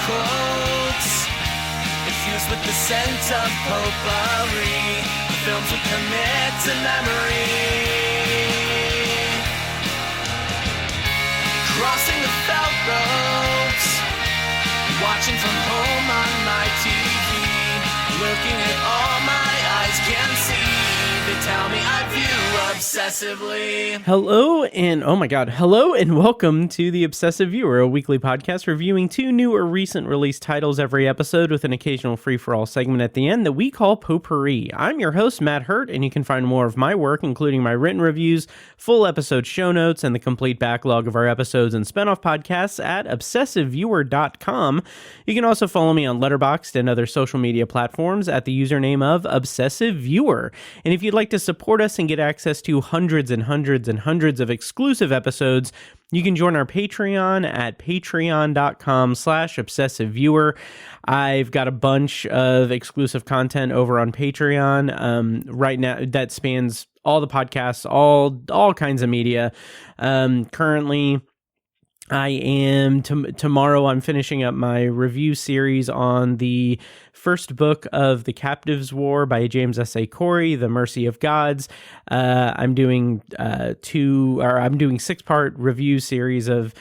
quotes, infused with the scent of potpourri, films we commit to memory. Crossing the felt ropes, watching from home on my TV, looking at all my eyes can see. They tell me I view obsessively. Hello and welcome to The Obsessive Viewer, a weekly podcast reviewing 2 new or recent release titles every episode with an occasional free-for-all segment at the end that we call Potpourri. I'm your host, Matt Hurt, and you can find more of my work, including my written reviews, full episode show notes, and the complete backlog of our episodes and spinoff podcasts at obsessiveviewer.com. You can also follow me on Letterboxd and other social media platforms at the username of Obsessive Viewer. And if you'd like to support us and get access to hundreds and hundreds and hundreds of exclusive episodes, you can join our Patreon at patreon.com/obsessiveviewer. I've got a bunch of exclusive content over on Patreon right now that spans all the podcasts, all kinds of media. Currently, I am, tomorrow I'm finishing up my review series on the first book of The Captives' War by James S.A. Corey, The Mercy of Gods. I'm doing 6-part review series of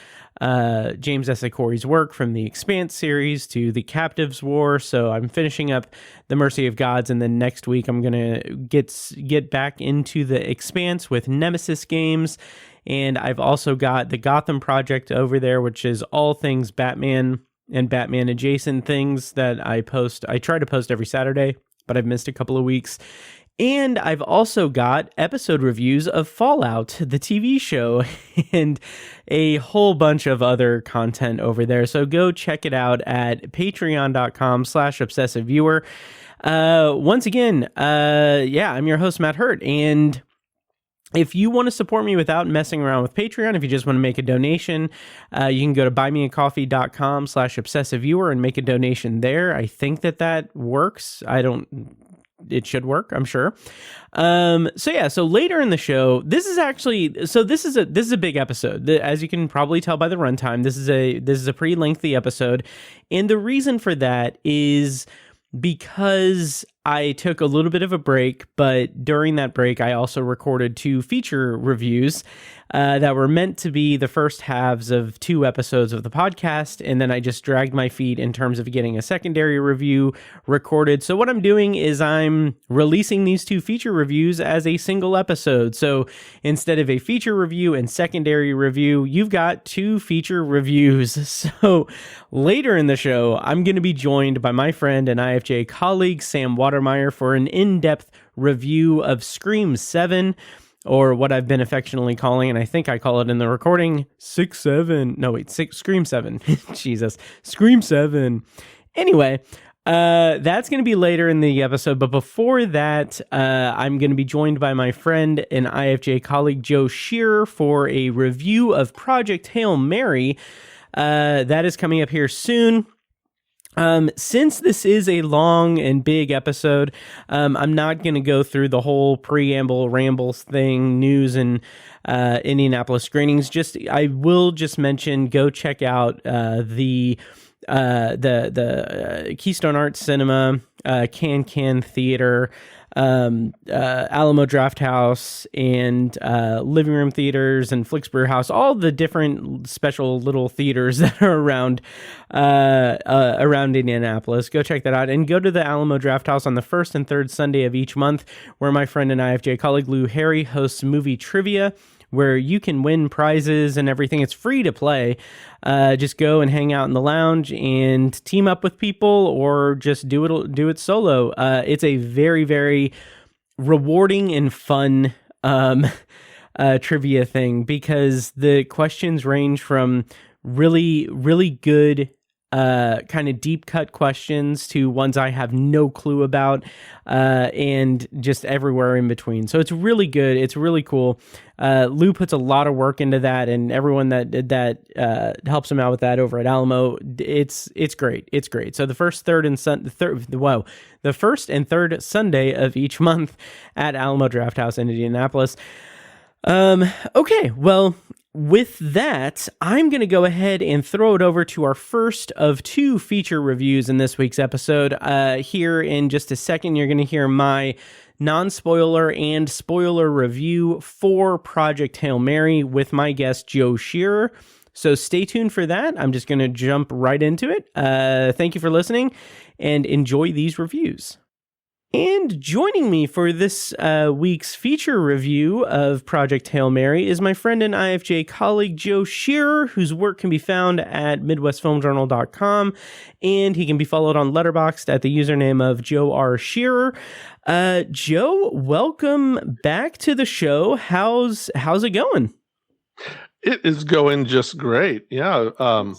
James S.A. Corey's work from the Expanse series to The Captives' War. So I'm finishing up The Mercy of Gods, and then next week I'm going to get back into The Expanse with Nemesis Games. And I've also got the Gotham Project over there, which is all things Batman and Batman adjacent things that I post. I try to post every Saturday, but I've missed a couple of weeks. And I've also got episode reviews of Fallout, the TV show, and a whole bunch of other content over there. So go check it out at patreon.com/obsessiveviewer. Once again, I'm your host, Matt Hurt, and if you want to support me without messing around with Patreon, if you just want to make a donation, you can go to buymeacoffee.com/obsessiveviewer and make a donation there. I think that works. It should work, I'm sure. So later in the show, this is a big episode. As you can probably tell by the runtime, this is a pretty lengthy episode. And the reason for that is because I took a little bit of a break, but during that break, I also recorded 2 feature reviews that were meant to be the first halves of 2 episodes of the podcast, and then I just dragged my feet in terms of getting a secondary review recorded. So what I'm doing is I'm releasing these 2 feature reviews as a single episode. So instead of a feature review and secondary review, you've got 2 feature reviews. So later in the show, I'm going to be joined by my friend and IFJA colleague, Sam Watermeier, for an in-depth review of Scream 7, or what I've been affectionately calling, and I think I call it in the recording, Scream 7. Jesus, Scream 7. Anyway, that's going to be later in the episode, but before that, I'm going to be joined by my friend and IFJ colleague, Joe Shearer, for a review of Project Hail Mary. That is coming up here soon. Since this is a long and big episode, I'm not going to go through the whole preamble rambles thing, news and Indianapolis screenings. I will just mention, go check out the Keystone Art Cinema, Can Theater, Alamo Drafthouse, and Living Room Theaters, and Flix Brewhouse, all the different special little theaters that are around Indianapolis. Go check that out, and go to the Alamo Drafthouse on the first and third Sunday of each month, where my friend and IFJ colleague Lou Harry hosts movie trivia, where you can win prizes and everything. It's free to play. Just go and hang out in the lounge and team up with people, or just do it solo. It's a very, very rewarding and fun trivia thing, because the questions range from really, really good kind of deep cut questions to ones I have no clue about, and just everywhere in between. So it's really good. It's really cool. Lou puts a lot of work into that, and everyone that helps him out with that over at Alamo, it's great. It's great. So the first and third Sunday of each month at Alamo Drafthouse in Indianapolis. Okay, well, with that, I'm going to go ahead and throw it over to our first of 2 feature reviews in this week's episode. Here in just a second, you're going to hear my non-spoiler and spoiler review for Project Hail Mary with my guest, Joe Shearer. So stay tuned for that. I'm just going to jump right into it. Thank you for listening and enjoy these reviews. And joining me for this week's feature review of Project Hail Mary is my friend and IFJA colleague, Joe Shearer, whose work can be found at MidwestFilmJournal.com, and he can be followed on Letterboxd at the username of Joe R. Shearer. Joe, welcome back to the show. How's it going? It is going just great. Yeah.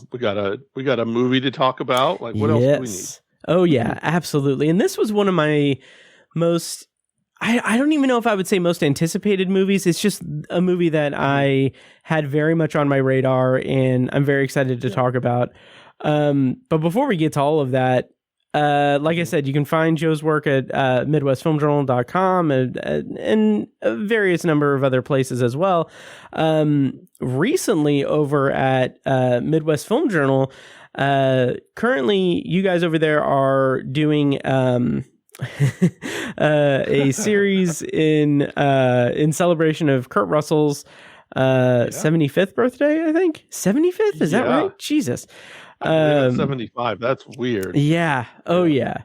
We got a movie to talk about. Like, what else do we need? Oh, yeah, absolutely. And this was one of my most, I don't even know if I would say most anticipated movies. It's just a movie that I had very much on my radar, and I'm very excited to talk about. But before we get to all of that, like I said, you can find Joe's work at MidwestFilmJournal.com and a various number of other places as well. Recently over at Midwest Film Journal, currently you guys over there are doing a series in celebration of Kurt Russell's 75th birthday, I think. 75th? Is that right? Jesus. 75. That's weird. Yeah. Oh yeah.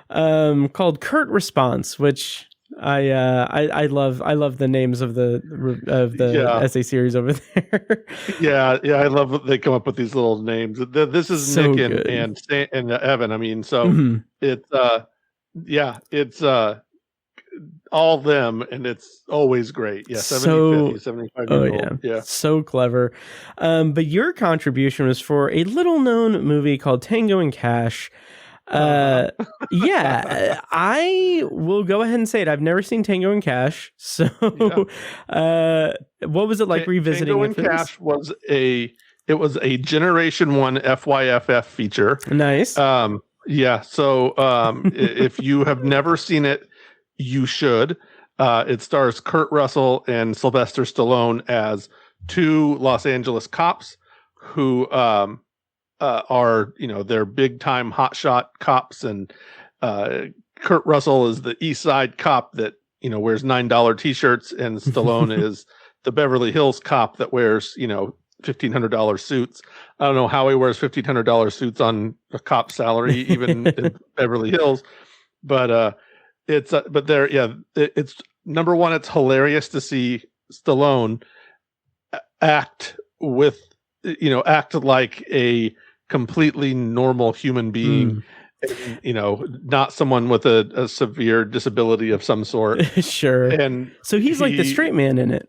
Called Kurt Response, which I love. I love the names of the essay series over there. yeah. I love that they come up with these little names. This is So Nick and Evan. I mean, so it's all them, and it's always great. Yeah, 75 years old. Yeah, so clever. But your contribution was for a little known movie called Tango and Cash. I will go ahead and say it. I've never seen Tango and Cash. So what was it like revisiting Tango and Cash? Was a Generation 1 FYFF feature. Nice. So if you have never seen it, you should. It stars Kurt Russell and Sylvester Stallone as 2 Los Angeles cops who are, they're big time hotshot cops, and Kurt Russell is the East Side cop that wears $9 t-shirts, and Stallone is the Beverly Hills cop that wears $1,500 suits. I don't know how he wears $1,500 suits on a cop's salary, even in Beverly Hills, but it's number one. It's hilarious to see Stallone act like a completely normal human being, and, not someone with a severe disability of some sort. Sure. And so he's like the straight man in it.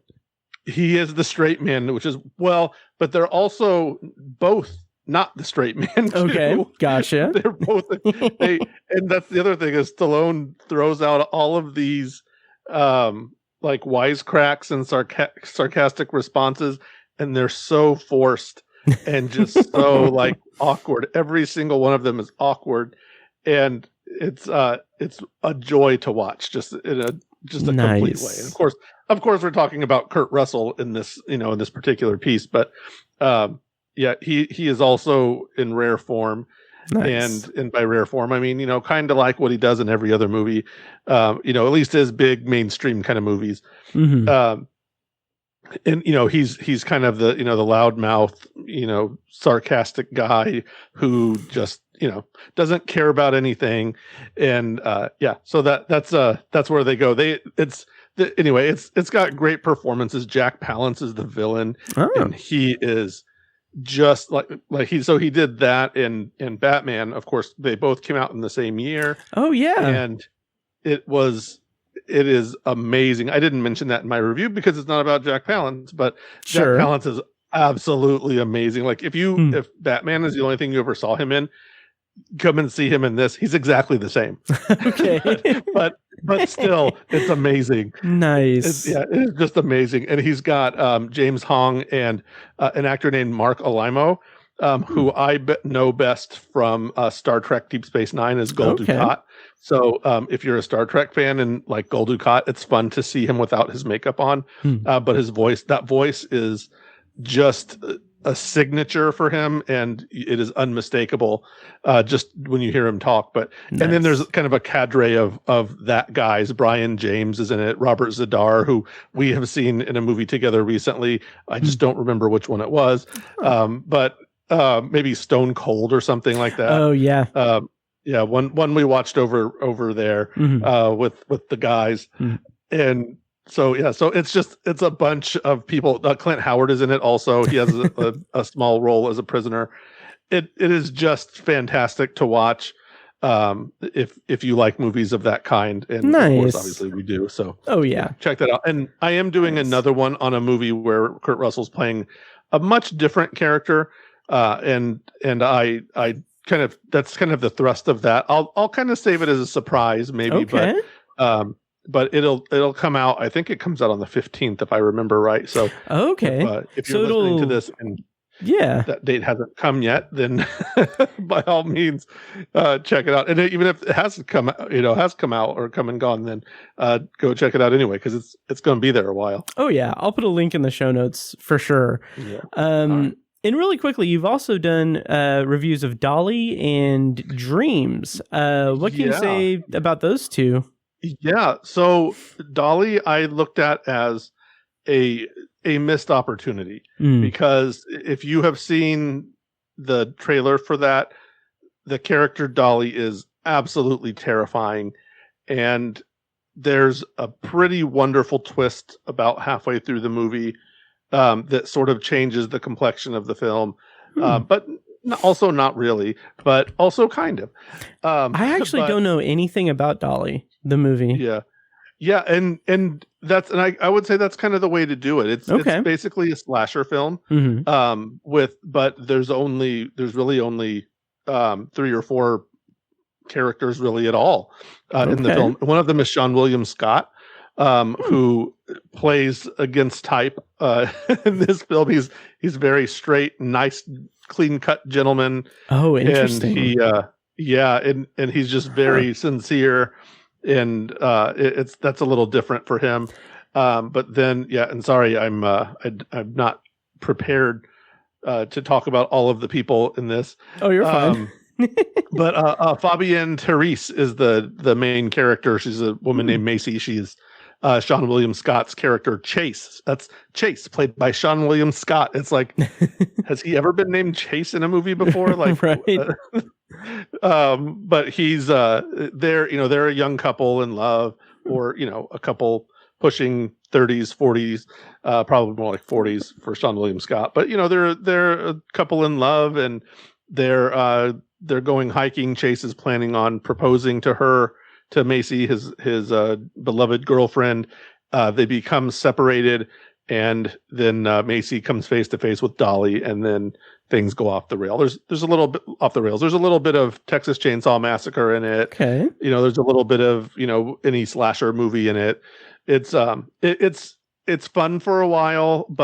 He is the straight man, which is but they're also both not the straight man. Okay, gotcha. They're both and that's the other thing is Stallone throws out all of these like wisecracks and sarcastic responses, and they're so forced and just so like awkward. Every single one of them is awkward, and it's a joy to watch, just in a complete way. And of course, we're talking about Kurt Russell in this, in this particular piece, but he is also in rare form. Nice. And by rare form, I mean, kind of like what he does in every other movie, at least his big mainstream kind of movies. Mm-hmm. And he's kind of the the loudmouth, sarcastic guy who just doesn't care about anything, and so that's where they go. It's got great performances. Jack Palance is the villain, and he is just he did that in Batman. Of course, they both came out in the same year. Oh yeah, and it is amazing. I didn't mention that in my review because it's not about Jack Palance, but sure. Jack Palance is absolutely amazing. Like if Batman is the only thing you ever saw him in, come and see him in this. He's exactly the same. Okay. but still, it's amazing. Nice. It's just amazing. And he's got James Hong and an actor named Mark Alamo, who I know best from Star Trek Deep Space Nine as Gul Dukat. So if you're a Star Trek fan and like Gul Dukat, it's fun to see him without his makeup on. But that voice is just a signature for him, and it is unmistakable just when you hear him talk. But Nice. and then there's kind of a cadre of that guys. Brian James is in it. Robert Zadar, who we have seen in a movie together recently. I just don't remember which one it was, but maybe Stone Cold or something like that. Oh yeah. Yeah, one we watched over there with the guys, and so it's a bunch of people. Clint Howard is in it also. He has a small role as a prisoner. It is just fantastic to watch. If you like movies of that kind, and of course, obviously we do. So check that out. And I am doing another one on a movie where Kurt Russell's playing a much different character, and I kind of that's kind of the thrust of that. I'll kind of save it as a surprise, maybe, but it'll come out. I think it comes out on the 15th, if I remember right. So if you're listening to this and that date hasn't come yet, then by all means check it out. And even if it hasn't come out or come and gone, then go check it out anyway, because it's going to be there a while. Oh yeah, I'll put a link in the show notes for sure. Right. And really quickly, you've also done reviews of Dolly and Dreams. What can you say about those two? Yeah, so Dolly I looked at as a missed opportunity, because if you have seen the trailer for that, the character Dolly is absolutely terrifying, and there's a pretty wonderful twist about halfway through the movie that sort of changes the complexion of the film, but also not really, but also kind of. I actually don't know anything about Dolly, the movie. Yeah, and that's I would say that's kind of the way to do it. It's basically a slasher film, but there's really only 3 or 4 characters really at all in the film. One of them is Sean William Scott, who plays against type in this film. He's very straight, nice, clean-cut gentleman. Oh, interesting. And and he's just very sincere, and that's a little different for him. But then, and sorry, I'm not prepared to talk about all of the people in this. Oh, you're fine. But Fabienne Therese is the main character. She's a woman named Macy. She's Sean William Scott's character Chase. That's Chase, played by Sean William Scott. It's like, has he ever been named Chase in a movie before? Like, right. But he's they're a young couple in love, or a couple pushing 30s, 40s, probably more like 40s for Sean William Scott. But they're a couple in love, and they're going hiking. Chase is planning on proposing to Macy, his beloved girlfriend. They become separated, and then Macy comes face to face with Dolly, and then things go off the rail. There's a little bit off the rails. There's a little bit of Texas Chainsaw Massacre in it. Okay. There's a little bit of any slasher movie in it. It's fun for a while,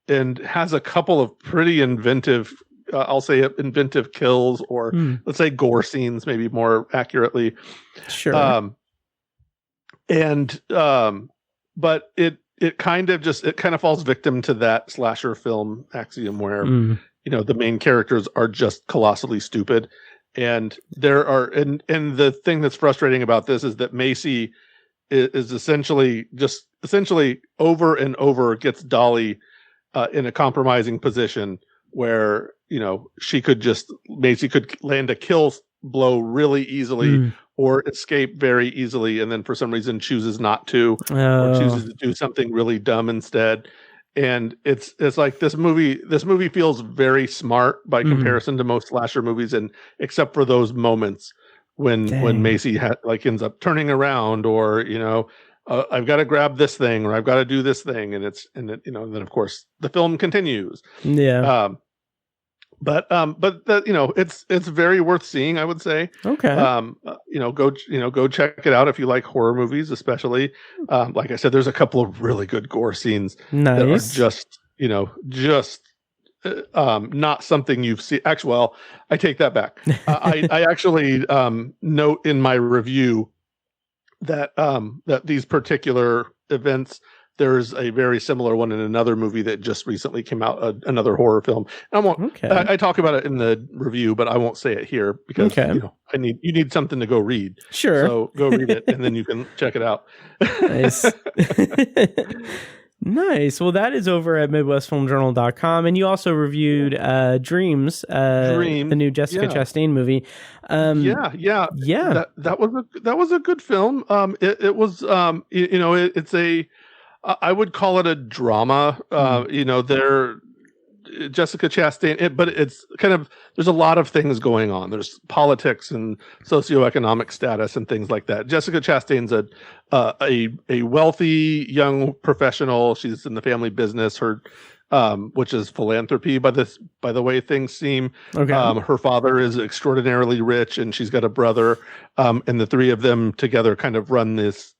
and has a couple of pretty inventive. I'll say inventive kills, or let's say gore scenes, maybe more accurately. Sure. But it kind of falls victim to that slasher film axiom where the main characters are just colossally stupid, and the thing that's frustrating about this is that Macy is essentially over and over gets Dolly in a compromising position where Macy could land a kill blow really easily or escape very easily, and then for some reason chooses not to, or chooses to do something really dumb instead. And it's like this movie feels very smart by comparison to most slasher movies, and except for those moments when Macy ends up turning around, or I've got to grab this thing, or I've got to do this thing, and then of course the film continues. Yeah. But it's very worth seeing, I would say. Okay. Go check it out if you like horror movies, especially. Like I said, there's a couple of really good gore scenes that are just not something you've seen. Actually, well, I take that back. I actually note in my review that these particular events there's a very similar one in another movie that just recently came out, another horror film. I won't. Okay. I talk about it in the review, but I won't say it here because you need something to go read. Sure. So go read it, and then you can check it out. Nice. Nice. Well, that is over at MidwestFilmJournal.com, and you also reviewed Dreams, the new Jessica Chastain movie. That was a good film. It was it's a I would call it a drama. Jessica Chastain, but it's kind of, there's a lot of things going on. There's politics and socioeconomic status and things like that. Jessica Chastain's a wealthy young professional. She's in the family business, which is philanthropy by the way things seem. Okay. Her father is extraordinarily rich, and she's got a brother, and the three of them together kind of run this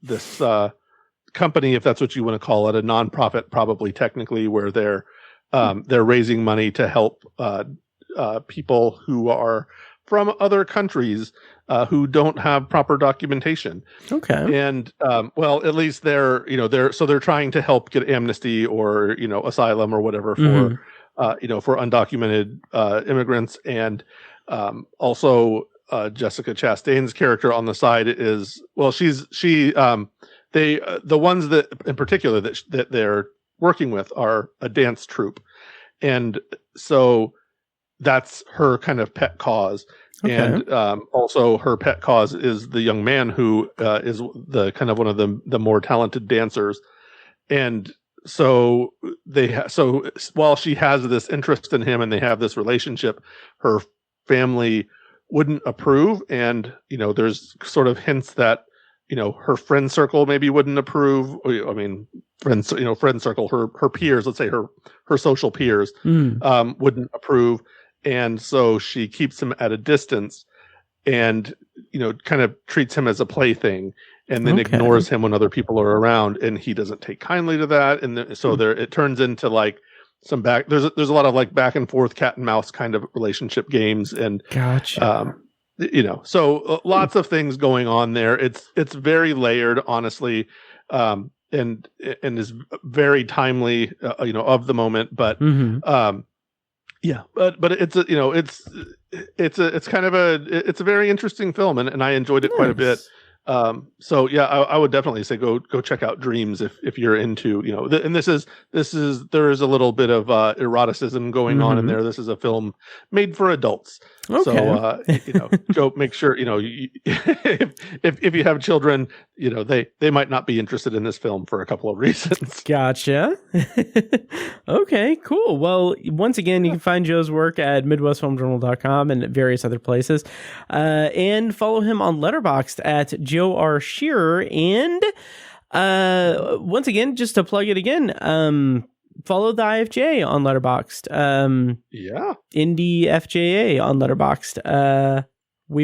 company, if that's what you want to call it, a nonprofit, probably technically, where they're raising money to help people who are from other countries who don't have proper documentation. Okay. And at least they're trying to help get amnesty or asylum or whatever for for undocumented immigrants. And also Jessica Chastain's character on the side is, the ones that in particular that they're working with are a dance troupe, and so that's her kind of pet cause. Okay. And also her pet cause is the young man who is the kind of one of the more talented dancers. And so while she has this interest in him and they have this relationship, her family wouldn't approve, and there's sort of hints that her friend circle maybe wouldn't approve. I mean, friend circle, her peers, let's say her social peers, wouldn't approve. And so she keeps him at a distance and, kind of treats him as a plaything, and then ignores him when other people are around. And he doesn't take kindly to that. And it turns into like some there's a lot of like back and forth cat and mouse kind of relationship games. And gotcha. So lots of things going on there. It's very layered, honestly, and is very timely, of the moment. But but it's it's a very interesting film, and I enjoyed it quite a bit. I would definitely say go check out Dreams if you're into, and there is a little bit of eroticism going on in there. This is a film made for adults. Okay. So go make sure, if you have children, they might not be interested in this film for a couple of reasons. Gotcha. Okay, cool. Well, once again, you can find Joe's work at MidwestFilmJournal.com and various other places, and follow him on Letterboxd at Joe R. Shearer. And once again, just to plug it again, follow the IFJA on Letterboxd. Indy FJA on Letterboxd. We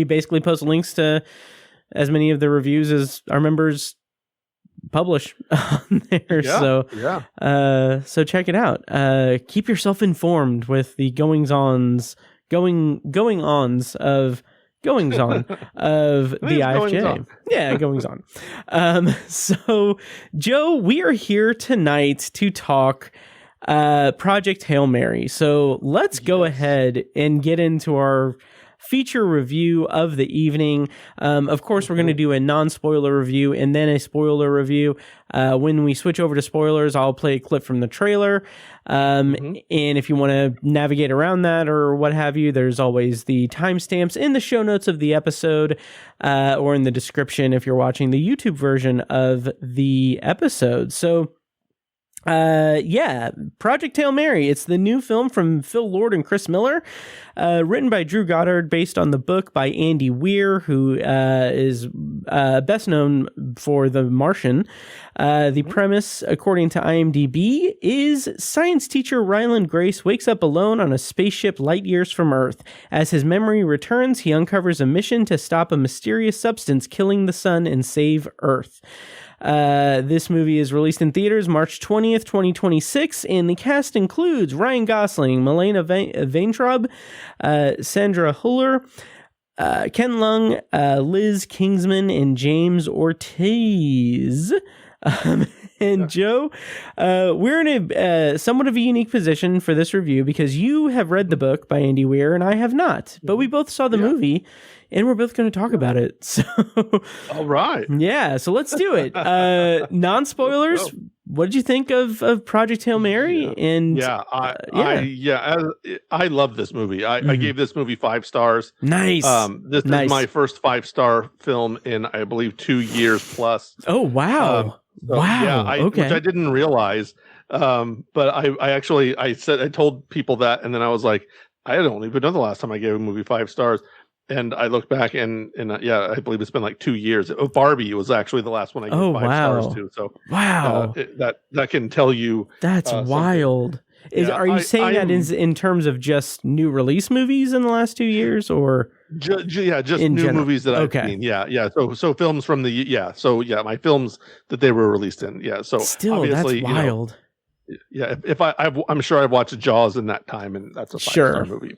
basically post links to as many of the reviews as our members publish on there. So check it out. Keep yourself informed with the goings on of the IFJ. Yeah, goings on. So, Joe, we are here tonight to talk Project Hail Mary. So let's go ahead and get into our feature review of the evening. Of course, we're going to do a non-spoiler review and then a spoiler review. When we switch over to spoilers, I'll play a clip from the trailer. And if you want to navigate around that or what have you, there's always the timestamps in the show notes of the episode, or in the description if you're watching the YouTube version of the episode. So, Project Hail Mary. It's the new film from Phil Lord and Chris Miller, written by Drew Goddard, based on the book by Andy Weir, who is best known for The Martian. The premise, according to IMDb, is science teacher Ryland Grace wakes up alone on a spaceship light years from Earth. As his memory returns, he uncovers a mission to stop a mysterious substance killing the sun and save Earth. This movie is released in theaters March 20th, 2026, and the cast includes Ryan Gosling, Milena Vaintrub, Sandra Huller, Ken Lung, Liz Kingsman, and James Ortiz. And Joe, we're in a somewhat of a unique position for this review because you have read the book by Andy Weir and I have not, but we both saw the movie and we're both going to talk about it. So, all right. Yeah, so let's do it. Non-spoilers. What did you think of Project Hail Mary? And I love this movie. I gave this movie 5 stars. Nice. This is my first 5-star film in, I believe, 2 years plus. Oh wow! Wow. Yeah, which I didn't realize. But I told people that, and then I was like, I don't even know the last time I gave a movie 5 stars. And I look back and I believe it's been like 2 years. Barbie was actually the last one I gave 5 stars to. So wow, that can tell you that's wild. Are you saying that in terms of just new release movies in the last 2 years, or just new general movies that I've seen? Yeah. So films from my films that they were released in. Yeah. So still, that's wild. If I'm sure I've watched Jaws in that time, and that's a 5-star movie.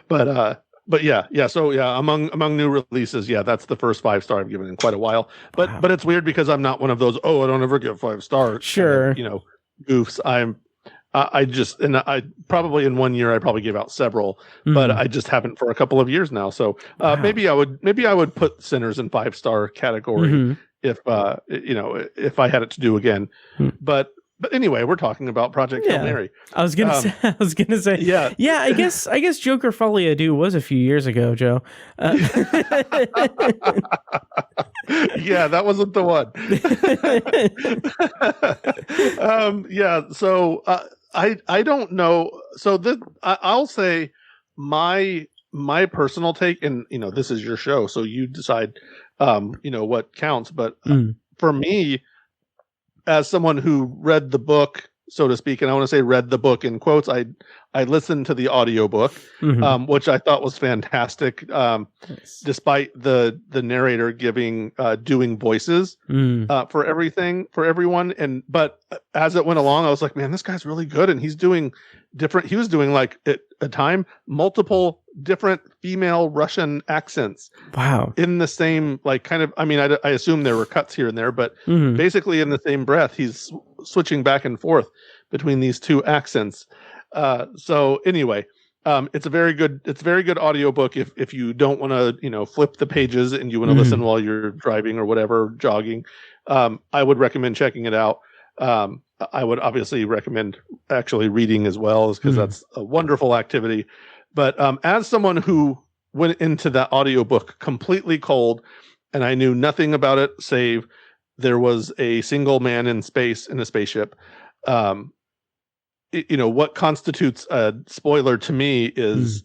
But among new releases, that's the first 5-star I've given in quite a while. But it's weird because I'm not one of those, I don't ever give 5 stars. Sure. Goofs. I probably in 1 year I probably gave out several, but I just haven't for a couple of years now. So maybe I would put Sinners in 5-star category if I had it to do again. But anyway, we're talking about Project Hail Mary. I was gonna say. Yeah. I guess Joker Folie à Deux was a few years ago, Joe. Yeah, that wasn't the one. So I don't know. So I'll say my personal take, and this is your show, so you decide what counts. But for me, as someone who read the book, so to speak, and I want to say read the book in quotes, I listened to the audiobook, which I thought was fantastic, despite the narrator doing voices for everyone. But as it went along, I was like, man, this guy's really good, and he's doing different. He was doing like at a time multiple different female Russian accents. Wow! In the same kind of. I mean, I assume there were cuts here and there, but basically in the same breath, he's switching back and forth between these two accents. So anyway, it's a very good audiobook if you don't want to flip the pages and you want to listen while you're driving or whatever, jogging. I would recommend checking it out. I would obviously recommend actually reading as well, because that's a wonderful activity. But as someone who went into that audiobook completely cold, and I knew nothing about it save there was a single man in space in a spaceship, what constitutes a spoiler to me is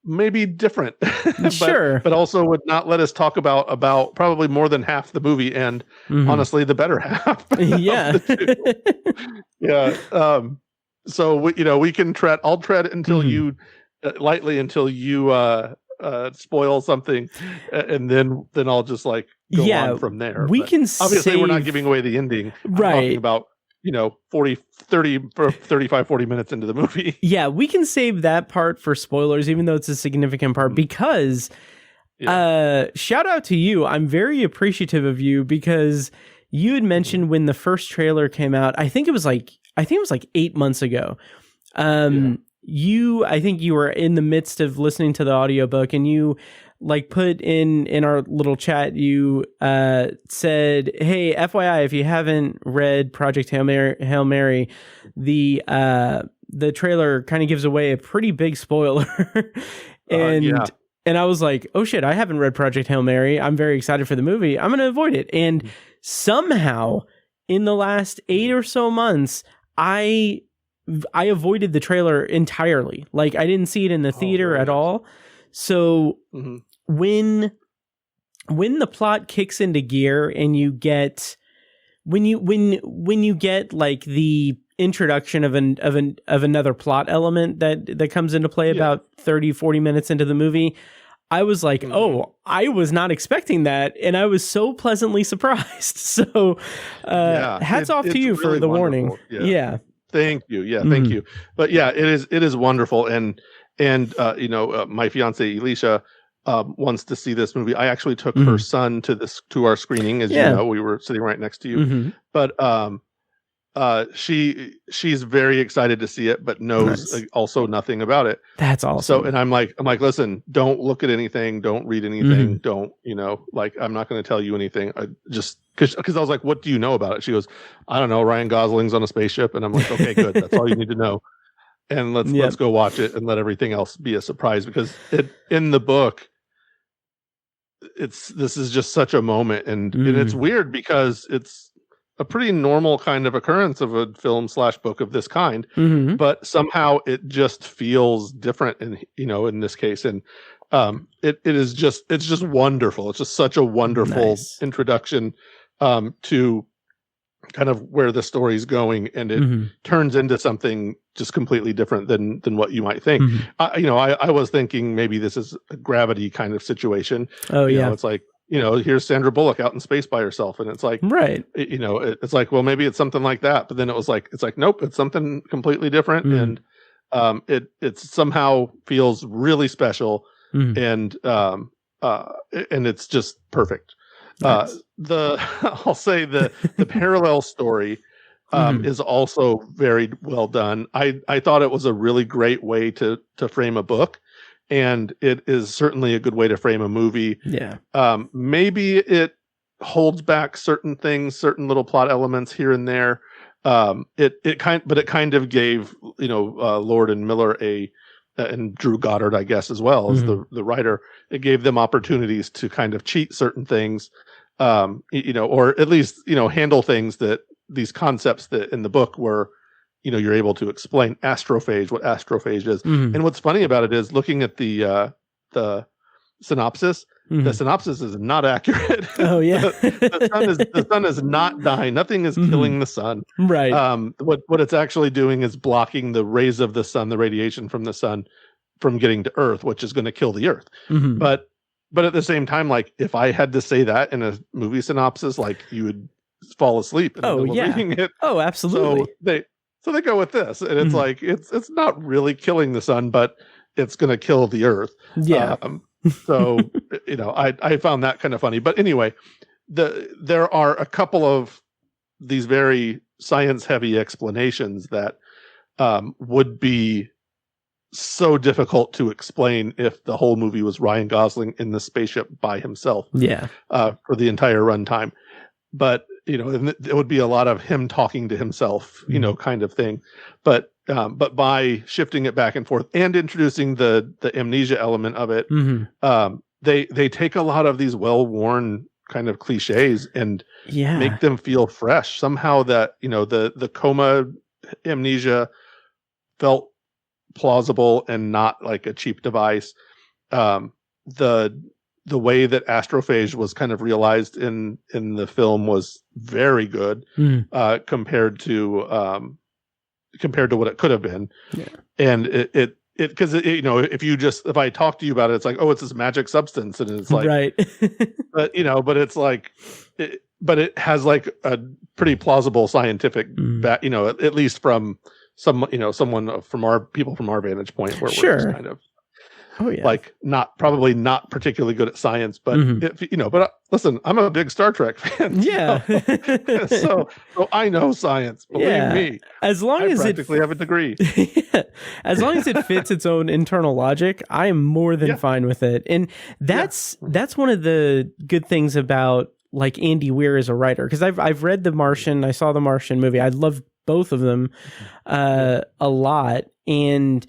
maybe different, but also would not let us talk about probably more than half the movie, and honestly the better half. So we can tread. I'll tread until you lightly until you spoil something, and then I'll just go on from there. We can obviously we're not giving away the ending. I'm talking about 40 minutes into the movie. Yeah, we can save that part for spoilers, even though it's a significant part, because shout out to you. I'm very appreciative of you, because you had mentioned when the first trailer came out, I think it was like 8 months ago. I think you were in the midst of listening to the audiobook, and you put in our little chat, you said, hey, FYI, if you haven't read Project Hail Mary, the trailer kind of gives away a pretty big spoiler. And I was like, oh shit, I haven't read Project Hail Mary. I'm very excited for the movie. I'm going to avoid it. And somehow in the last 8 or so months, I avoided the trailer entirely. I didn't see it in the theater at all. So when the plot kicks into gear and you get when you get the introduction of another plot element that comes into play about 30-40 minutes into the movie, I was like, oh, I was not expecting that, and I was so pleasantly surprised. So hats off to you for the warning. Yeah. Thank you. Yeah, thank you. But it is wonderful, and my fiance Alicia wants to see this movie. I actually took her son to our screening, as you know, we were sitting right next to you. But she's very excited to see it, but knows also nothing about it. That's awesome. So, and I'm like, listen, don't look at anything, don't read anything, don't, like, I'm not going to tell you anything. I just because I was like, what do you know about it? She goes, I don't know. Ryan Gosling's on a spaceship, and I'm like, okay, good. That's all you need to know. And let's go watch it and let everything else be a surprise, because in the book, this is just such a moment, and it's weird because it's a pretty normal kind of occurrence of a film/book of this kind, but somehow it just feels different in this case. And it's just wonderful. It's just such a wonderful introduction to kind of where the story's going, and it turns into something just completely different than what you might think. I was thinking maybe this is a Gravity kind of situation. It's like, here's Sandra Bullock out in space by herself, and it's like, right, it's like, well, maybe it's something like that, but then it's like, nope, it's something completely different, and it somehow feels really special, and it's just perfect. Nice. I'll say the parallel story is also very well done. I thought it was a really great way to frame a book, and it is certainly a good way to frame a movie. Yeah. Maybe it holds back certain things, certain little plot elements here and there. It kind of gave Lord and Miller and Drew Goddard, I guess, as well as the writer, it gave them opportunities to kind of cheat certain things, or at least, handle things that these concepts that in the book were, you're able to explain what astrophage is. And what's funny about it is looking at the synopsis, the synopsis is not accurate. Oh yeah. the sun is not dying. Nothing is killing the sun. Right. What it's actually doing is blocking the rays of the sun, the radiation from the sun, from getting to Earth, which is going to kill the Earth. But at the same time, like, if I had to say that in a movie synopsis, like, you would fall asleep in the middle of reading it. Oh, absolutely. So they go with this, and it's like, it's not really killing the sun, but it's going to kill the Earth. Yeah. So, I found that kind of funny. But anyway, there are a couple of these very science-heavy explanations that would be so difficult to explain if the whole movie was Ryan Gosling in the spaceship by himself. Yeah. For the entire runtime. But, it would be a lot of him talking to himself, kind of thing. But by shifting it back and forth and introducing the amnesia element of it, they take a lot of these well-worn kind of cliches and make them feel fresh. Somehow that, the coma amnesia felt plausible and not like a cheap device. The way that astrophage was kind of realized in the film was very good, compared to what it could have been. Yeah. And it because if I talk to you about it, it's like, oh, it's this magic substance, and it's like, right. but it's like, but it has like a pretty plausible scientific at least from someone from our vantage point, where we're just kind of, like, probably not particularly good at science, but but listen, I'm a big Star Trek fan. Yeah. so I know science, believe me. As long as I practically have a degree. As long as it fits its own internal logic, I am more than fine with it. And that's one of the good things about, like, Andy Weir as a writer, because I've read The Martian, I saw the Martian movie. I love both of them a lot. And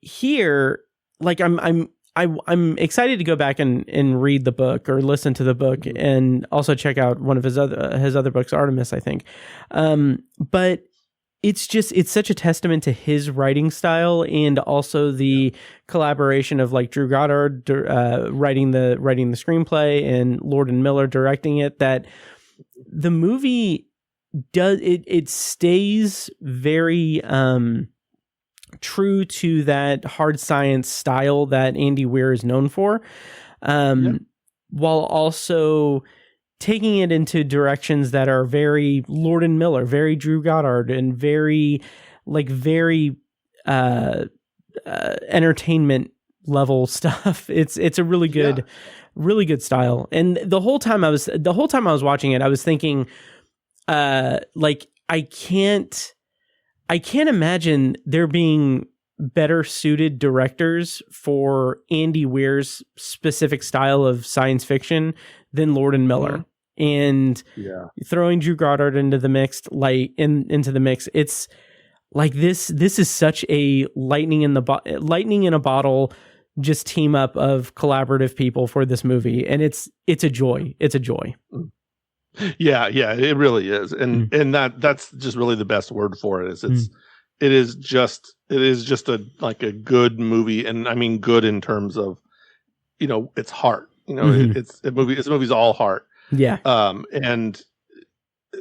here, like, I'm excited to go back and read the book or listen to the book, and also check out one of his other books, Artemis, I think. But it's such a testament to his writing style, and also the collaboration of, like, Drew Goddard writing the screenplay and Lord and Miller directing it, that the movie it stays very true to that hard science style that Andy Weir is known for, while also taking it into directions that are very Lord and Miller, very Drew Goddard, and very entertainment level stuff. It's a really good, really good style. And the whole time I was watching it, I was thinking, like I can't imagine there being better suited directors for Andy Weir's specific style of science fiction than Lord and Miller. And throwing Drew Goddard into the mix, it's like this is such a lightning in a bottle just team up of collaborative people for this movie, and it's a joy. It's a joy. Yeah, it really is. And that's just really the best word for it. It is just a good movie, and I mean good in terms of, it's heart. This movie's all heart. Yeah. And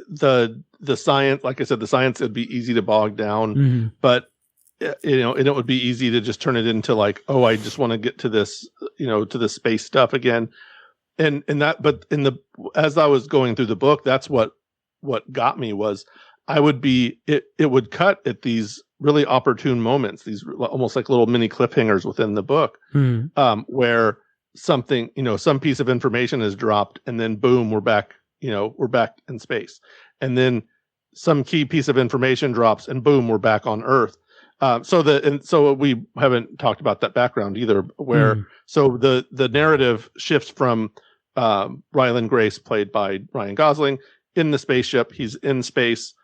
the science, like I said, the science would be easy to bog down, but and it would be easy to just turn it into like, oh, I just want to get to this, to the space stuff again. And that, but as I was going through the book, that's what got me was it would cut at these really opportune moments, these almost like little mini cliffhangers within the book, where something, some piece of information is dropped, and then boom, we're back in space, and then some key piece of information drops, and boom, we're back on Earth. So we haven't talked about that background either, where so the narrative shifts from Ryland Grace, played by Ryan Gosling, in the spaceship. He's in space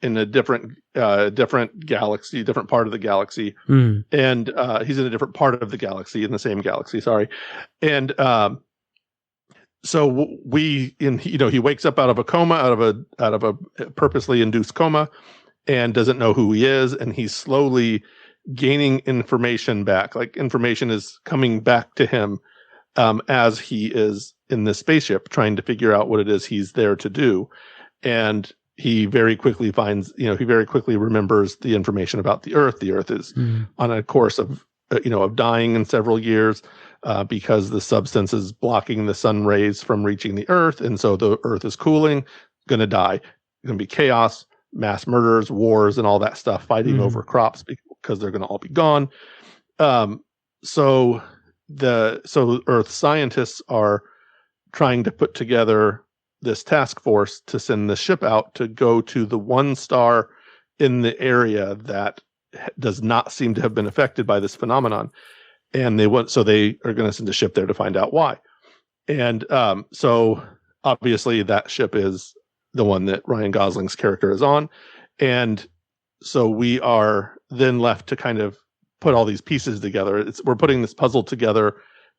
in a different galaxy, different part of the galaxy, and he's in a different part of the galaxy, in the same galaxy. Sorry, and so he wakes up out of a coma, out of a purposely induced coma, and doesn't know who he is, and he's slowly gaining information back. Like information is coming back to him as he is in this spaceship, trying to figure out what it is he's there to do, and he very quickly remembers the information about the Earth. The Earth is on a course of dying in several years because the substance is blocking the sun rays from reaching the Earth. And so the Earth is cooling, going to die. Going to be chaos, mass murders, wars, and all that stuff, fighting over crops because they're going to all be gone. So Earth scientists are trying to put together this task force to send the ship out to go to the one star in the area that does not seem to have been affected by this phenomenon. And they are going to send a ship there to find out why. And so obviously that ship is the one that Ryan Gosling's character is on. And so we are then left to kind of put all these pieces together. We're putting this puzzle together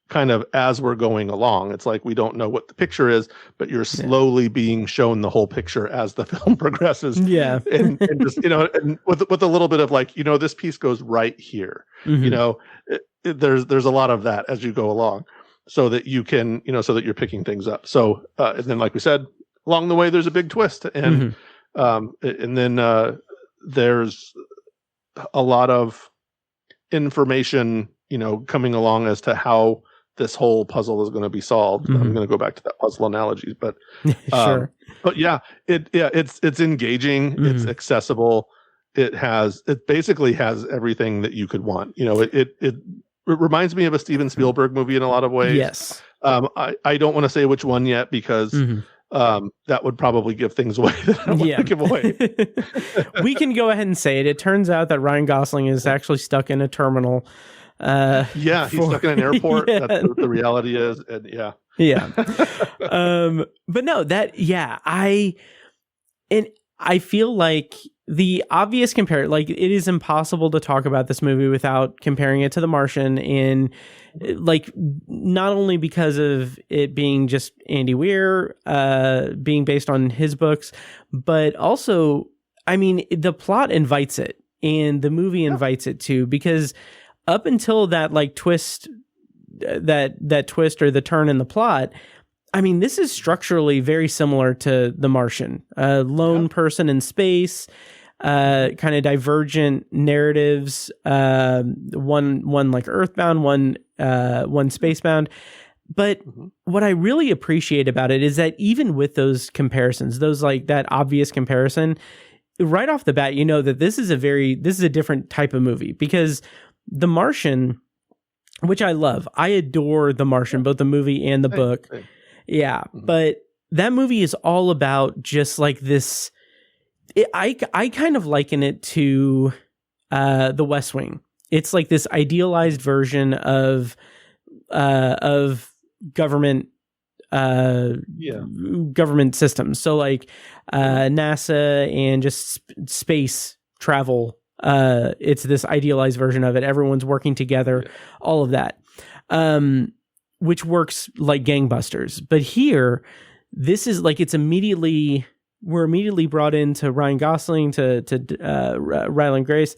kind of as we're going along. It's like we don't know what the picture is, but you're slowly being shown the whole picture as the film progresses. Yeah. and just, and with a little bit of like, this piece goes right here. There's a lot of that as you go along, so that you can, so that you're picking things up. So, and then like we said, along the way, there's a big twist, and then there's a lot of information, coming along as to how this whole puzzle is going to be solved. I'm going to go back to that puzzle analogy, but sure. But it's engaging. It's accessible. It basically has everything that you could want. It reminds me of a Steven Spielberg movie in a lot of ways. Yes. I don't want to say which one yet, because that would probably give things away that I don't want to give away. We can go ahead and say it. It turns out that Ryan Gosling is actually stuck in a terminal. He's stuck in an airport. That's what the reality is. And but no, I feel like the obvious like it is impossible to talk about this movie without comparing it to The Martian, and like not only because of it being just Andy Weir, being based on his books, but also, I mean, the plot invites it, and the movie invites it too, because up until that like twist, that twist or the turn in the plot, I mean, this is structurally very similar to The Martian. A lone person in space, kind of divergent narratives, one like Earthbound, one spacebound. But what I really appreciate about it is that even with those comparisons, those like that obvious comparison, right off the bat, that this is a different type of movie, because The Martian, which I love. I adore The Martian, both the movie and the book. Yeah, but that movie is all about just like this. I kind of liken it to The West Wing. It's like this idealized version of government government systems. So like NASA and just space travel. It's this idealized version of it. Everyone's working together, all of that, which works like gangbusters. But here, this is like we're immediately brought into Ryan Gosling, to Ryland Grace,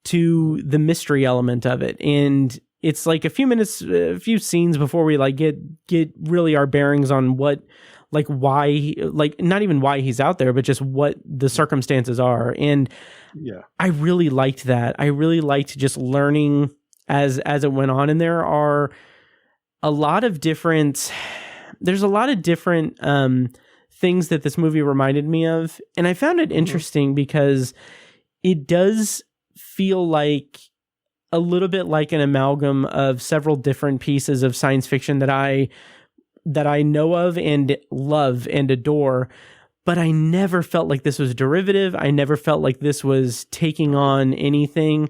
to the mystery element of it. And it's like a few scenes before we like get really our bearings on what, like why, like not even why he's out there, but just what the circumstances are. And I really liked that. I really liked just learning as it went on. And there's a lot of different things that this movie reminded me of. And I found it interesting because it does feel like a little bit like an amalgam of several different pieces of science fiction that I know of and love and adore, but I never felt like this was derivative. I never felt like this was taking on anything.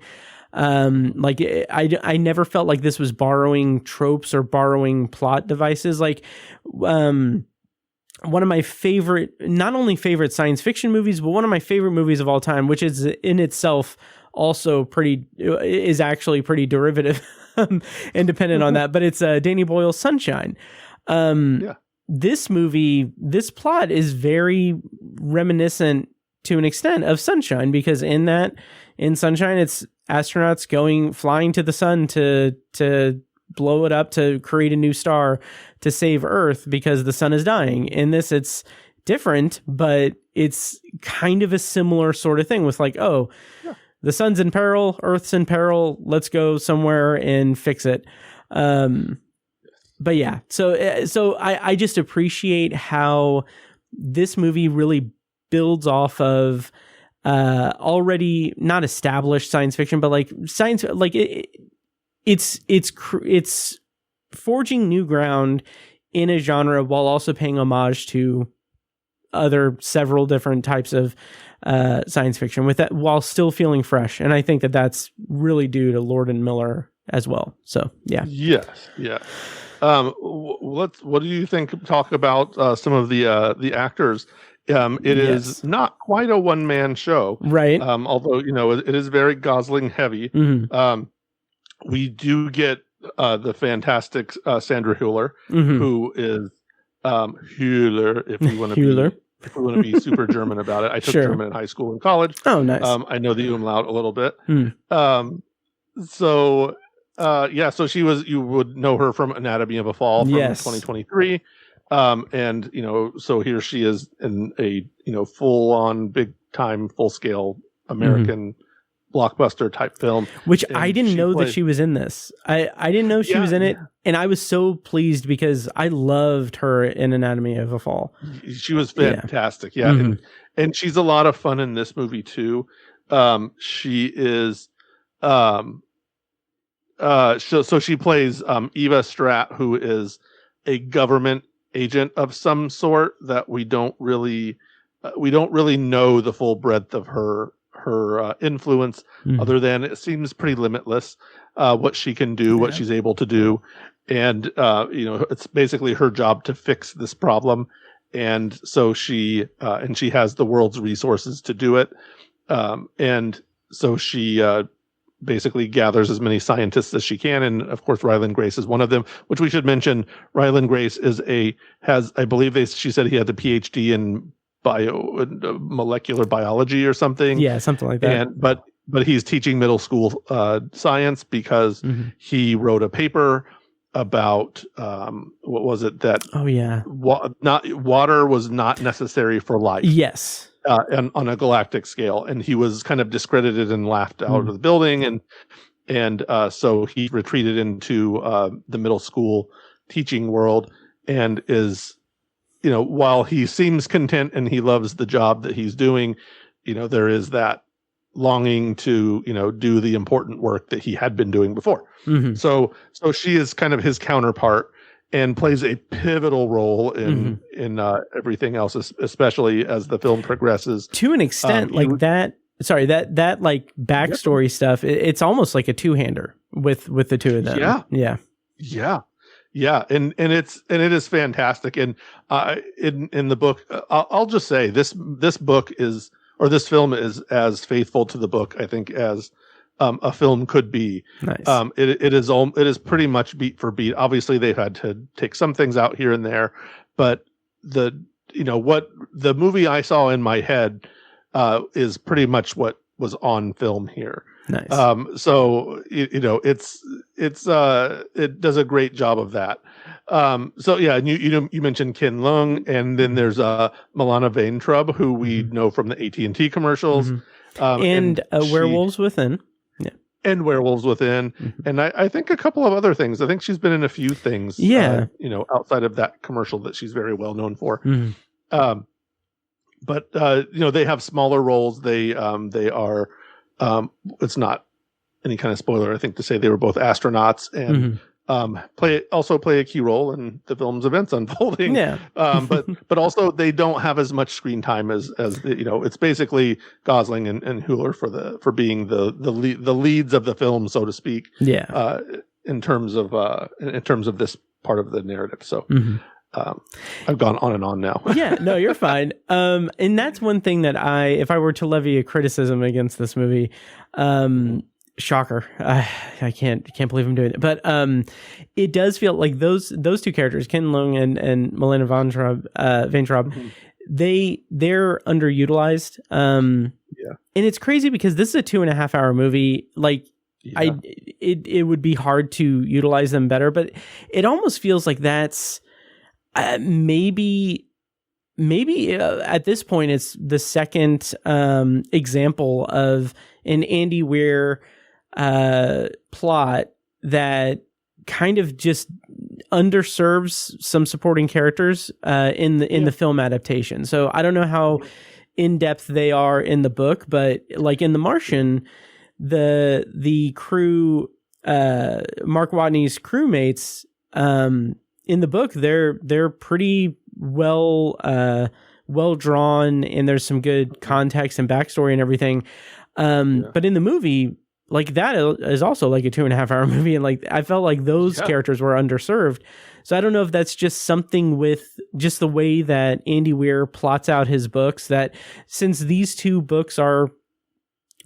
Like I never felt like this was borrowing tropes or borrowing plot devices. Like, one of my not only favorite science fiction movies, but one of my favorite movies of all time, which is in itself also is actually pretty derivative and dependent on that. But it's Danny Boyle's Sunshine. This movie, this plot is very reminiscent to an extent of Sunshine, because in Sunshine, it's astronauts flying to the sun to blow it up to create a new star to save Earth because the sun is dying. In this, it's different, but it's kind of a similar sort of thing with like, the sun's in peril, Earth's in peril, let's go somewhere and fix it. But yeah, so I just appreciate how this movie really builds off of already not established science fiction, but like science, like it's forging new ground in a genre while also paying homage to several different types of science fiction with that, while still feeling fresh. And I think that that's really due to Lord and Miller as well. So yeah. Yes. Yeah. What do you think? Talk about some of the actors. It is not quite a one-man show, right? Although it is very Gosling heavy. Mm-hmm. We do get the fantastic Sandra Hüller, who is Hüller. If we want to be super German about it, I took German in high school and college. Oh, nice. I know the umlaut a little bit. So she was. You would know her from Anatomy of a Fall from 2023. And so here she is in a full-on, big-time, full-scale American blockbuster type film. Which I didn't know that she was in this. I didn't know she was in it, and I was so pleased because I loved her in Anatomy of a Fall. She was fantastic, and she's a lot of fun in this movie too. She is, so she plays Eva Stratt, who is a government agent of some sort that we don't really know the full breadth of her influence, other than it seems pretty limitless what she can do, what she's able to do, and it's basically her job to fix this problem, and so she has the world's resources to do it, and so she basically gathers as many scientists as she can, and of course Ryland Grace is one of them, which we should mention. Ryland Grace I believe she said he had a PhD in molecular biology or something. Yeah, something like that. And but he's teaching middle school science because he wrote a paper about what was it that water was not necessary for life. Yes. On a galactic scale, and he was kind of discredited and laughed out of the building, and so he retreated into the middle school teaching world, and is, while he seems content and he loves the job that he's doing, there is that longing to, do the important work that he had been doing before. So she is kind of his counterpart and plays a pivotal role in everything else, especially as the film progresses. To an extent, like that. Sorry, that like backstory stuff. It's almost like a two-hander with the two of them. Yeah, and it is fantastic. And in the book, I'll just say this book is, or this film is as faithful to the book, I think, as a film could be. Nice. It is pretty much beat for beat. Obviously, they've had to take some things out here and there, but what the movie I saw in my head is pretty much what was on film here. Nice. So it does a great job of that. So yeah, and you mentioned Ken Leung, and then there's Milana Vaintrub, who we know from the AT&T commercials, and Werewolves Within. Yeah. And Werewolves Within, and I think a couple of other things. I think she's been in a few things. Yeah. Outside of that commercial that she's very well known for. But they have smaller roles. They are. It's not any kind of spoiler, I think, to say they were both astronauts and play a key role in the film's events unfolding. Yeah. but also they don't have as much screen time as it's basically Gosling and Hüller for being the leads of the film, so to speak. Yeah. In terms of this part of the narrative. So. I've gone on and on now. Yeah, no, you're fine. And that's one thing that if I were to levy a criticism against this movie, shocker, I can't believe I'm doing it, but it does feel like those two characters, Ken Leung and Milana Vaintrub, they're underutilized. And it's crazy because this is a 2.5 hour movie. Like, it would be hard to utilize them better, but it almost feels like that's. Maybe at this point it's the second example of an Andy Weir plot that kind of just underserves some supporting characters in the film adaptation. So I don't know how in depth they are in the book, but like in The Martian, the crew, Mark Watney's crewmates. In the book, they're pretty well drawn, and there's some good context and backstory and everything. But in the movie, like that is also like a 2.5 hour movie, and like I felt like those characters were underserved. So I don't know if that's just something with just the way that Andy Weir plots out his books, that since these two books are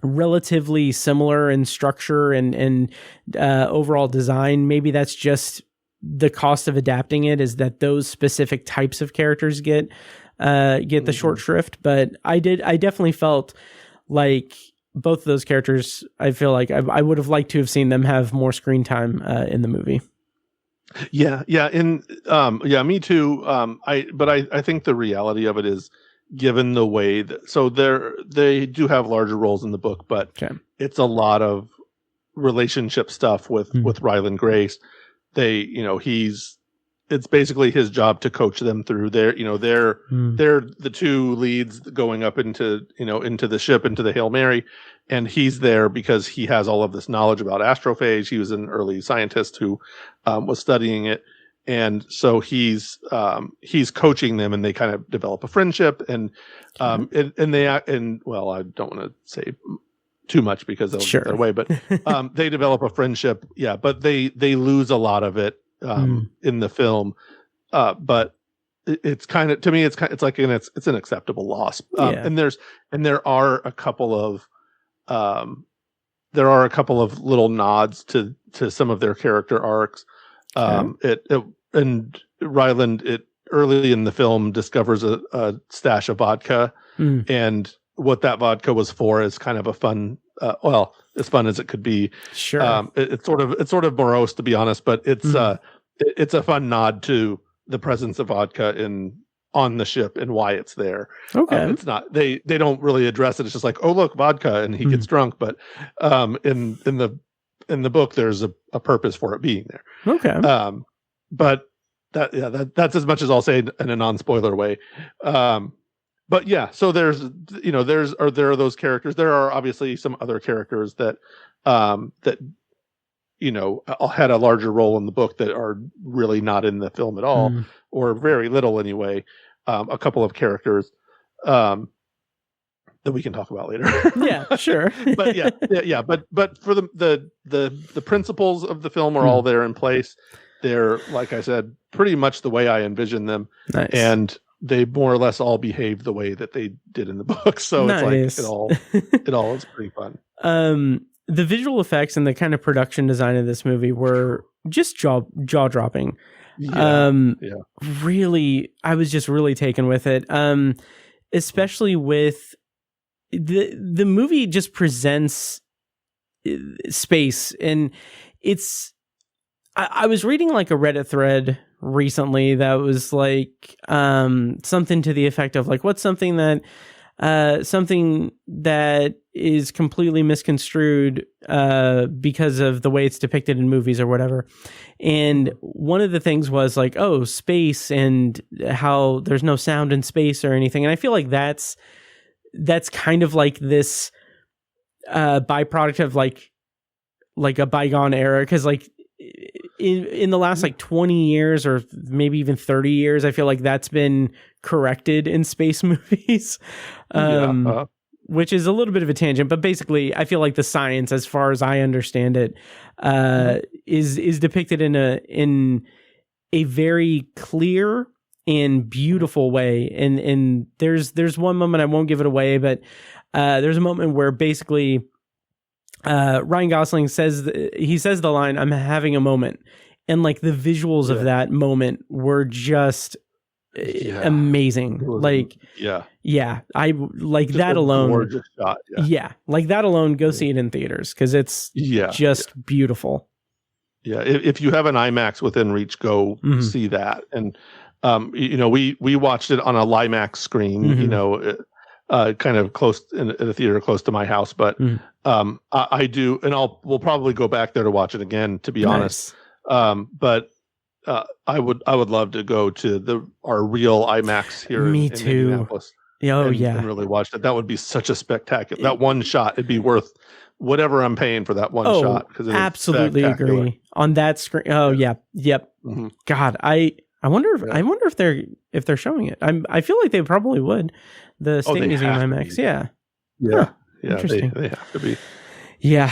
relatively similar in structure and overall design, maybe that's just the cost of adapting it, is that those specific types of characters get the short shrift. But I definitely felt like both of those characters, I feel like I would have liked to have seen them have more screen time in the movie. Yeah. Me too. I think the reality of it is, given the way that, so they do have larger roles in the book, but it's a lot of relationship stuff with Ryland Grace. It's basically his job to coach them through they're the two leads going up into the ship, into the Hail Mary. And he's there because he has all of this knowledge about astrophage. He was an early scientist who was studying it. And so he's coaching them, and they kind of develop a friendship, and I don't want to say too much because they'll get their way, but they develop a friendship. Yeah. But they lose a lot of it in the film. But it's kind of, to me, it's an acceptable loss. And there are a couple of little nods to some of their character arcs. And Ryland, early in the film, discovers a stash of vodka, and what that vodka was for is kind of a fun, as fun as it could be. Sure. It's sort of morose, to be honest, but it's a fun nod to the presence of vodka on the ship and why it's there. Okay. It's not, they don't really address it. It's just like, oh, look, vodka, and he gets drunk. But in the book, there's a purpose for it being there. Okay. But that's as much as I'll say in a non-spoiler way. but yeah, so there are those characters. There are obviously some other characters that had a larger role in the book that are really not in the film at all, or very little anyway. A couple of characters that we can talk about later. Yeah, sure. But yeah. But for the principles of the film are all there in place. They're, like I said, pretty much the way I envisioned them. Nice. And they more or less all behave the way that they did in the book. So nice. It's like it all is pretty fun. The visual effects and the kind of production design of this movie were just jaw-dropping. Really, I was just really taken with it. Especially with the movie just presents space, and it's I was reading like a Reddit thread recently that was like something to the effect of like, what's something that is completely misconstrued because of the way it's depicted in movies or whatever. And one of the things was like, oh, space and how there's no sound in space or anything. And I feel like that's kind of like this byproduct of like a bygone era, because like in the last like 20 years or maybe even 30 years, I feel like that's been corrected in space movies, which is a little bit of a tangent, but basically I feel like the science, as far as I understand it, is depicted in a very clear and beautiful way. And there's one moment, I won't give it away, but there's a moment where basically Ryan Gosling says the line, "I'm having a moment," and like the visuals of that moment were just amazing. Like I like just that alone. Gorgeous shot. Like that alone. Go see it in theaters because it's just beautiful. Yeah, if you have an IMAX within reach, go see that. And we watched it on a Limax screen. Kind of close in a theater close to my house, but I do, and we'll probably go back there to watch it again, to be honest. But I would love to go to our real IMAX here in Indianapolis. And really watch that. That would be such a spectacular. That one shot, it'd be worth whatever I'm paying for that one shot. Because absolutely agree on that screen. Oh yeah, yep. God, I wonder if they're showing it. I feel like they probably would. The State Museum IMAX, yeah. Interesting. They have to be. Yeah.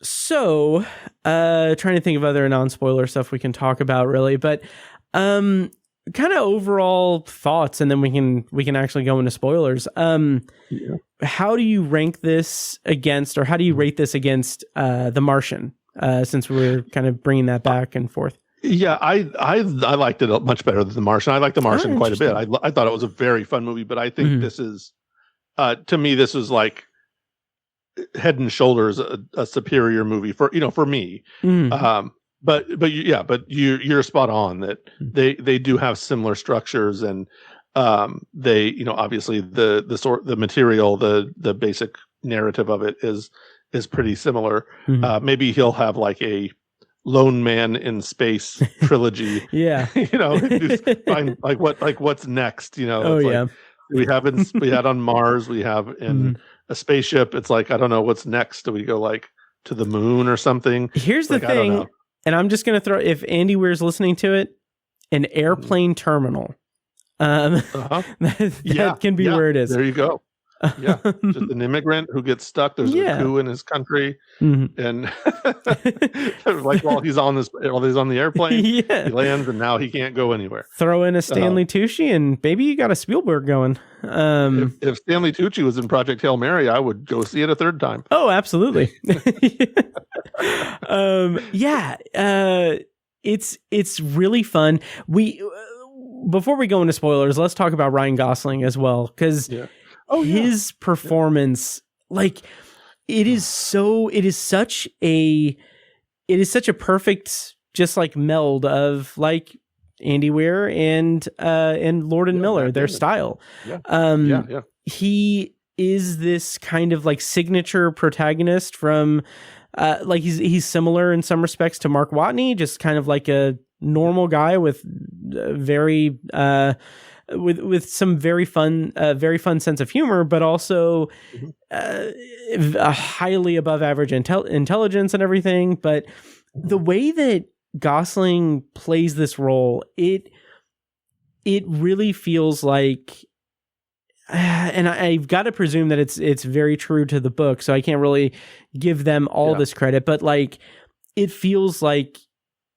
So, trying to think of other non-spoiler stuff we can talk about, really, but kind of overall thoughts, and then we can actually go into spoilers. How do you rank this against, or how do you rate this against The Martian? Since we're kind of bringing that back and forth. Yeah, I liked it much better than The Martian. I liked The Martian quite a bit. I thought it was a very fun movie, but I think this is, to me, this is like head and shoulders a superior movie for me. But you're spot on that they do have similar structures, and they obviously the material, the basic narrative of it is pretty similar. Maybe he'll have like a Lone Man in Space trilogy. Find what's next. We had on Mars, we have in a spaceship. It's like, I don't know what's next. Do we go like to the moon or something? Here's the thing, and I'm just gonna throw, if Andy Weir's listening to it, an airplane terminal. That can be where it is. There you go. Yeah, just an immigrant who gets stuck. There's a coup in his country, and like while he's on the airplane, he lands, and now he can't go anywhere. Throw in a Stanley Tucci, and maybe you got a Spielberg going. If Stanley Tucci was in Project Hail Mary, I would go see it a third time. Oh, absolutely. It's really fun. Before we go into spoilers, let's talk about Ryan Gosling as well, because his performance, like, it is such a perfect, just like meld of like Andy Weir and Lord and Miller, their style. He is this kind of like signature protagonist from like he's similar in some respects to Mark Watney, just kind of like a normal guy with very with some very fun sense of humor, but also a highly above average intelligence and everything. But the way that Gosling plays this role, it really feels like, and I've got to presume that it's very true to the book, so I can't really give them all this credit, but like it feels like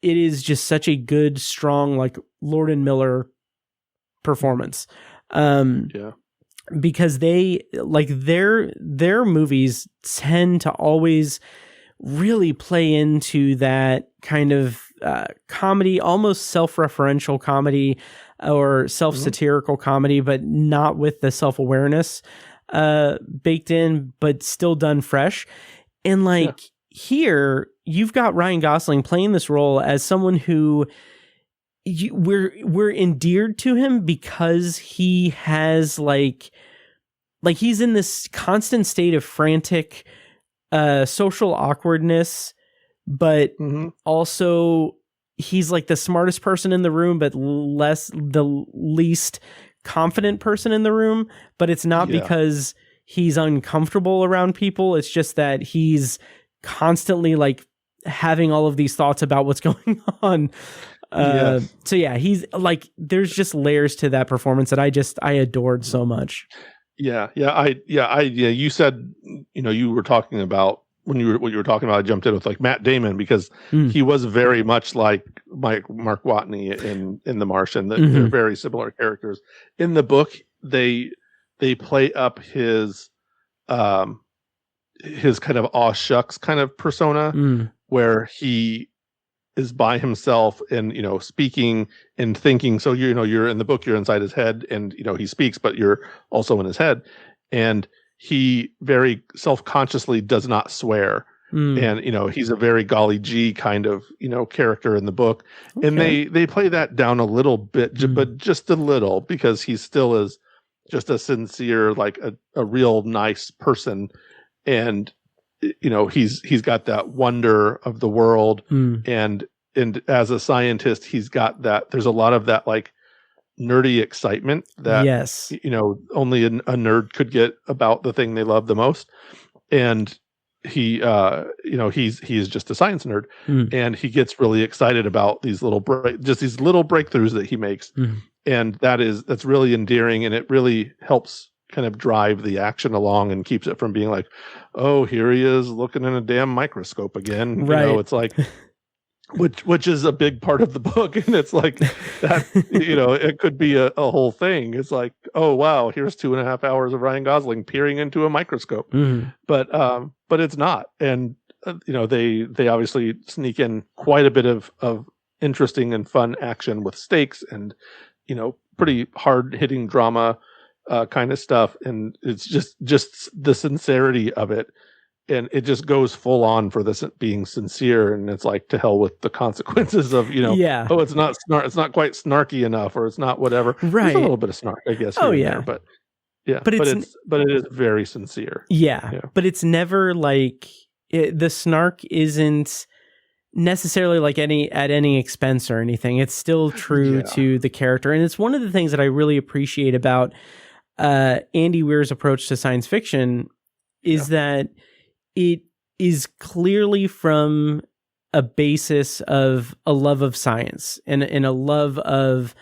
it is just such a good, strong, like Lord and Miller performance. Because they like their movies tend to always really play into that kind of comedy, almost self-referential comedy or self-satirical comedy, but not with the self-awareness baked in, but still done fresh. And like here, you've got Ryan Gosling playing this role as someone who we're endeared to him because he has like he's in this constant state of frantic social awkwardness, but also he's like the smartest person in the room, but the least confident person in the room. But it's not because he's uncomfortable around people. It's just that he's constantly like having all of these thoughts about what's going on. So yeah, he's like, there's just layers to that performance that I adored so much. You said, you were talking about what you were talking about, I jumped in with like Matt Damon, because he was very much like Mark Watney in The Martian. They're very similar characters. In the book, they play up his kind of aw shucks kind of persona, where he is by himself and speaking and thinking. So you're in the book, you're inside his head, and he speaks, but you're also in his head. And he very self-consciously does not swear. And he's a very golly gee kind of character in the book. Okay. And they play that down a little bit, but just a little, because he still is just a sincere, like a real nice person. And he's got that wonder of the world, and as a scientist, he's got that. There's a lot of that like nerdy excitement that only a nerd could get about the thing they love the most. And he he's just a science nerd, and he gets really excited about these little breakthroughs that he makes, and that's really endearing, and it really helps kind of drive the action along and keeps it from being like, oh, here he is looking in a damn microscope again. Right. It's like, which is a big part of the book. And it's like that, it could be a whole thing. It's like, oh, wow, here's 2.5 hours of Ryan Gosling peering into a microscope. But it's not. And, they obviously sneak in quite a bit of interesting and fun action with stakes and, pretty hard hitting drama, kind of stuff. And it's just the sincerity of it. And it just goes full on for this being sincere. And it's like, to hell with the consequences of, oh, it's not quite snarky enough, or it's not whatever. Right. There's a little bit of snark, I guess. There, but it is very sincere. Yeah. But it's never like the snark isn't necessarily like at any expense or anything. It's still true to the character. And it's one of the things that I really appreciate about Andy Weir's approach to science fiction is that it is clearly from a basis of a love of science and a love of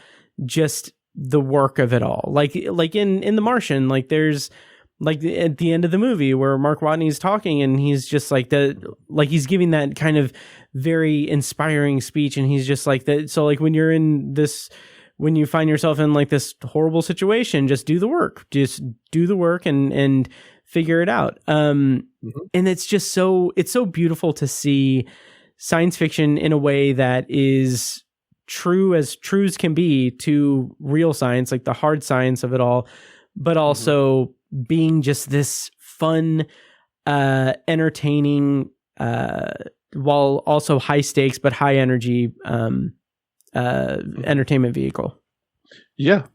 just the work of it all. Like in The Martian, like there's like at the end of the movie where Mark Watney's talking and he's just like he's giving that kind of very inspiring speech, and he's just like that. So like when you find yourself in like this horrible situation, just do the work, and figure it out. And it's just it's so beautiful to see science fiction in a way that is true as trues can be to real science, like the hard science of it all, but also being just this fun, entertaining, while also high stakes, but high energy, entertainment vehicle. Yeah.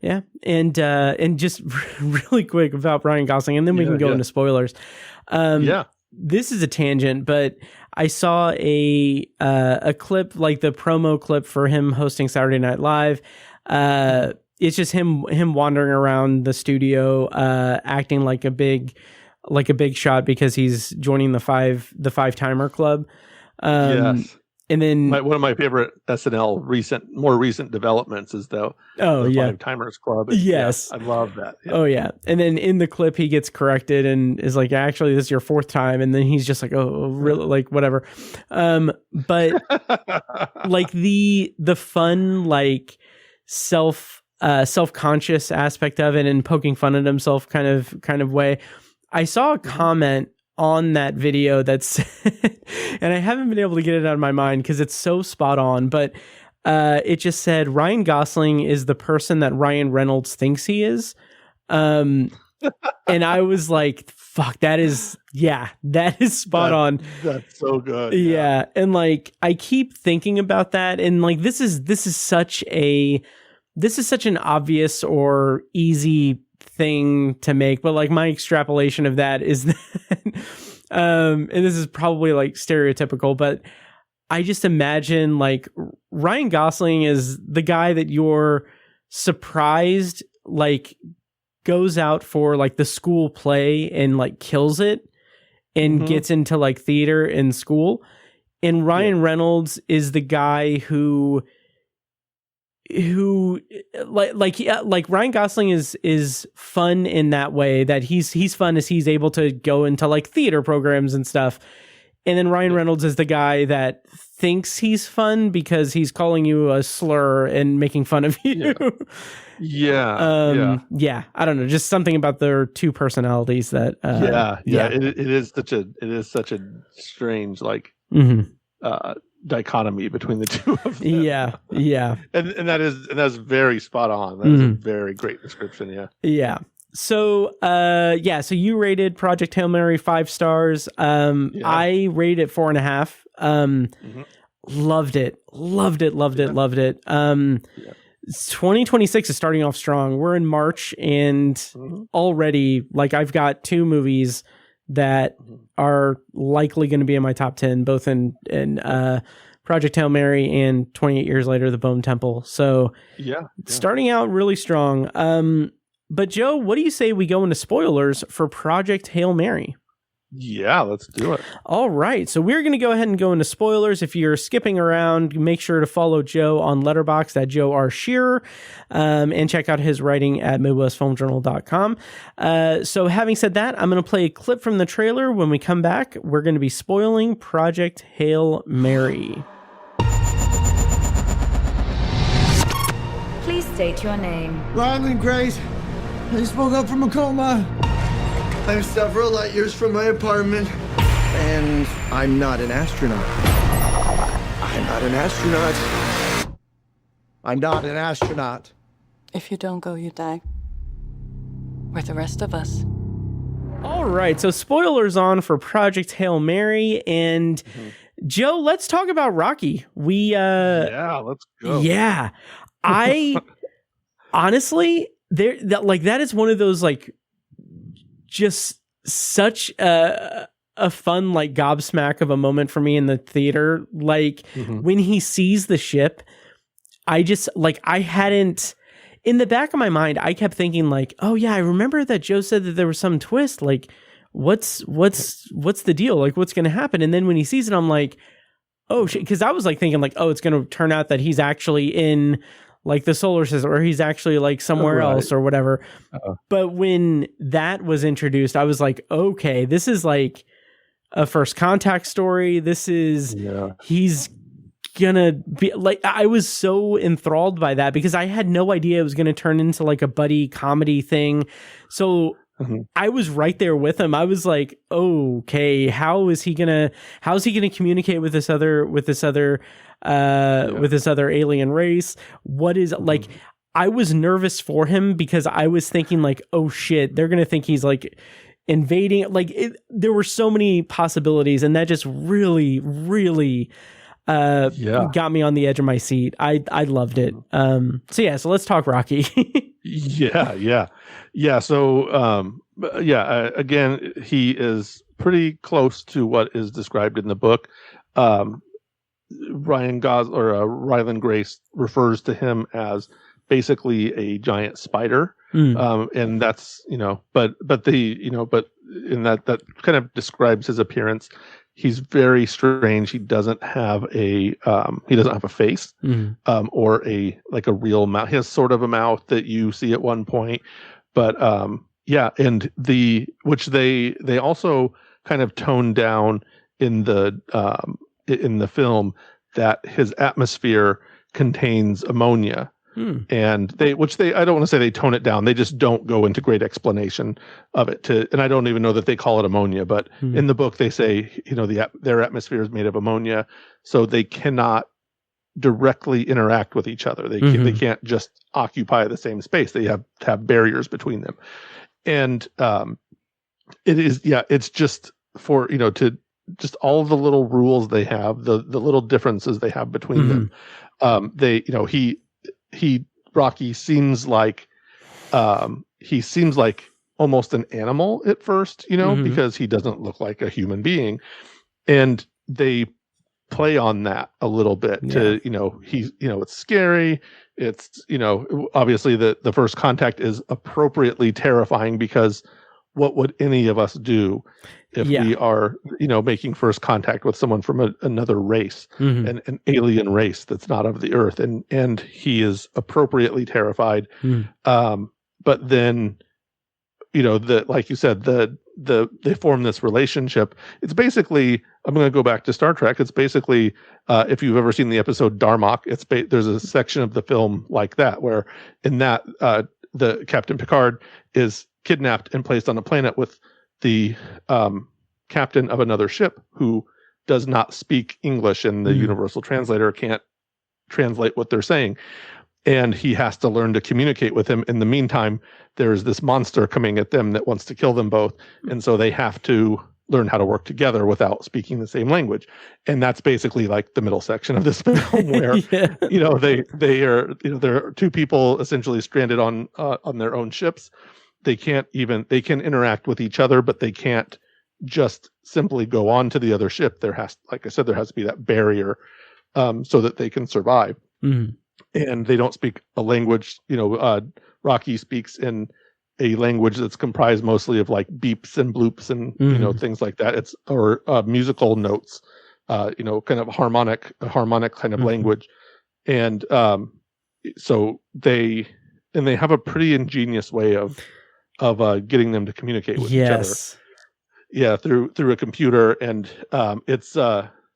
Yeah, and just really quick about Ryan Gosling, and then we can go into spoilers. This is a tangent, but I saw a clip, like the promo clip for him hosting Saturday Night Live, It's just him wandering around the studio, acting like a big shot because he's joining the five timer club. Yes. And then one of my favorite SNL more recent developments is the Five Timers Club. And, yes. I love that. Yeah. Oh yeah. And then in the clip he gets corrected and is like, actually this is your fourth time. And then he's just like, oh really, like whatever. But like the fun, like self-conscious aspect of it and poking fun at himself kind of way. I saw a comment on that video that's and I haven't been able to get it out of my mind because it's so spot on, but it just said Ryan Gosling is the person that Ryan Reynolds thinks he is. And I was like, fuck, that is spot on. That's so good. Yeah. And like I keep thinking about that, and like this is such an obvious or easy thing to make, but like my extrapolation of that is that and this is probably like stereotypical, but I just imagine like Ryan Gosling is the guy that you're surprised like goes out for like the school play and like kills it and gets into like theater in school, and Ryan Reynolds is the guy who like Ryan Gosling is fun in that way, that he's fun as he's able to go into like theater programs and stuff. And then Ryan Reynolds is the guy that thinks he's fun because he's calling you a slur and making fun of you. Yeah. I don't know, just something about their two personalities that it is such a strange like dichotomy between the two of them. And that's very spot on. That is a very great description. So so you rated Project Hail Mary 5 stars. I rated it 4.5. Loved it. 2026 is starting off strong. We're in March, and already like I've got two movies that are likely going to be in my top 10, both in Project Hail Mary and 28 Years Later, The Bone Temple. So starting out really strong. But Joe, what do you say we go into spoilers for Project Hail Mary? Yeah, let's do it. All right. So we're going to go ahead and go into spoilers. If you're skipping around, make sure to follow Joe on Letterboxd at Joe R. Shearer, and check out his writing at MidwestFilmJournal.com. So having said that, I'm going to play a clip from the trailer. When we come back, we're going to be spoiling Project Hail Mary. Please state your name. Ryland Grace. I spoke up from a coma. I'm several light years from my apartment. And I'm not an astronaut. I'm not an astronaut. I'm not an astronaut. If you don't go, you die. With the rest of us. All right, so spoilers on for Project Hail Mary, and Joe, let's talk about Rocky. Let's go. Yeah. I honestly, that is one of those like just such a fun like gobsmack of a moment for me in the theater. Like when he sees the ship, I just like I hadn't in the back of my mind, I kept thinking like, oh yeah, I remember that Joe said that there was some twist. Like, what's the deal? Like, what's going to happen? And then when he sees it, I'm like, oh shit, because I was like thinking like, oh, it's going to turn out that he's actually in like the solar system, or he's actually like somewhere else or whatever. But when that was introduced, I was like, okay, this is like a first contact story. This is, he's gonna be like, I was so enthralled by that because I had no idea it was going to turn into like a buddy comedy thing. So I was right there with him. I was like, okay, how is he gonna communicate with this other alien race? What is like, I was nervous for him because I was thinking like, oh shit, they're gonna think he's like invading. Like there were so many possibilities, and that just really got me on the edge of my seat. I loved it. So let's talk Rocky. So again, he is pretty close to what is described in the book. Ryland Grace refers to him as basically a giant spider. And that's, but in that kind of describes his appearance. He's very strange. He doesn't have a face, or a real mouth. He has sort of a mouth that you see at one point, but and which they also kind of toned down in the film, that his atmosphere contains ammonia. And I don't want to say they tone it down. They just don't go into great explanation of it. And I don't even know that they call it ammonia, but in the book they say, their atmosphere is made of ammonia, so they cannot directly interact with each other. They can't just occupy the same space. They have to have barriers between them. And it's just for, to just all the little rules they have, the little differences they have between them. Rocky seems like almost an animal at first, because he doesn't look like a human being, and they play on that a little bit to, it's scary. It's, obviously the first contact is appropriately terrifying, because what would any of us do if we are, making first contact with someone from another race, an alien race that's not of the earth, and he is appropriately terrified. But then, like you said, they form this relationship. It's basically, I'm going to go back to Star Trek. It's basically, if you've ever seen the episode Darmok, there's a section of the film like that, where in that, the Captain Picard is kidnapped and placed on a planet with the captain of another ship who does not speak English, and the universal translator can't translate what they're saying. And he has to learn to communicate with him. In the meantime, there's this monster coming at them that wants to kill them both. And so they have to learn how to work together without speaking the same language. And that's basically like the middle section of this film, where, there are two people essentially stranded on their own ships. They can interact with each other, but they can't just simply go on to the other ship. Like I said, there has to be that barrier, so that they can survive. And they don't speak a language. Rocky speaks in a language that's comprised mostly of like beeps and bloops and things like that. Or musical notes, kind of harmonic kind of language. And so they have a pretty ingenious way of getting them to communicate with each other. Yeah, through a computer, and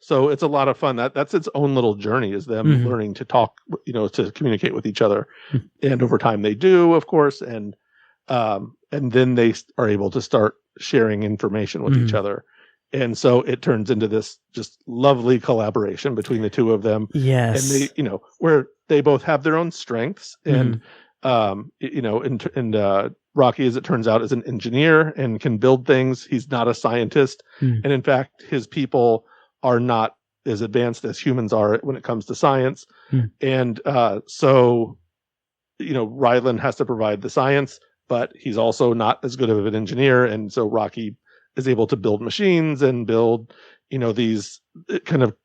so it's a lot of fun. That's its own little journey, is them learning to talk, to communicate with each other. And over time they do, of course, and then they are able to start sharing information with each other. And so it turns into this just lovely collaboration between the two of them. Yes. And they, where they both have their own strengths, and Rocky, as it turns out, is an engineer and can build things. He's not a scientist. And in fact, his people are not as advanced as humans are when it comes to science. And so, Ryland has to provide the science, but he's also not as good of an engineer. And so Rocky is able to build machines and build, these kind of,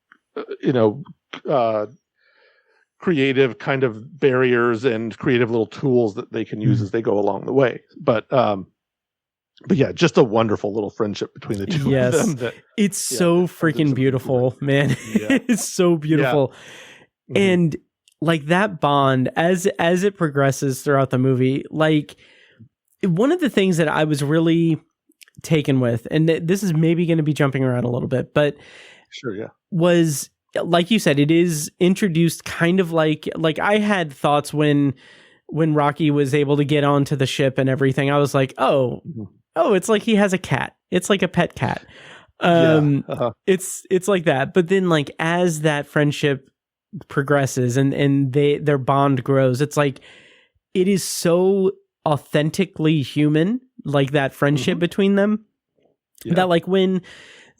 creative kind of barriers and creative little tools that they can use as they go along the way. But yeah, just a wonderful little friendship between the two of them. It's so freaking beautiful, man. It's so beautiful. And like that bond, as it progresses throughout the movie, like one of the things that I was really taken with, and this is maybe going to be jumping around a little bit, but was, like you said, it is introduced kind of like I had thoughts when Rocky was able to get onto the ship and everything. I was like, oh, it's like he has a cat. It's like a pet cat. It's like that. But then, like, as that friendship progresses and their bond grows, it's like it is so authentically human, like that friendship between them, that like when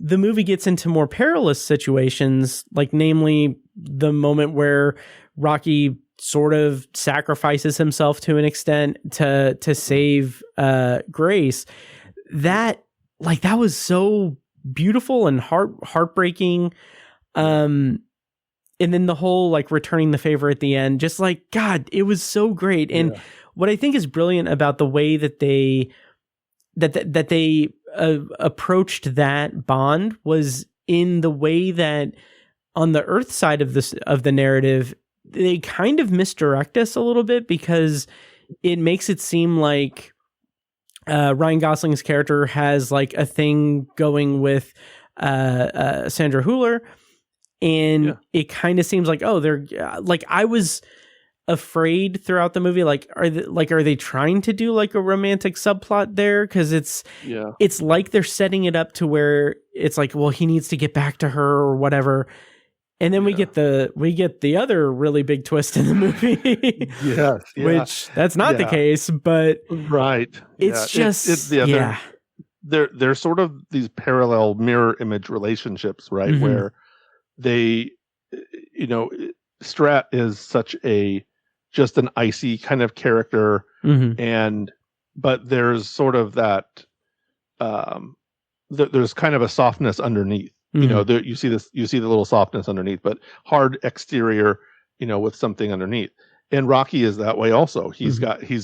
the movie gets into more perilous situations, like namely the moment where Rocky sort of sacrifices himself to an extent to save Grace, that was so beautiful and heartbreaking. then the whole like returning the favor at the end, just like, God, it was so great. And what I think is brilliant about the way that they approached that bond was in the way that on the Earth side of the narrative, they kind of misdirect us a little bit, because it makes it seem like Ryan Gosling's character has like a thing going with Sandra Hüller, and it kind of seems like, oh, they're like, I was afraid throughout the movie, like, are they trying to do like a romantic subplot there? Because it's like they're setting it up to where it's like, well, he needs to get back to her or whatever. And then we get the other really big twist in the movie, which that's not the case, but it's just they're sort of these parallel mirror image relationships, right? Where they, you know, Strat is such just an icy kind of character, but there's sort of that there's kind of a softness underneath. You know, you see the little softness underneath, but hard exterior, you know, with something underneath. And Rocky is that way also. He's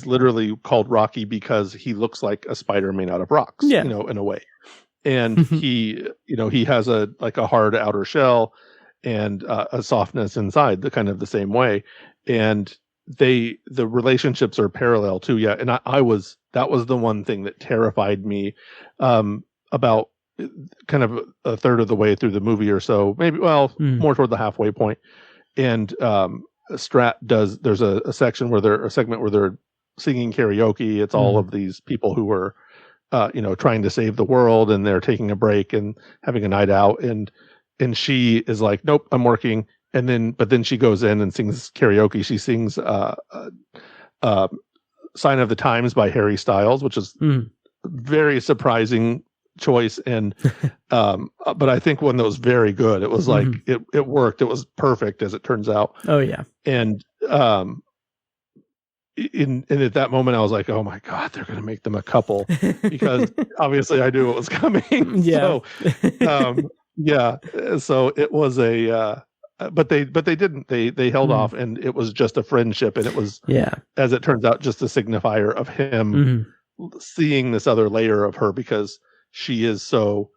literally called Rocky because he looks like a spider made out of rocks, you know, in a way. And he has a hard outer shell and a softness inside, the same way. And the relationships are parallel too. Yeah. And that was the one thing that terrified me, about kind of a third of the way through the movie or so, maybe, more toward the halfway point. And Strat there's a segment where they're singing karaoke. It's all of these people who are, trying to save the world, and they're taking a break and having a night out. And she is like, nope, I'm working. But then she goes in and sings karaoke. She sings Sign of the Times by Harry Styles, which is very surprising choice. And but I think one that was very good. It was like it worked. It was perfect, as it turns out. Oh yeah. And in at that moment I was like, oh my God, they're gonna make them a couple, because obviously I knew it was coming. So so it was but they didn't. They held off, and it was just a friendship, and it was, as it turns out, just a signifier of him seeing this other layer of her, because she is so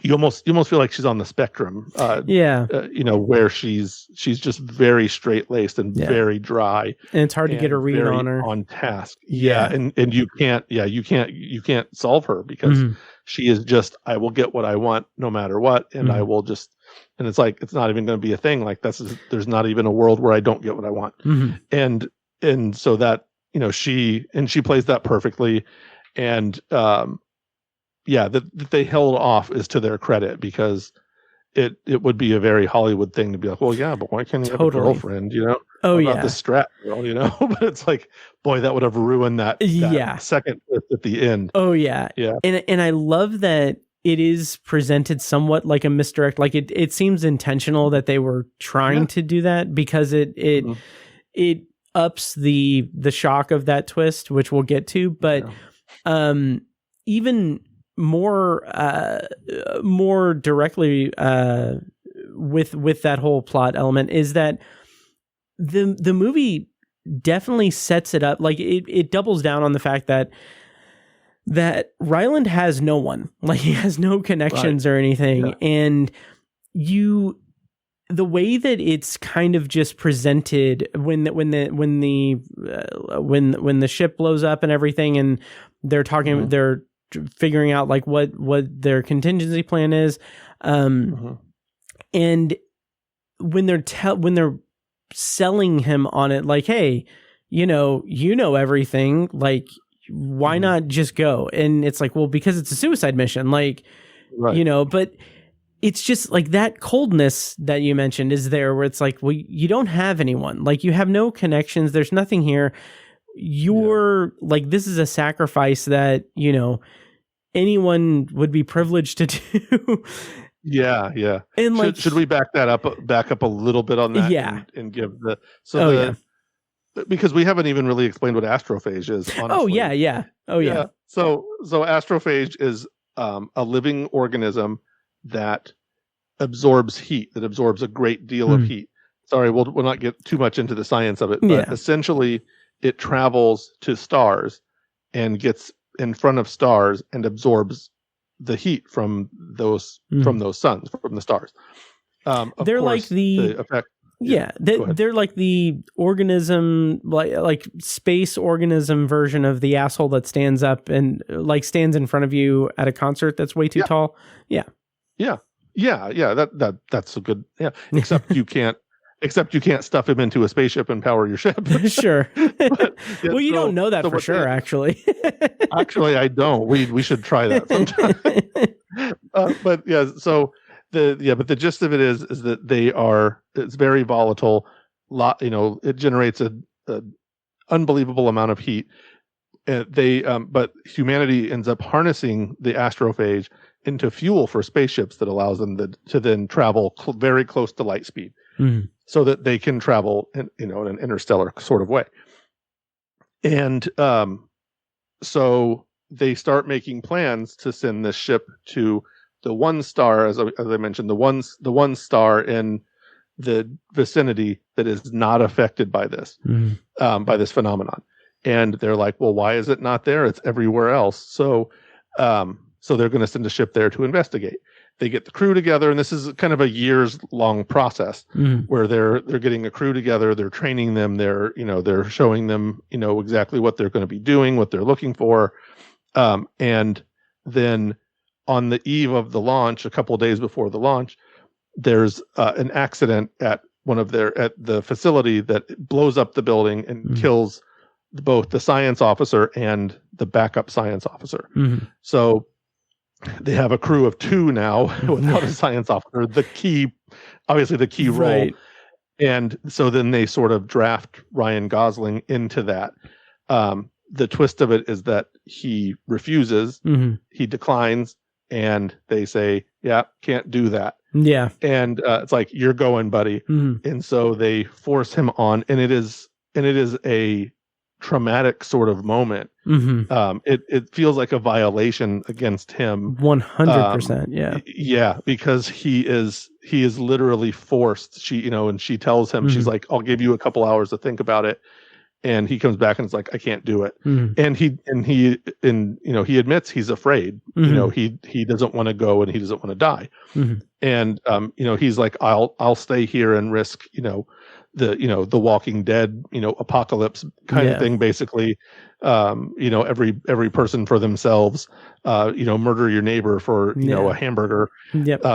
you almost feel like she's on the spectrum, where she's just very straight-laced and very dry, and it's hard to get a read on her, on task. And you can't solve her, because she is just, I will get what I want no matter what, and I will just, and it's like, it's not even going to be a thing. Like, there's not even a world where I don't get what I want. And so that, she plays that perfectly. And that they held off is to their credit, because it would be a very Hollywood thing to be like, well, yeah, but why can't you have a girlfriend, about the Strat girl, but it's like, boy, that would have ruined that second twist at the end. Oh yeah. Yeah. And I love that it is presented somewhat like a misdirect. Like it seems intentional that they were trying to do that, because it ups the shock of that twist, which we'll get to, but even more directly with that whole plot element is that the movie definitely sets it up, like it doubles down on the fact that Ryland has no one, like he has no connections or anything, and the way that it's kind of just presented when the ship blows up and everything, and they're talking, they're figuring out like what their contingency plan is, and when they're selling him on it, like, hey, you know everything, like, why not just go? And it's like, well, because it's a suicide mission, like, but it's just like that coldness that you mentioned is there, where it's like, well, you don't have anyone, like, you have no connections, there's nothing here, you're like, this is a sacrifice that anyone would be privileged to do. And like, should we back up a little bit on that, and give because we haven't even really explained what astrophage is, honestly. So astrophage is a living organism that absorbs heat, that absorbs a great deal of heat. Sorry, we'll not get too much into the science of it, but essentially it travels to stars and gets in front of stars and absorbs the heat from those suns, from the stars. They're course, like the effect. They're like the organism, like space organism version of the asshole that stands up and like stands in front of you at a concert that's way too tall. Yeah. That's a good. Yeah. Except you can't stuff him into a spaceship and power your ship. Sure. But, well, you don't know that for sure, actually. Actually, I don't. We should try that sometime. But yeah, so but the gist of it is that it's very volatile. It generates a unbelievable amount of heat. But humanity ends up harnessing the astrophage into fuel for spaceships that allows them to then travel very close to light speed, so that they can travel in an interstellar sort of way. And so they start making plans to send this ship to the one star, as I mentioned, the one star in the vicinity that is not affected by this, by this phenomenon. And they're like, well, why is it not there? It's everywhere else. So they're going to send a ship there to investigate. They get the crew together, and this is kind of a years-long process where they're getting a crew together, they're training them, they're showing them, exactly what they're going to be doing, what they're looking for, and then on the eve of the launch, a couple of days before the launch, there's an accident at the facility that blows up the building and kills both the science officer and the backup science officer. So they have a crew of 2 now without a science officer, the key role. And so then they sort of draft Ryan Gosling into that. The twist of it is that he refuses, he declines, and they say, yeah, can't do that. Yeah. And it's like, you're going, buddy. And so they force him on, and it is a traumatic sort of moment. It feels like a violation against him. 100%. Yeah, because he is literally forced. And she tells him, she's like, I'll give you a couple hours to think about it. And he comes back and it's like, I can't do it. And he admits he's afraid. He doesn't want to go and he doesn't want to die. And he's like, I'll stay here and risk the Walking Dead apocalypse kind of thing, basically. Every person for themselves. Murder your neighbor for a hamburger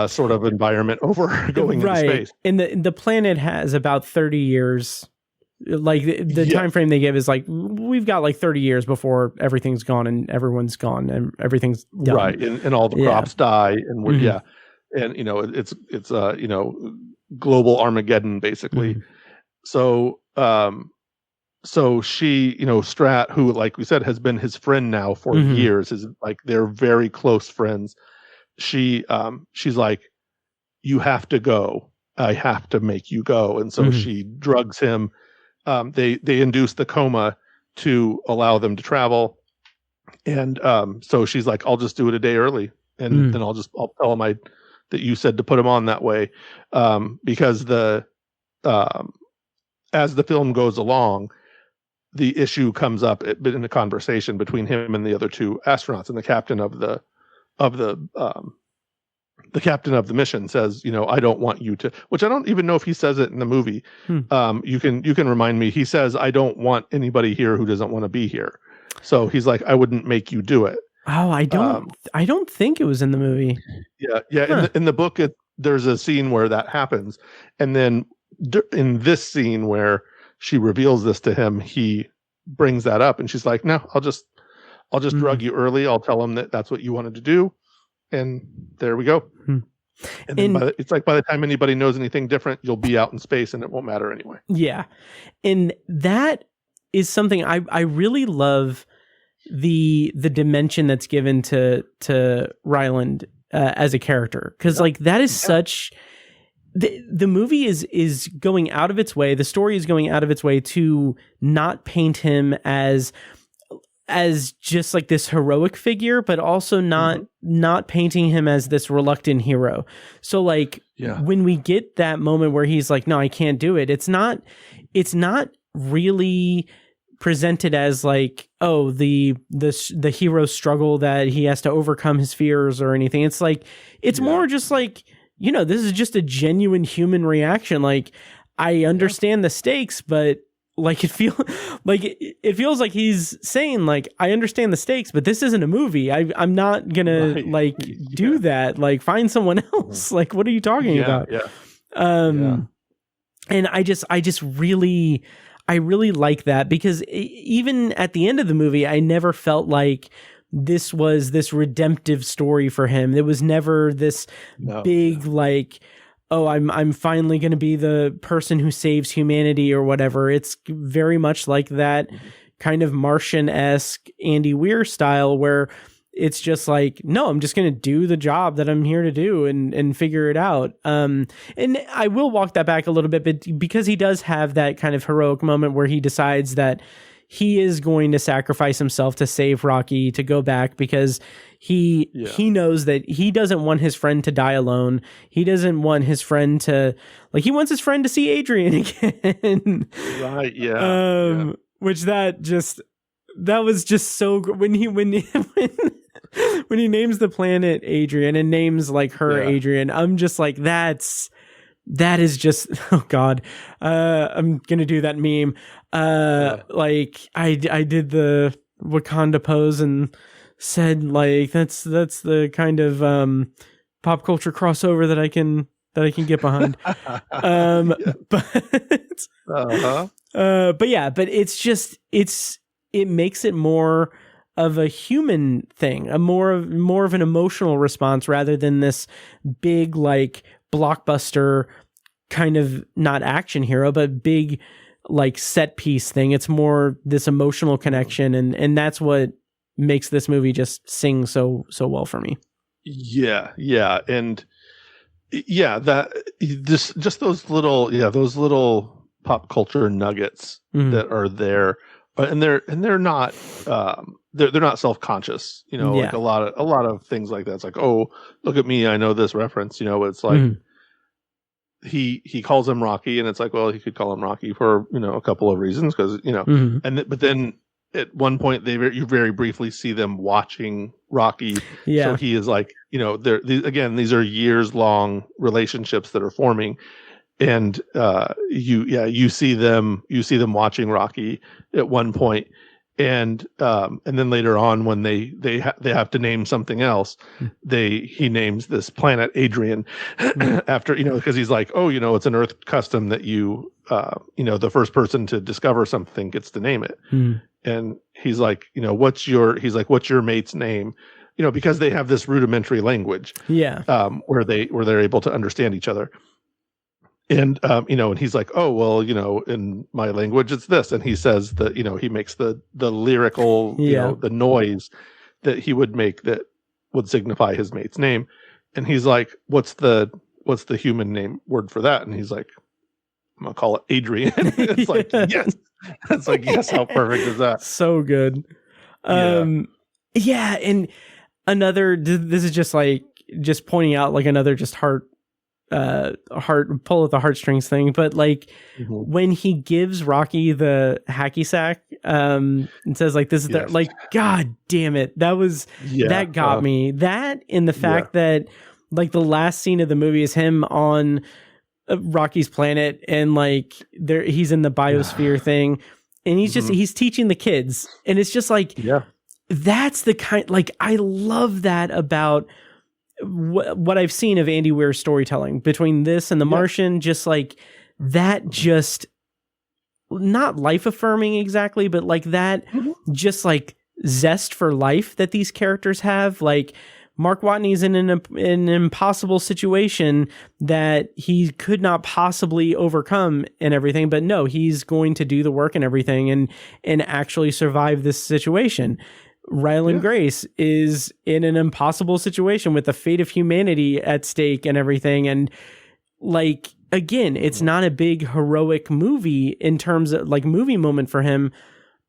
sort of environment over going into space. And the planet has about 30 years. Like the time frame they give is like, we've got like 30 years before everything's gone and everyone's gone and everything's done. Right. And all the crops die and we're and it's global Armageddon basically. So she, Strat, who, like we said, has been his friend now for years, is like, they're very close friends. She's like, you have to go. I have to make you go. And so she drugs him. They induce the coma to allow them to travel. And so she's like, I'll just do it a day early. And then I'll tell him that you said to put him on that way. Because as the film goes along, the issue comes up in a conversation between him and the other 2 astronauts, and the captain of the captain of the mission says, I don't want you to, which I don't even know if he says it in the movie. You can remind me. He says, I don't want anybody here who doesn't want to be here. So he's like, I wouldn't make you do it. Oh, I don't think it was in the movie. Yeah. Huh. In the book, there's a scene where that happens. And then in this scene where she reveals this to him, he brings that up and she's like, no, I'll just drug you early. I'll tell him that that's what you wanted to do. And there we go. And then it's like, by the time anybody knows anything different, you'll be out in space and it won't matter anyway. Yeah. And that is something I really love, the dimension that's given to Ryland as a character. Cause like that is such, the movie is going out of its way. The story is going out of its way to not paint him as as just like this heroic figure, but also not painting him as this reluctant hero. So like when we get that moment where he's like, no, I can't do it. It's not really presented as like, oh, the hero struggle that he has to overcome his fears or anything. It's like, it's more just like, you know, this is just a genuine human reaction. Like, I understand the stakes, but like it feels like he's saying like, I understand the stakes, but this isn't a movie. I'm not gonna do that. Like, find someone else. Like, what are you talking about? And I really like that, because even at the end of the movie, I never felt like this was this redemptive story for him. There was never this big like, oh, I'm finally going to be the person who saves humanity or whatever. It's very much like that kind of Martian-esque Andy Weir style, where it's just like, no, I'm just going to do the job that I'm here to do and figure it out. And I will walk that back a little bit, but because he does have that kind of heroic moment where he decides that he is going to sacrifice himself to save Rocky, to go back, because he knows that he doesn't want his friend to die alone. He doesn't want his friend to, like, he wants his friend to see Adrian again. Right. Yeah. Which that was just so good when he names the planet Adrian and names like her Adrian. I'm just like, that is just, oh God. I'm gonna do that meme. Like I did the Wakanda pose and said like, that's the kind of pop culture crossover that I can get behind. But it's just, it makes it more of a human thing, a more of an emotional response, rather than this big like blockbuster kind of, not action hero, but big like set piece thing. It's more this emotional connection, and that's what makes this movie just sing so well for me. And that just those little pop culture nuggets that are there, and they're not they're not self-conscious, you know. Like a lot of things like that. It's like, oh, look at me, I know this reference, you know. It's like he calls him Rocky, and it's like, well, he could call him Rocky for, you know, a couple of reasons, because, you know, but then at one point you very briefly see them watching Rocky. So he is like, you know, these are years long relationships that are forming, and you see them watching Rocky at one point, and then later on when they have to name something else, he names this planet Adrian after, you know, because he's like, oh, you know, it's an Earth custom that you know, the first person to discover something gets to name it. And he's like, you know, what's your mate's name? You know, because they have this rudimentary language, where they're able to understand each other. And, you know, and he's like, oh, well, you know, in my language, it's this. And he says that, you know, he makes the lyrical, you know, the noise that he would make that would signify his mate's name. And he's like, what's the human name word for that? And he's like, I'm going to call it Adrian. It's like, yes. It's like, yes. How perfect is that? So good. And another, this is just like, just pointing out like another just heart pull at the heartstrings thing, but like when he gives Rocky the hacky sack and says like, this is the, like, God damn it, that got me. That, in the fact that like the last scene of the movie is him on Rocky's planet, and like he's in the biosphere thing, and he's just he's teaching the kids, and it's just like, that's the kind, like, I love that about what I've seen of Andy Weir's storytelling between this and The Martian. Just like that, just not life affirming exactly, but like that just like zest for life that these characters have. Like Mark Watney's in an impossible situation that he could not possibly overcome and everything, but no, he's going to do the work and everything and actually survive this situation. Ryland Grace is in an impossible situation with the fate of humanity at stake and everything. And like, again, it's not a big heroic movie in terms of like movie moment for him,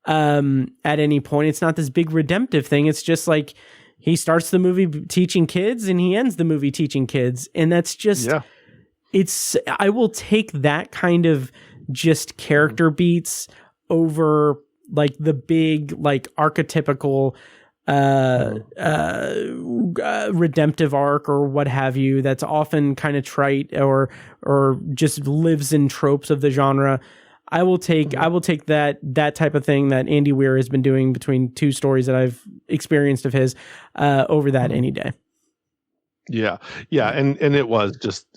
at any point. It's not this big redemptive thing. It's just like he starts the movie teaching kids and he ends the movie teaching kids. And that's just, I will take that kind of just character beats over like the big, like archetypical, redemptive arc or what have you. That's often kind of trite or just lives in tropes of the genre. I will take that type of thing that Andy Weir has been doing between two stories that I've experienced of his over that any day. Yeah. And it was just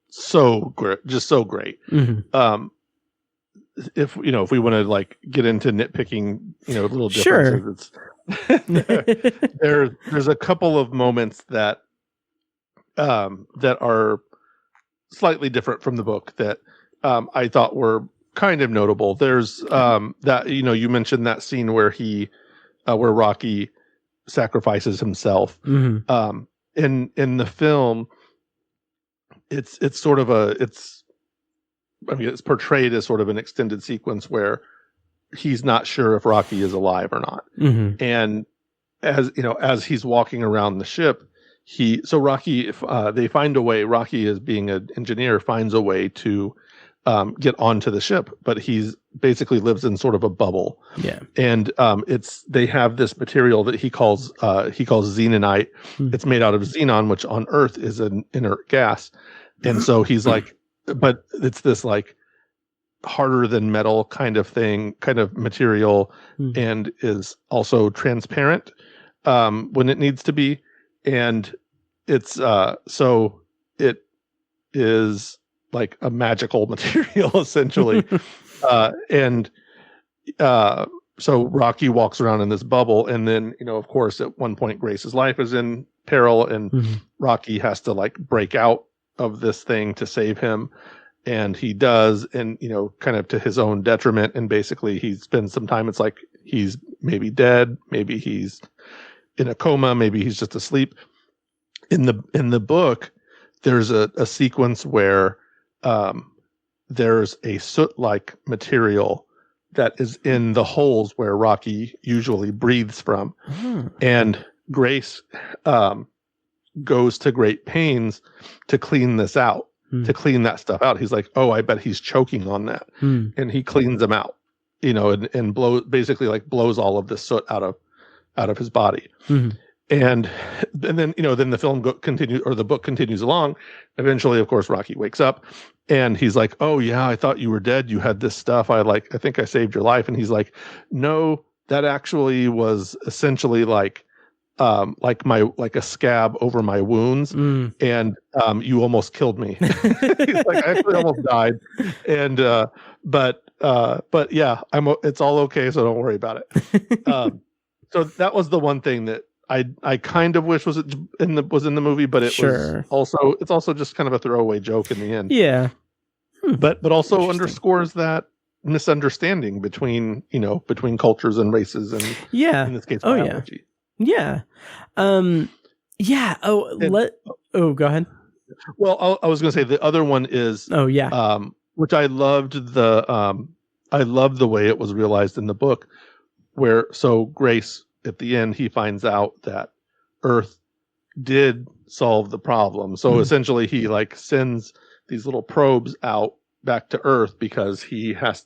so great, Mm-hmm. If we want to like get into nitpicking, little differences, there's a couple of moments that are slightly different from the book that I thought were kind of notable. There's that you mentioned that scene where where Rocky sacrifices himself. Mm-hmm. In the film, it's sort of it's portrayed as sort of an extended sequence where he's not sure if Rocky is alive or not. Mm-hmm. And as he's walking around the ship, Rocky, if they find a way, Rocky, as being an engineer, finds a way to get onto the ship, but he's basically lives in sort of a bubble. Yeah. And they have this material that he calls xenonite. Mm-hmm. It's made out of xenon, which on Earth is an inert gas. And so he's like, but it's this like harder than metal kind of material, and is also transparent when it needs to be. And it's so it is like a magical material essentially. So Rocky walks around in this bubble, and then, of course, at one point Grace's life is in peril, and Rocky has to like break out of this thing to save him. And he does, and, kind of to his own detriment. And basically he spends some time, it's like he's maybe dead, maybe he's in a coma, maybe he's just asleep. In the book, there's a sequence where there's a soot-like material that is in the holes where Rocky usually breathes from. And Grace goes to great pains to clean this out, to clean that stuff out. He's like, oh, I bet he's choking on that. And he cleans them out, and blows all of the soot out of his body. And then, then the film continues, or the book continues along. Eventually, of course, Rocky wakes up and he's like, oh yeah, I thought you were dead. You had this stuff. I think I saved your life. And he's like, no, that actually was essentially like a scab over my wounds. And you almost killed me. He's like, I actually almost died. And but yeah, it's all okay, so don't worry about it. So that was the one thing that I kind of wish was in the movie, but it's also just kind of a throwaway joke in the end. Yeah. But also underscores that misunderstanding between cultures and races, and in this case biology. Yeah. Yeah. Go ahead. Well, I was going to say the other one is which I loved the way it was realized in the book, where Grace, at the end, he finds out that Earth did solve the problem. So essentially he like sends these little probes out back to Earth because he has,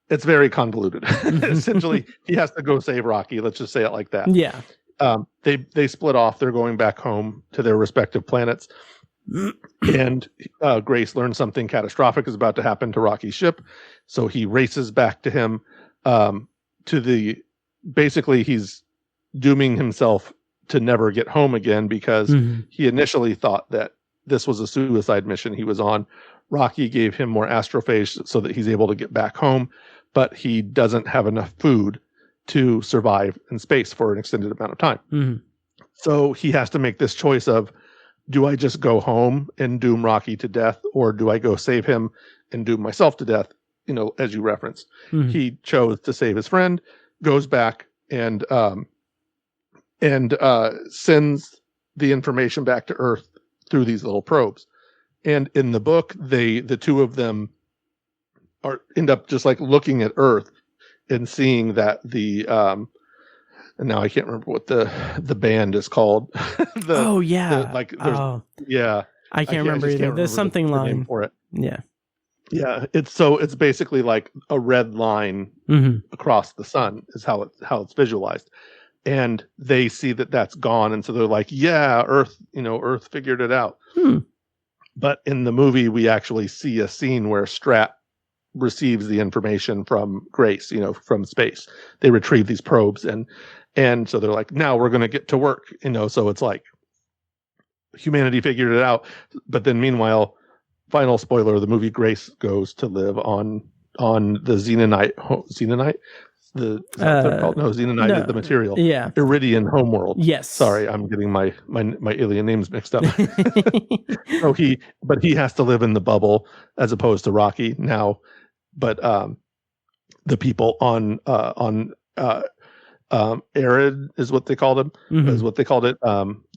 it's very convoluted. Essentially he has to go save Rocky. Let's just say it like that. Yeah. They split off. They're going back home to their respective planets. And Grace learns something catastrophic is about to happen to Rocky's ship. So he races back to him, basically he's dooming himself to never get home again, because he initially thought that this was a suicide mission he was on. Rocky gave him more astrophage so that he's able to get back home, but he doesn't have enough food to survive in space for an extended amount of time. So he has to make this choice of, do I just go home and doom Rocky to death, or do I go save him and doom myself to death? As you referenced, he chose to save his friend, goes back and sends the information back to Earth through these little probes. And in the book, the two of them end up just like looking at Earth and seeing that and now I can't remember what the band is called. Yeah. I can't remember either. There's something the line name for it. Yeah. Yeah, it's basically like a red line across the sun is how it's visualized, and they see that that's gone, and so they're like, yeah, Earth figured it out. But in the movie, we actually see a scene where Strat receives the information from Grace, from space. They retrieve these probes, and so they're like, now we're going to get to work, so it's like humanity figured it out. But then meanwhile, final spoiler of the movie, Grace goes to live on the Xenonite. Xenonite is the material. Yeah. Iridian homeworld. Yes. Sorry, I'm getting my alien names mixed up. So he has to live in the bubble as opposed to Rocky now. But the people on Arid is what they called him. Is what they called it.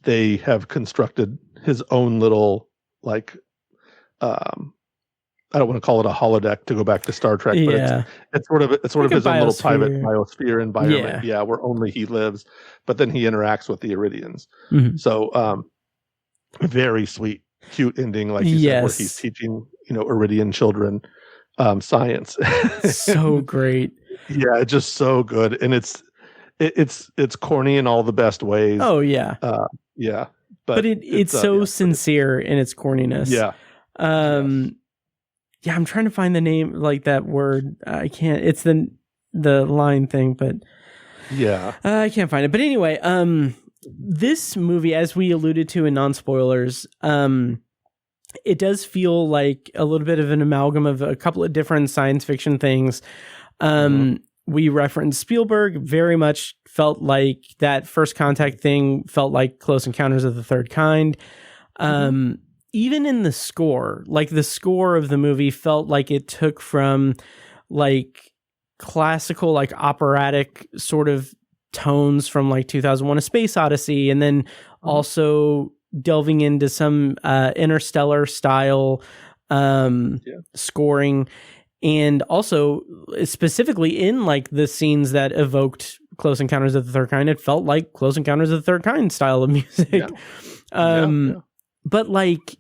They have constructed his own little like. I don't want to call it a holodeck to go back to Star Trek, but it's sort of like his own little private biosphere environment. Yeah, where only he lives, but then he interacts with the Iridians. So, very sweet, cute ending, like you said, where he's teaching, Iridian children science. So great. Yeah, it's just so good, and it's corny in all the best ways. Oh yeah, yeah, but it's so sincere in its corniness. Yeah. Yeah, I'm trying to find the name, like that word. I can't. It's the line thing, but yeah, I can't find it. But anyway, this movie, as we alluded to in non-spoilers, it does feel like a little bit of an amalgam of a couple of different science fiction things. We referenced Spielberg. Very much felt like that First Contact thing felt like Close Encounters of the Third Kind. Even in the score, like the score of the movie felt like it took from like classical, like operatic sort of tones from like 2001: A Space Odyssey, and then also delving into some Interstellar style scoring, and also specifically in like the scenes that evoked Close Encounters of the Third Kind, it felt like Close Encounters of the Third Kind style of music. But like,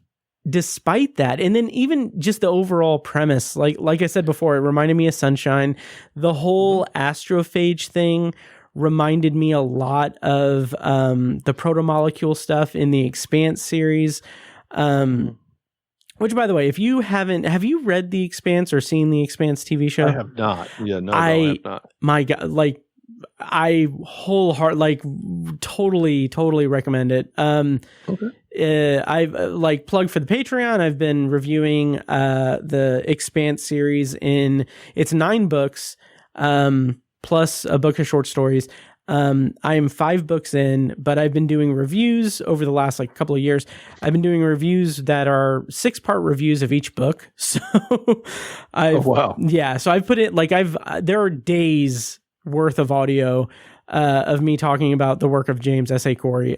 despite that, and then even just the overall premise, like I said before, it reminded me of Sunshine. The whole astrophage thing reminded me a lot of the proto-molecule stuff in the Expanse series. Which, by the way, if you have you read The Expanse or seen The Expanse TV show? I have not. Yeah, no, I have not. My God, like, I totally recommend it. I've like plug for the Patreon. I've been reviewing the Expanse series it's 9 books plus a book of short stories. I am 5 books in, but I've been doing reviews over the last like couple of years. I've been doing reviews that are 6-part reviews of each book. So so I've put it like there are days worth of audio of me talking about the work of James S.A. Corey.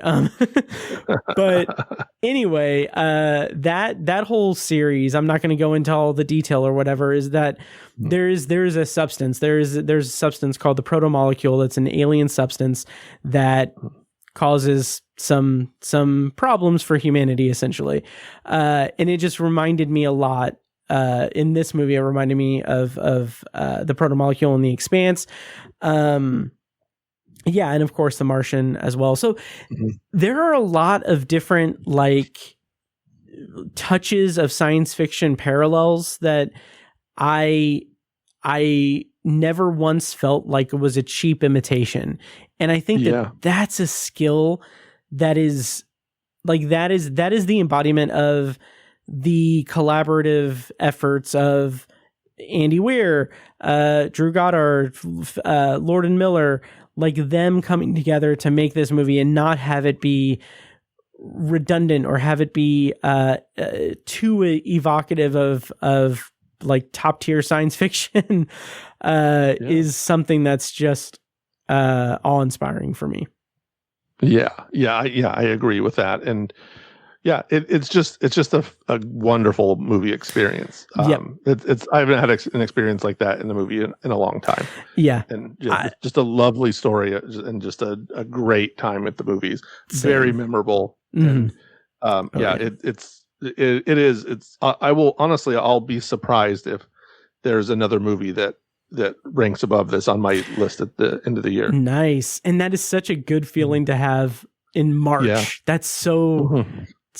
But anyway, that whole series, I'm not going to go into all the detail or whatever, is that there's a substance. There's a substance called the proto-molecule. That's an alien substance that causes some problems for humanity, essentially. And it just reminded me a lot. In this movie, it reminded me of the proto-molecule in The Expanse. Yeah, and of course The Martian as well. So there are a lot of different like touches of science fiction parallels that I never once felt like it was a cheap imitation. And I think that's a skill that is like that is the embodiment of the collaborative efforts of Andy Weir, Drew Goddard, Lord and Miller, like them coming together to make this movie and not have it be redundant or have it be too evocative of like top tier science fiction is something that's just awe inspiring for me. I agree with that. And it's just a wonderful movie experience. I haven't had an experience like that in a movie in a long time. Yeah, and just a lovely story and just a great time at the movies. Very memorable. And it is. I will honestly, I'll be surprised if there's another movie that ranks above this on my list at the end of the year. Nice, and that is such a good feeling to have in March. Yeah. That's so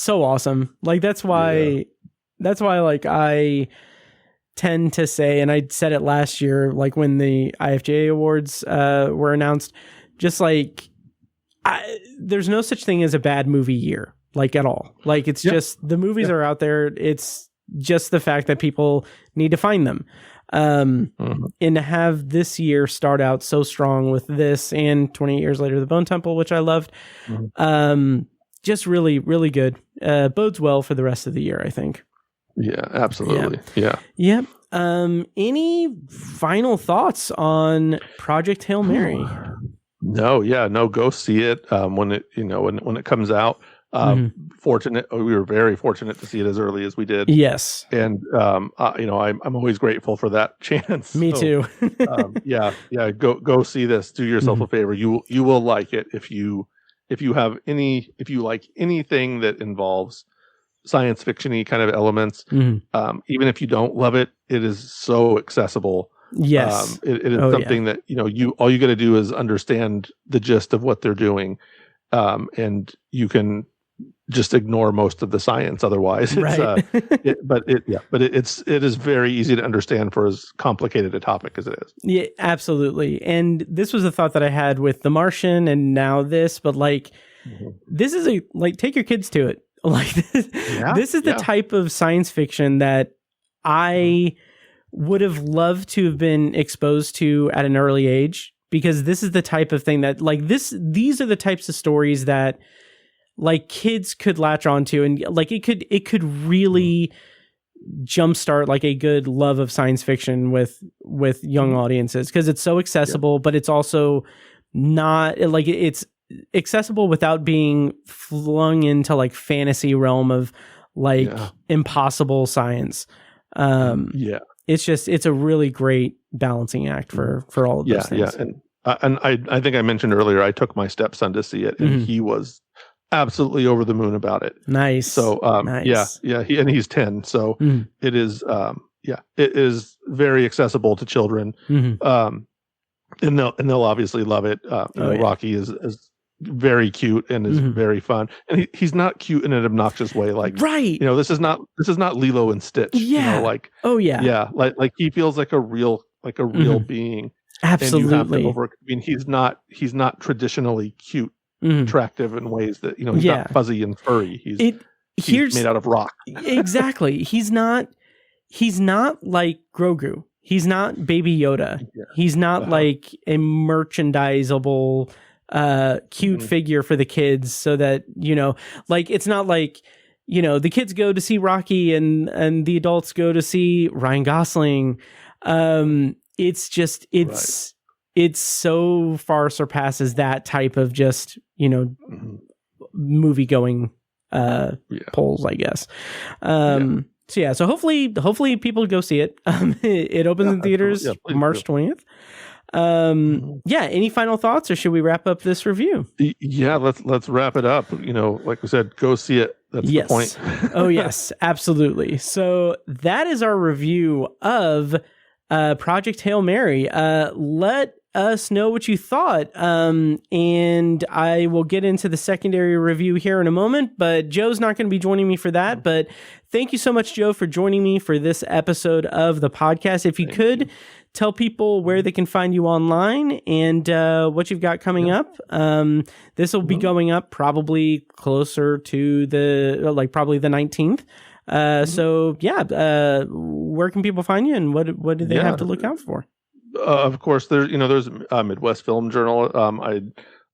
awesome. Like that's why like I tend to say, and I said it last year, like when the IFJA awards were announced, just like there's no such thing as a bad movie year, like at all. Like it's just the movies are out there. It's just the fact that people need to find them. And to have this year start out so strong with this and 28 Years Later, The Bone Temple, which I loved, just really, really good. Bodes well for the rest of the year, I think. Yeah, absolutely. Yeah. Yep. Any final thoughts on Project Hail Mary? No, go see it when it comes out. We were very fortunate to see it as early as we did. Yes. And I'm always grateful for that chance. Me too. Go see this. Do yourself a favor. You will like it if you like anything that involves science fiction-y kind of elements. Even if you don't love it, it is so accessible. Yes. It is something that all you got to do is understand the gist of what they're doing, and you can just ignore most of the science otherwise. Right. It is very easy to understand for as complicated a topic as it is. Yeah, absolutely. And this was a thought that I had with The Martian and now this, but like this is take your kids to it. Like this is the type of science fiction that I would have loved to have been exposed to at an early age, because this is the type of thing that these are the types of stories that like kids could latch onto, and like it could really jumpstart like a good love of science fiction with young audiences, because it's so accessible, but it's also not like it's accessible without being flung into like fantasy realm of like impossible science. It's a really great balancing act for all of those things. And I think I mentioned earlier, I took my stepson to see it, and he was absolutely over the moon about it. Nice. So nice. He's 10, so it is it is very accessible to children. And they'll obviously love it. Rocky is very cute and is very fun, and he's not cute in an obnoxious way. Like this is not Lilo and Stitch. Like he feels like a real being. Absolutely. And he's not traditionally cute, attractive in ways that he's not fuzzy and furry. He's made out of rock. Exactly. He's not like Grogu. He's not Baby Yoda. He's not like a merchandisable cute figure for the kids, so that like it's not like the kids go to see Rocky and the adults go to see Ryan Gosling. It's just it so far surpasses that type of just movie going polls, I guess. So hopefully people go see it. It opens in theaters March 20th. Any final thoughts, or should we wrap up this review? Let's wrap it up. Like we said, go see it. That's the point. Oh yes, absolutely. So that is our review of Project Hail Mary. Let us know what you thought, and I will get into the secondary review here in a moment, but Joe's not going to be joining me for that. But thank you so much, Joe, for joining me for this episode of the podcast. If you could tell people where they can find you online and what you've got coming up. This will be going up probably closer to probably the 19th. Where can people find you, and what do they have to look out for? Of course, there's Midwest Film Journal.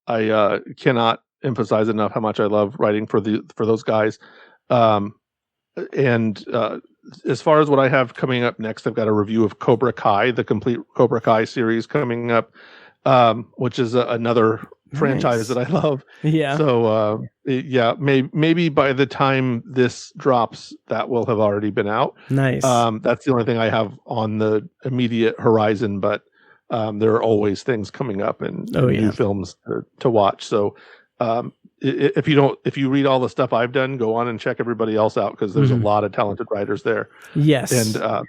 I cannot emphasize enough how much I love writing for those guys. And as far as what I have coming up next, I've got a review of Cobra Kai, the complete Cobra Kai series coming up, which is another franchise that I love. Yeah. So yeah, maybe by the time this drops, that will have already been out. Nice. That's the only thing I have on the immediate horizon, but there are always things coming up and new films to watch. So if you read all the stuff I've done, go on and check everybody else out, because there's a lot of talented writers there. Yes. And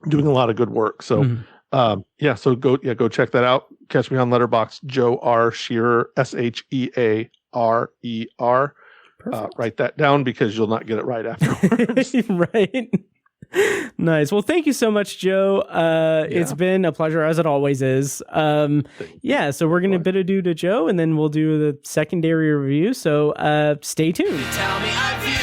doing a lot of good work. So so go check that out. Catch me on Letterboxd, Joe R. Shearer, SHEARER. Write that down, because you'll not get it right afterwards. Right. Nice. Well, thank you so much, Joe. It's been a pleasure, as it always is. So we're going to bid adieu to Joe, and then we'll do the secondary review. So stay tuned. Tell me I view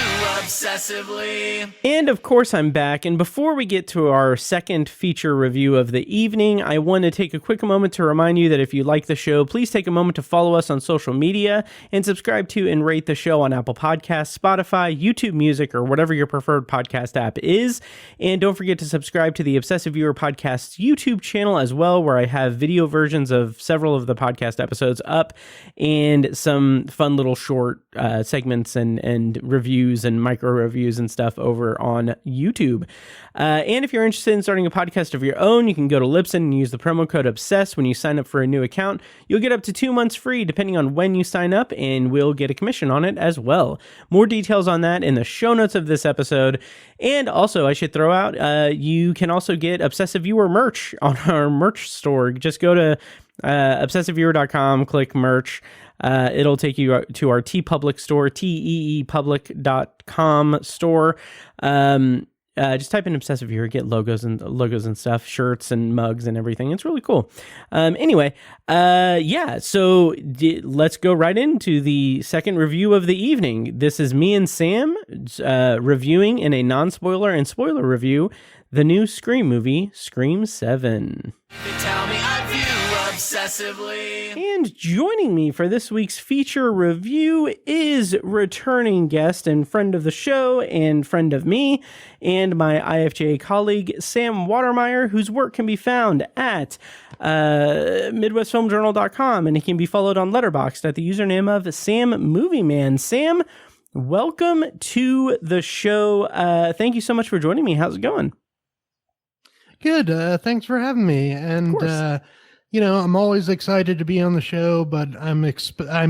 obsessively. And of course, I'm back. And before we get to our second feature review of the evening, I want to take a quick moment to remind you that if you like the show, please take a moment to follow us on social media and subscribe to and rate the show on Apple Podcasts, Spotify, YouTube Music, or whatever your preferred podcast app is. And don't forget to subscribe to the Obsessive Viewer Podcast's YouTube channel as well, where I have video versions of several of the podcast episodes up and some fun little short segments and reviews and micro reviews and stuff over on YouTube. And if you're interested in starting a podcast of your own, you can go to Libsyn and use the promo code OBSESS when you sign up for a new account. You'll get up to 2 months free depending on when you sign up, and we'll get a commission on it as well. More details on that in the show notes of this episode. And also, I should throw out, you can also get Obsessive Viewer merch on our merch store. Just go to obsessiveviewer.com, click merch. It'll take you to our TeePublic store, teepublic.com store. Just type in Obsessive Viewer, get logos and stuff, shirts and mugs and everything. It's really cool. So let's go right into the second review of the evening. This is me and Sam reviewing in a non-spoiler and spoiler review the new Scream movie, Scream 7. They tell me I view obsessively. And joining me for this week's feature review is returning guest and friend of the show and friend of me and my IFJA colleague, Sam Watermeier, whose work can be found at MidwestFilmJournal.com, and he can be followed on Letterboxd at the username of Sam Movie Man. Sam, welcome to the show. Thank you so much for joining me. How's it going? Good. Thanks for having me. And I'm always excited to be on the show, but I'm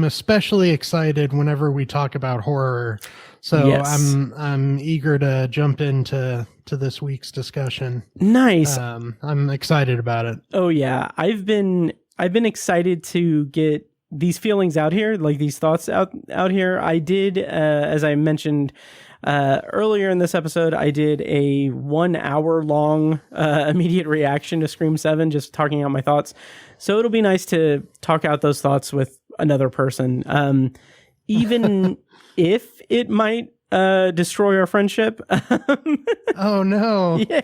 especially excited whenever we talk about horror. So yes. I'm eager to jump into this week's discussion. Nice. I'm excited about it. Oh yeah, I've been excited to get these feelings out here, like these thoughts out here. I did, as I mentioned earlier in this episode, I did a 1 hour long immediate reaction to Scream 7, just talking out my thoughts. So it'll be nice to talk out those thoughts with another person, even if it might destroy our friendship. Oh no. Yeah.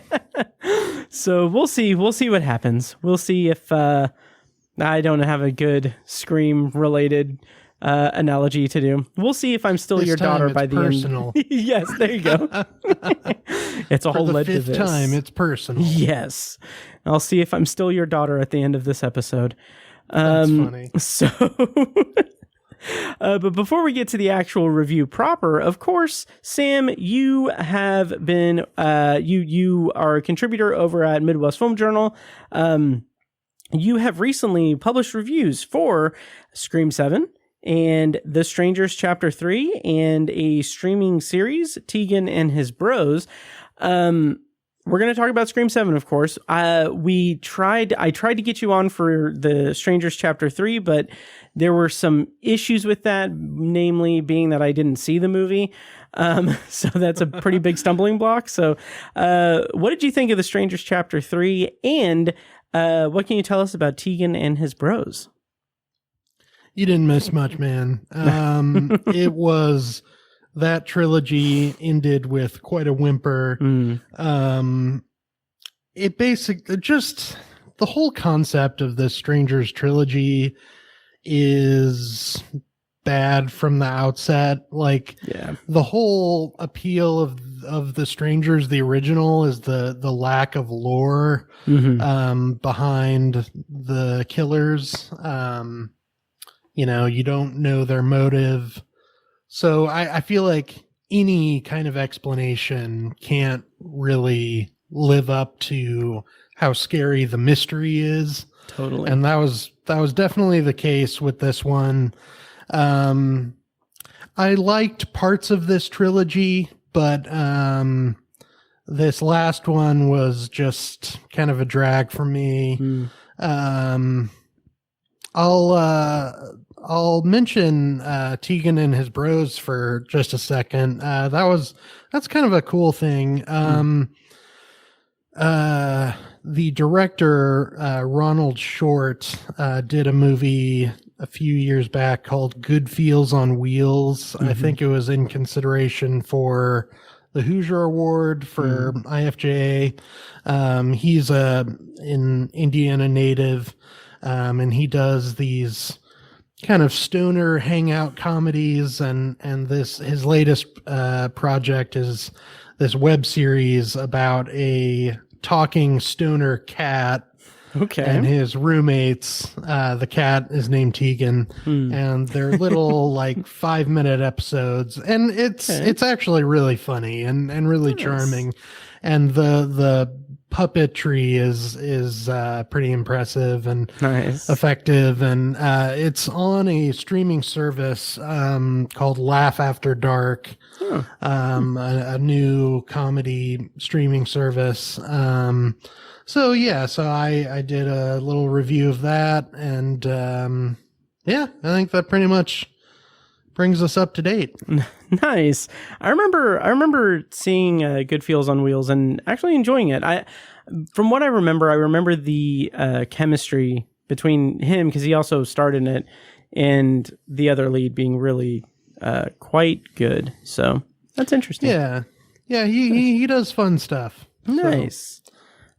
So we'll see what happens. We'll see if I don't have a good Scream related analogy to do. We'll see if I'm still this your daughter by the personal. end. Yes, there you go. It's all led to this. For the fifth time, it's personal. Yes. I'll see if I'm still your daughter at the end of this episode. That's funny. So, but before we get to the actual review proper, of course, Sam, you have been, you are a contributor over at Midwest Film Journal. You have recently published reviews for Scream 7 and The Strangers Chapter 3 and a streaming series, Tegan and His Bros. We're going to talk about Scream 7, of course. I tried to get you on for The Strangers Chapter 3, but there were some issues with that, namely being that I didn't see the movie. So that's a pretty big stumbling block. So what did you think of The Strangers Chapter 3? And what can you tell us about Tegan and His Bros? You didn't miss much, man. It was, that trilogy ended with quite a whimper. It basically, just the whole concept of the Strangers trilogy is bad from the outset. Like, the whole appeal of the Strangers, the original, is the lack of lore behind the killers. You don't know their motive. So I feel like any kind of explanation can't really live up to how scary the mystery is. Totally. And that was definitely the case with this one. I liked parts of this trilogy, but this last one was just kind of a drag for me. I'll mention Tegan and his bros for just a second. That's kind of a cool thing. The director, Ronald Short, did a movie a few years back called Good Feels on Wheels. I think it was in consideration for the Hoosier Award for IFJA. He's an Indiana native, and he does these kind of stoner hangout comedies, and his latest project is this web series about a talking stoner cat. Okay. And his roommates, the cat is named Tegan, and they're little 5-minute episodes, and it's actually really funny and really charming, and the puppetry is pretty impressive and effective, and it's on a streaming service called Laugh After Dark, a new comedy streaming service. So I did a little review of that, and I think that pretty much brings us up to date. Nice. I remember seeing Good Feels on Wheels and actually enjoying it. From what I remember the chemistry between him, because he also starred in it, and the other lead being really quite good. So that's interesting. Yeah, he does fun stuff. Nice. So.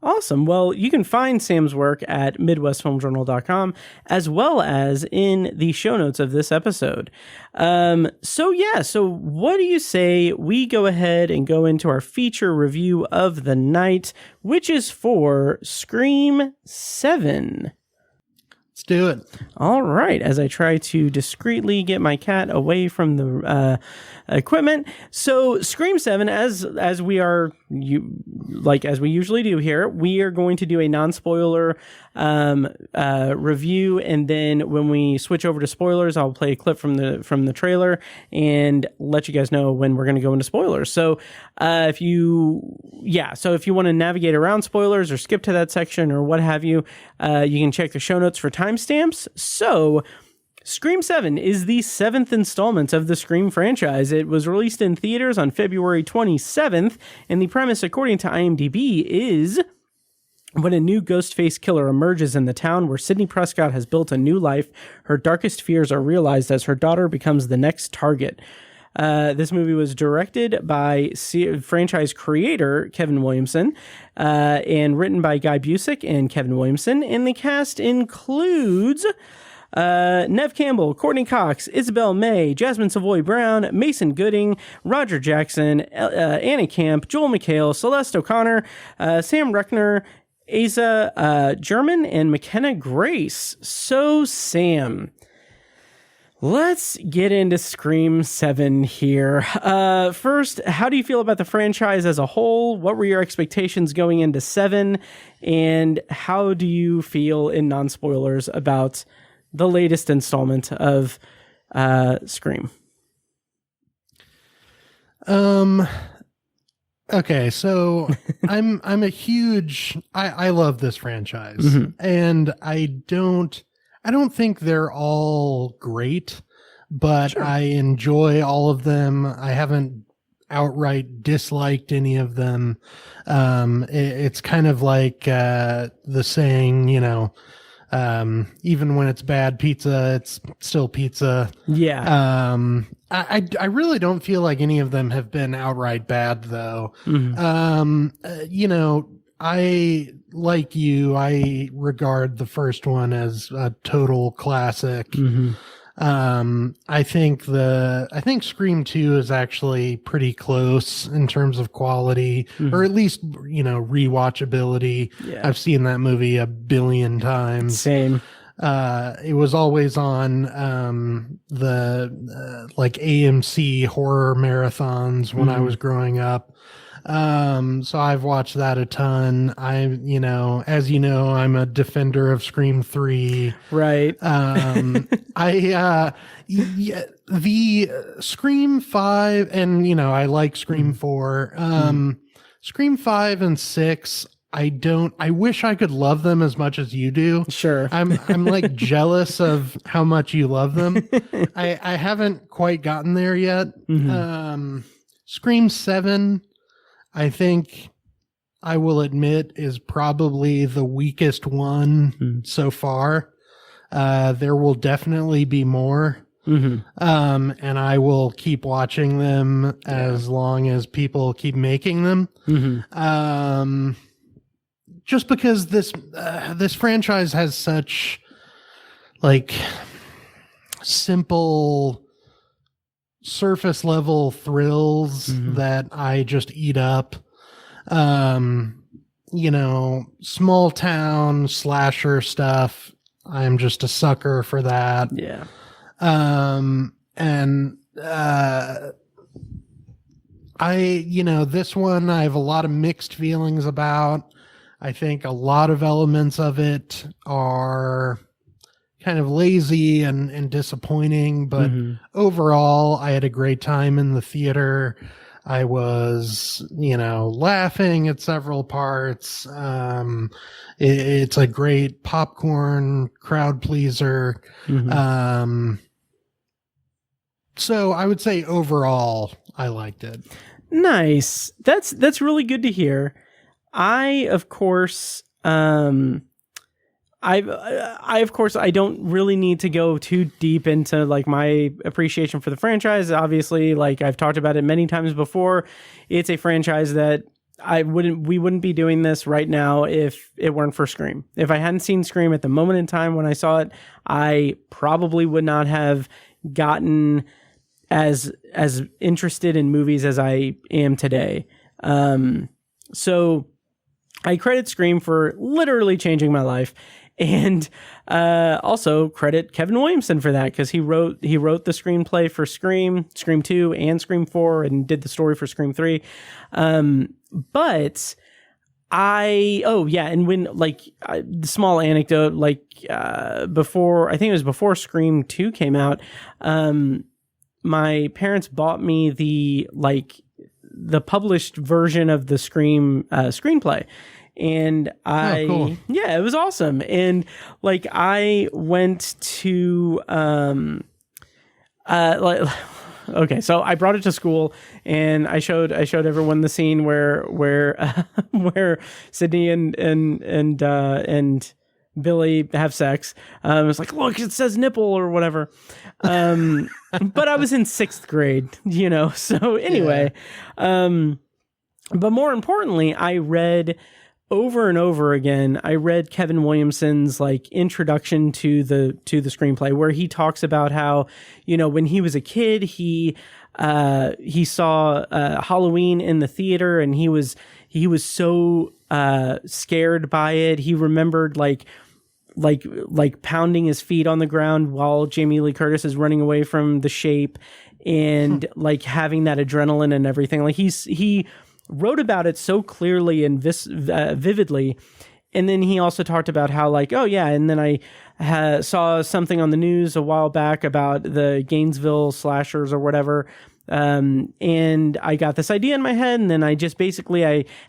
Awesome. Well, you can find Sam's work at MidwestFilmJournal.com, as well as in the show notes of this episode. So what do you say we go ahead and go into our feature review of the night, which is for Scream 7? Let's do it. All right. As I try to discreetly get my cat away from the equipment. So Scream 7, as we usually do here, we are going to do a non-spoiler review, and then when we switch over to spoilers, I'll play a clip from the trailer and let you guys know when we're going to go into spoilers. So if you want to navigate around spoilers or skip to that section or what have you, you can check the show notes for timestamps. So Scream 7 is the 7th installment of the Scream franchise. It was released in theaters on February 27th, and the premise, according to IMDb, is when a new ghost-faced killer emerges in the town where Sidney Prescott has built a new life, her darkest fears are realized as her daughter becomes the next target. This movie was directed by franchise creator Kevin Williamson, and written by Guy Busick and Kevin Williamson, and the cast includes Neve Campbell, Courtney Cox, Isabel May, Jasmine Savoy Brown, Mason Gooding, Roger Jackson, Annie Camp, Joel McHale, Celeste O'Connor, Sam Reckner, Asa German, and McKenna Grace. So, Sam, let's get into Scream 7 here. First, how do you feel about the franchise as a whole? What were your expectations going into 7? And how do you feel, in non-spoilers, about the latest installment of Scream? Okay, so I love this franchise, and I don't think they're all great, but I enjoy all of them. I haven't outright disliked any of them. It's kind of like the saying, even when it's bad pizza, it's still pizza. Yeah. I really don't feel like any of them have been outright bad, though. I, like you, I regard the first one as a total classic. I think Scream 2 is actually pretty close in terms of quality, or at least, rewatchability. Yeah. I've seen that movie a billion times. Same. It was always on the like AMC horror marathons when I was growing up. So I've watched that a ton. As you know, I'm a defender of Scream 3. Right. The Scream 5, and I like Scream 4. Scream 5 and 6, I wish I could love them as much as you do. Sure. I'm like jealous of how much you love them. I haven't quite gotten there yet. Scream 7, I think I will admit, is probably the weakest one so far. There will definitely be more. And I will keep watching them as long as people keep making them. Just because this franchise has such like simple surface level thrills that I just eat up. Small town slasher stuff, I'm just a sucker for that. Yeah. This one I have a lot of mixed feelings about. I think a lot of elements of it are kind of lazy and disappointing, but overall I had a great time in the theater. I was, laughing at several parts. It's a great popcorn crowd pleaser. So I would say overall I liked it. Nice. That's really good to hear. I don't really need to go too deep into like my appreciation for the franchise. Obviously, like I've talked about it many times before, it's a franchise that we wouldn't be doing this right now if it weren't for Scream. If I hadn't seen Scream at the moment in time when I saw it, I probably would not have gotten as interested in movies as I am today. So I credit Scream for literally changing my life, and also credit Kevin Williamson for that, because he wrote the screenplay for Scream 2 and Scream 4, and did the story for Scream 3. But and when the small anecdote, before Scream 2 came out, my parents bought me the published version of the Scream screenplay. And cool. Yeah, it was awesome. And I went to, okay, so I brought it to school and I showed everyone the scene where Sydney and Billy have sex. It's like, look, it says nipple or whatever. But I was in 6th grade, so anyway, but more importantly, I read over and over again, Kevin Williamson's introduction to the screenplay, where he talks about how, when he was a kid, he saw Halloween in the theater, and he was so scared by it. He remembered pounding his feet on the ground while Jamie Lee Curtis is running away from the Shape, and having that adrenaline and everything. He wrote about it so clearly and vividly. And then he also talked about how and then I saw something on the news a while back about the Gainesville slashers or whatever. And I got this idea in my head, and then I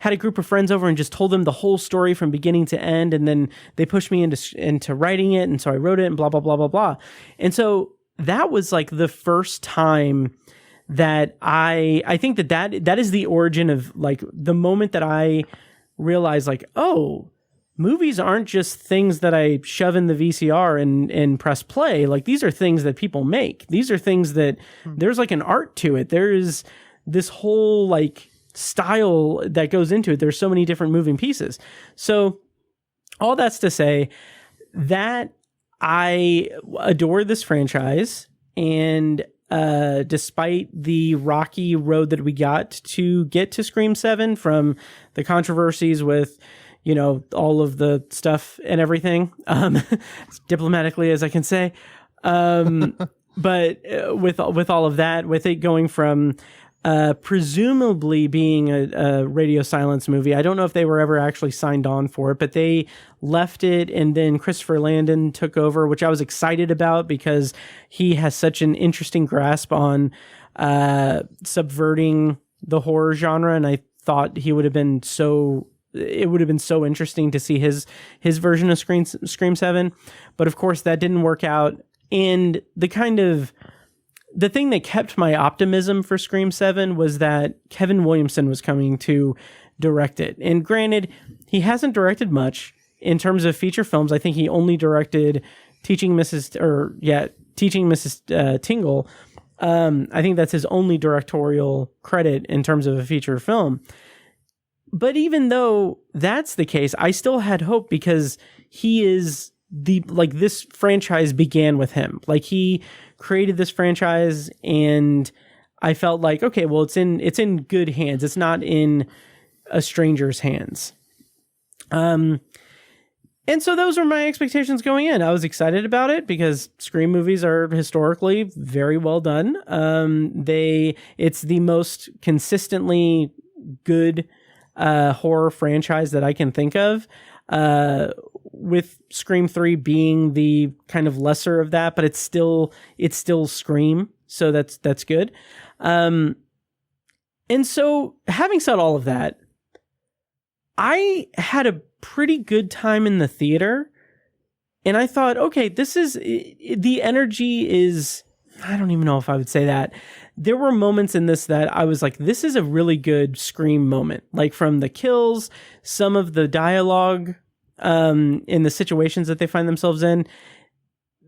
had a group of friends over and just told them the whole story from beginning to end. And then they pushed me into writing it. And so I wrote it, and blah, blah, blah, blah, blah. And so that was the first time that I think that is the origin of the moment that I realized movies aren't just things that I shove in the VCR and press play. These are things that people make. These are things that there's an art to it. There is this whole style that goes into it. There's so many different moving pieces. So all that's to say that I adore this franchise, and despite the rocky road that we got to get to Scream 7, from the controversies with all of the stuff and everything, as diplomatically as I can say. But with all of that, with it going from presumably being a radio silence movie, I don't know if they were ever actually signed on for it, but they left it, and then Christopher Landon took over, which I was excited about because he has such an interesting grasp on subverting the horror genre, and I thought it would have been so interesting to see his version of Scream 7. But of course that didn't work out. And the thing that kept my optimism for Scream 7 was that Kevin Williamson was coming to direct it. And granted, he hasn't directed much in terms of feature films. I think he only directed Teaching Mrs. Tingle. I think that's his only directorial credit in terms of a feature film. But even though that's the case, I still had hope because he is this franchise began with him. Like, he created this franchise, and I felt like, okay, well, it's in good hands. It's not in a stranger's hands. And so those were my expectations going in. I was excited about it because Scream movies are historically very well done. It's the most consistently good horror franchise that I can think of. With Scream 3 being the kind of lesser of that, but it's still Scream, so that's good. And so, having said all of that, I had a pretty good time in the theater, and I thought, okay, the energy is, I don't even know if I would say that. There were moments in this that I was like, this is a really good Scream moment, like from the kills, some of the dialogue, in the situations that they find themselves in.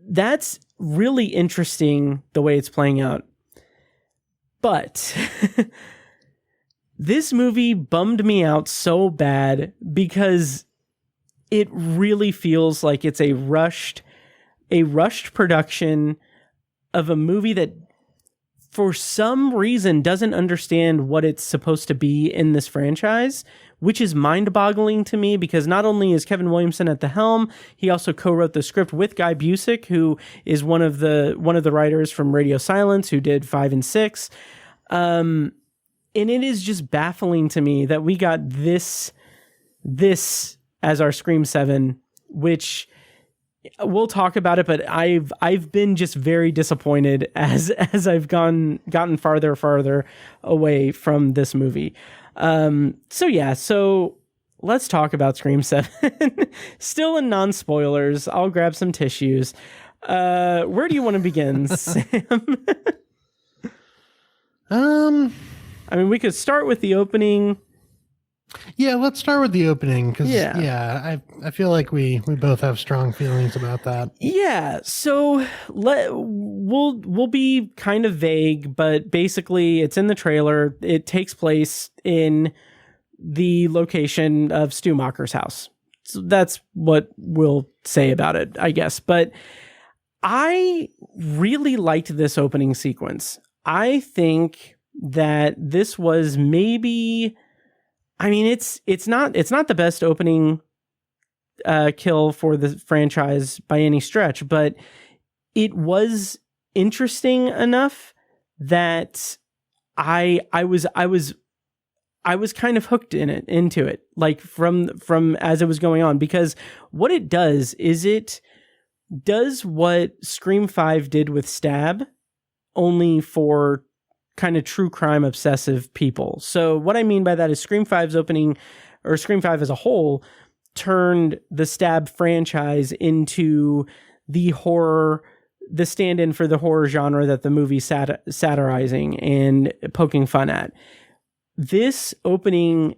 That's really interesting the way it's playing out. But this movie bummed me out so bad because it really feels like it's a rushed production of a movie that for some reason doesn't understand what it's supposed to be in this franchise, which is mind-boggling to me because not only is Kevin Williamson at the helm, he also co-wrote the script with Guy Busick, who is one of the writers from Radio Silence, who did 5 and 6. And it is just baffling to me that we got this as our Scream 7, which we'll talk about it, but I've been just very disappointed as I've gotten farther away from this movie. So let's talk about Scream 7. Still in non-spoilers. I'll grab some tissues. Where do you want to begin, Sam? I mean, we could start with the opening. Yeah, let's start with the opening because I feel like we both have strong feelings about that. Yeah, so we'll be kind of vague, but basically it's in the trailer. It takes place in the location of Stumacher's house. So that's what we'll say about it, I guess. But I really liked this opening sequence. I think that this was maybe, I mean, it's not the best opening kill for the franchise by any stretch, but it was interesting enough that I was kind of hooked into it, like from as it was going on, because what it does is it does what Scream 5 did with Stab, only for kind of true crime obsessive people. So what I mean by that is Scream 5's opening, or Scream 5 as a whole, turned the Stab franchise into the stand-in for the horror genre that the movie's satirizing and poking fun at. This opening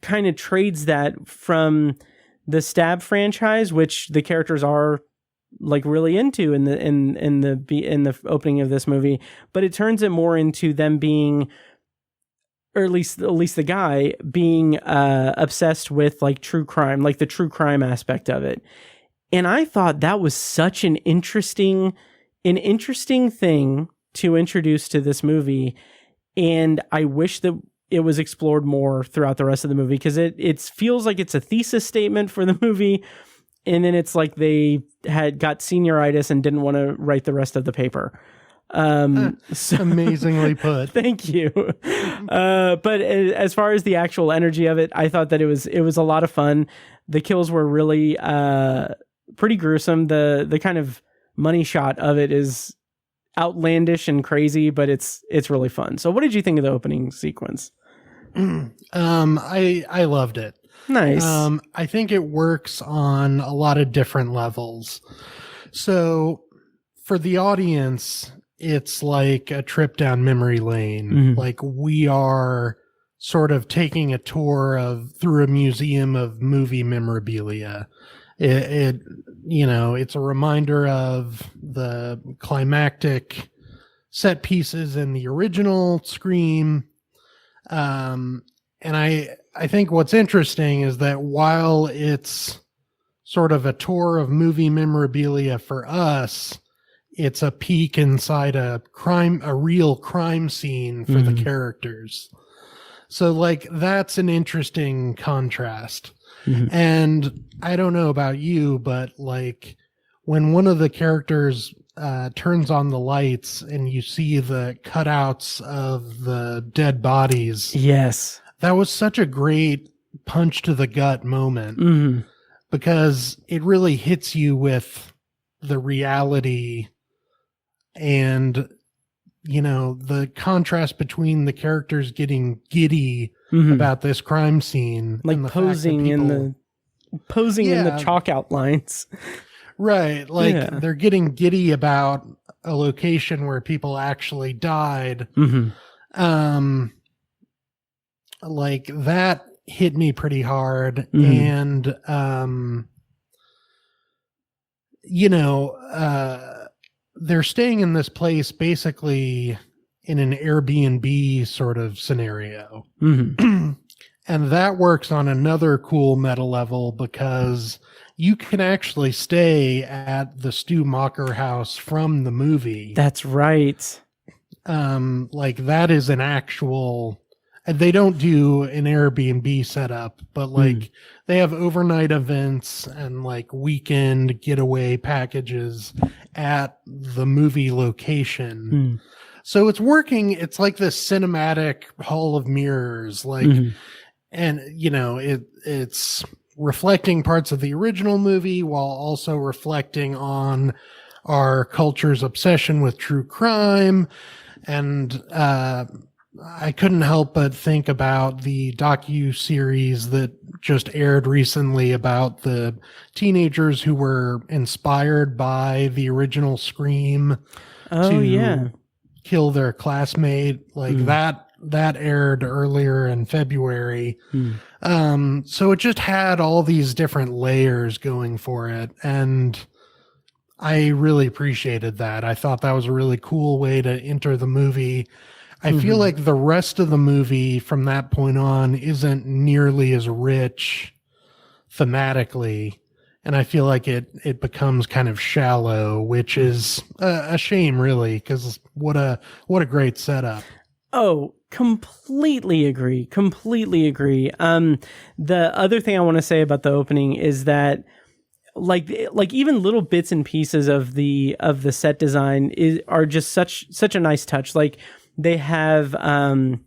kind of trades that from the Stab franchise, which the characters are like really into in the opening of this movie, but it turns it more into them being, or at least the guy being obsessed with like true crime, like the true crime aspect of it. And I thought that was such an interesting thing to introduce to this movie. And I wish that it was explored more throughout the rest of the movie, because it feels like it's a thesis statement for the movie, and then it's like they had got senioritis and didn't want to write the rest of the paper. So, amazingly put. Thank you. But as far as the actual energy of it, I thought that it was a lot of fun. The kills were really pretty gruesome. The kind of money shot of it is outlandish and crazy, but it's really fun. So what did you think of the opening sequence? I loved it. Nice. I think it works on a lot of different levels. So for the audience, it's like a trip down memory lane. Mm-hmm. Like we are sort of taking a tour through a museum of movie memorabilia. It it's a reminder of the climactic set pieces in the original Scream. And I think what's interesting is that while it's sort of a tour of movie memorabilia for us, it's a peek inside a real crime scene for the characters. So like, that's an interesting contrast. Mm-hmm. And I don't know about you, but like when one of the characters turns on the lights and you see the cutouts of the dead bodies. Yes. That was such a great punch to the gut moment, because it really hits you with the reality and, the contrast between the characters getting giddy about this crime scene. Like posing in the chalk outlines. Right. Like they're getting giddy about a location where people actually died. Mm-hmm. Like that hit me pretty hard. And, they're staying in this place basically in an Airbnb sort of scenario. Mm-hmm. And that works on another cool meta level because you can actually stay at the Stu Macher house from the movie. That's right. Like that is an actual, they don't do an Airbnb setup, but like they have overnight events and like weekend getaway packages at the movie location. So it's working. It's like this cinematic hall of mirrors, like, and it's reflecting parts of the original movie while also reflecting on our culture's obsession with true crime. And, I couldn't help but think about the docu-series that just aired recently about the teenagers who were inspired by the original Scream to kill their classmate. Like that aired earlier in February. So it just had all these different layers going for it. And I really appreciated that. I thought that was a really cool way to enter the movie. I feel like the rest of the movie from that point on isn't nearly as rich thematically. And I feel like it becomes kind of shallow, which is a shame really, because what a great setup. Oh, completely agree. The other thing I want to say about the opening is that like even little bits and pieces of the set design are just such a nice touch. Like they have a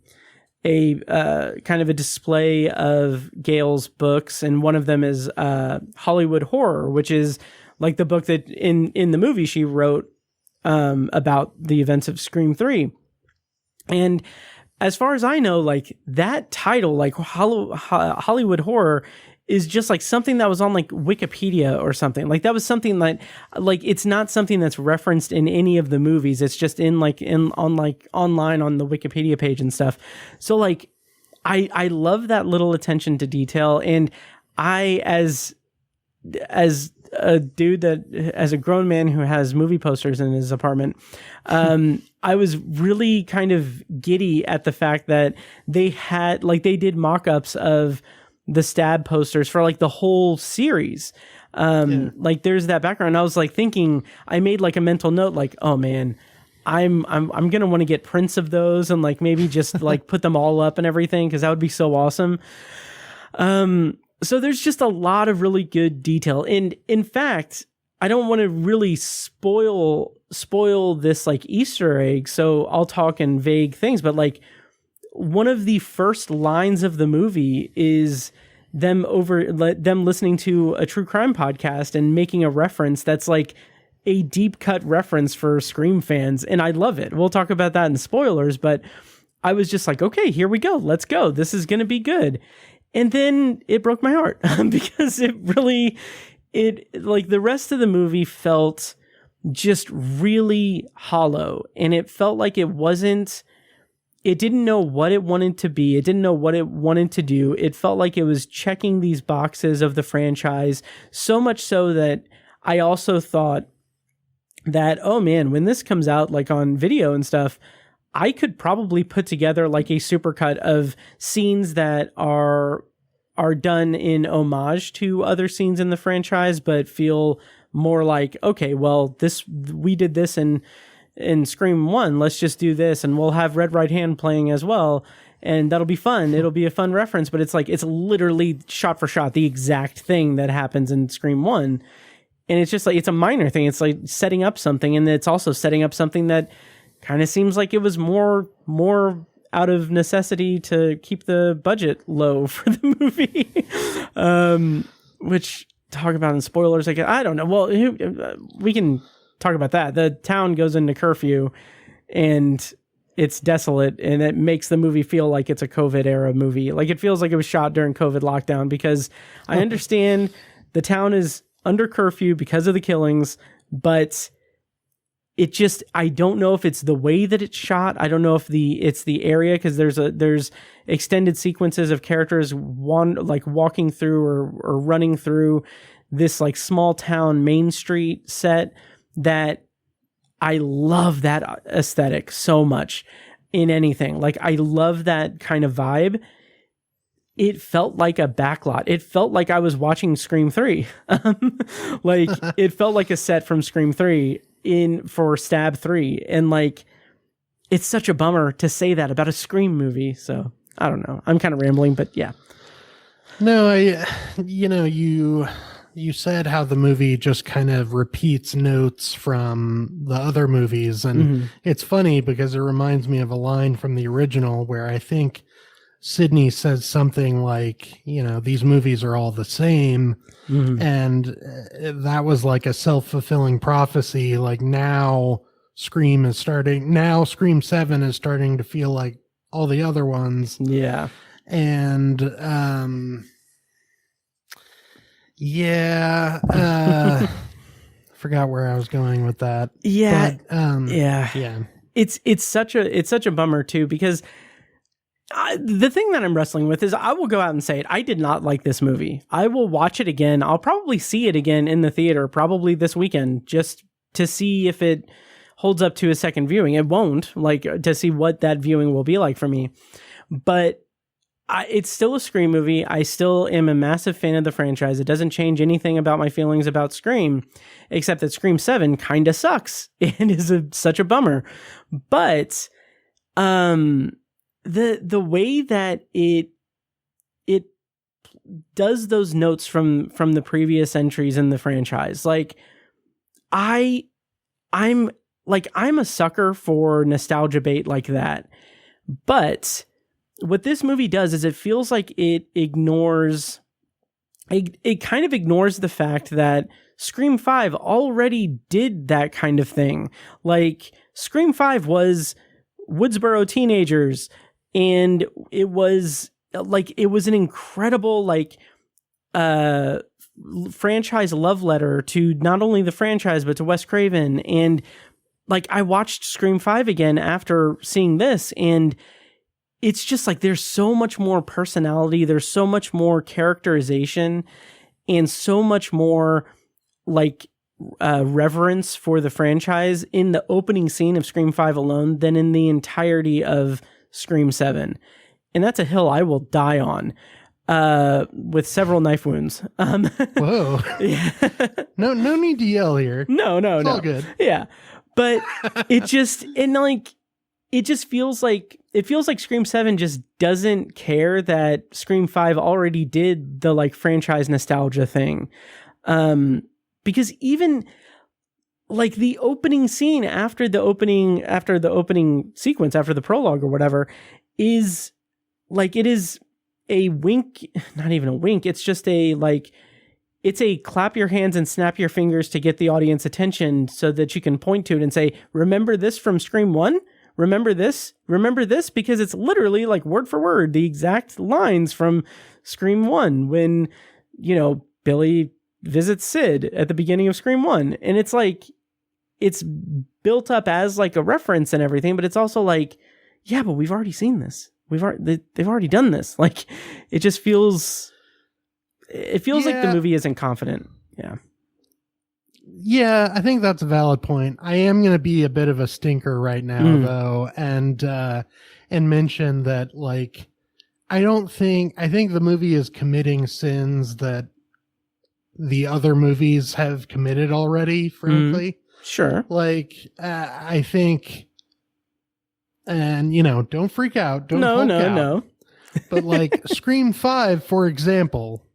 kind of a display of Gail's books, and one of them is Hollywood Horror, which is like the book that in the movie she wrote about the events of Scream 3. And as far as I know, like that title, like Hollywood Horror, is just like something that was on like Wikipedia or something. Like that was something that like it's not something that's referenced in any of the movies. It's just online on the Wikipedia page and stuff. So like I love that little attention to detail. And I as a dude as a grown man who has movie posters in his apartment, I was really kind of giddy at the fact that they did mock-ups of the Stab posters for like the whole series. Like there's that background. I was like thinking, I made like a mental note, like, oh man, I'm gonna want to get prints of those and like maybe just like put them all up and everything, because that would be so awesome. So there's just a lot of really good detail, and in fact, I don't want to really spoil this like Easter egg, so I'll talk in vague things, but like one of the first lines of the movie is them listening to a true crime podcast and making a reference that's like a deep cut reference for Scream fans, and I love it. We'll talk about that in spoilers, but I was just like, okay, here we go. Let's go. This is going to be good. And then it broke my heart because it like the rest of the movie felt just really hollow, and it felt like it didn't know what it wanted to be. It didn't know what it wanted to do. It felt like it was checking these boxes of the franchise, so much so that I also thought that, oh man, when this comes out like on video and stuff, I could probably put together like a supercut of scenes that are done in homage to other scenes in the franchise, but feel more like, okay, well, we did this in Scream 1, let's just do this, and we'll have Red Right Hand playing as well, and that'll be fun. It'll be a fun reference, but it's like, it's literally shot for shot the exact thing that happens in Scream 1. And it's just like, it's a minor thing. It's like setting up something, and it's also setting up something that kind of seems like it was more out of necessity to keep the budget low for the movie. Which, talk about in spoilers, like, I don't know. Well, we can talk about that. The town goes into curfew, and it's desolate, and it makes the movie feel like it's a COVID era movie. Like, it feels like it was shot during COVID lockdown, because I understand the town is under curfew because of the killings, but it just, I don't know if it's the way that it's shot. I don't know if it's the area, because there's extended sequences of characters walking through or running through this like small town main street set that I love that aesthetic so much in anything. Like, I love that kind of vibe. It felt like a backlot. It felt like I was watching Scream 3. Like, it felt like a set from Scream 3 for Stab 3. And like, it's such a bummer to say that about a Scream movie. So I don't know. I'm kind of rambling, but yeah. No, you said how the movie just kind of repeats notes from the other movies. And it's funny because it reminds me of a line from the original where I think Sydney says something like, these movies are all the same. And that was like a self-fulfilling prophecy. Like, now Scream 7 is starting to feel like all the other ones. Yeah. And, forgot where I was going with that. Yeah. But, yeah. It's such a bummer too, because the thing that I'm wrestling with is, I will go out and say it, I did not like this movie. I will watch it again. I'll probably see it again in the theater, probably this weekend, just to see if it holds up to a second viewing. It won't, like, to see what that viewing will be like for me. But it's still a Scream movie. I still am a massive fan of the franchise. It doesn't change anything about my feelings about Scream, except that Scream 7 kind of sucks and is such a bummer. But the way that it does those notes from the previous entries in the franchise, like, I'm a sucker for nostalgia bait like that. But what this movie does is, it feels like it kind of ignores the fact that Scream 5 already did that kind of thing. Like, Scream 5 was Woodsboro teenagers, and it was an incredible franchise love letter to not only the franchise but to Wes Craven. And like, I watched Scream 5 again after seeing this, and it's just like, there's so much more personality, there's so much more characterization, and so much more reverence for the franchise in the opening scene of Scream 5 alone than in the entirety of Scream 7. And that's a hill I will die on, with several knife wounds. Whoa. Yeah. No need to yell here. No. It's all good. Yeah. But it just feels like Scream 7 just doesn't care that Scream 5 already did the like franchise nostalgia thing. Because even like the opening scene after the opening sequence, after the prologue or whatever, is like, it is a wink, not even a wink. It's just a like, it's a clap your hands and snap your fingers to get the audience attention so that you can point to it and say, remember this from Scream 1? Remember this, because it's literally like word for word, the exact lines from Scream 1 when, you know, Billy visits Sid at the beginning of Scream 1. And it's like, it's built up as like a reference and everything, but it's also like, yeah, but we've already seen this. They've already done this. Like, it just feels, like the movie isn't confident. Yeah. Yeah, I think that's a valid point. I am going to be a bit of a stinker right now, though, and mention that, like, I think the movie is committing sins that the other movies have committed already, frankly. Sure. Like, I think, and, you know, don't freak out. Don't Hulk out. No. But, like, Scream 5, for example,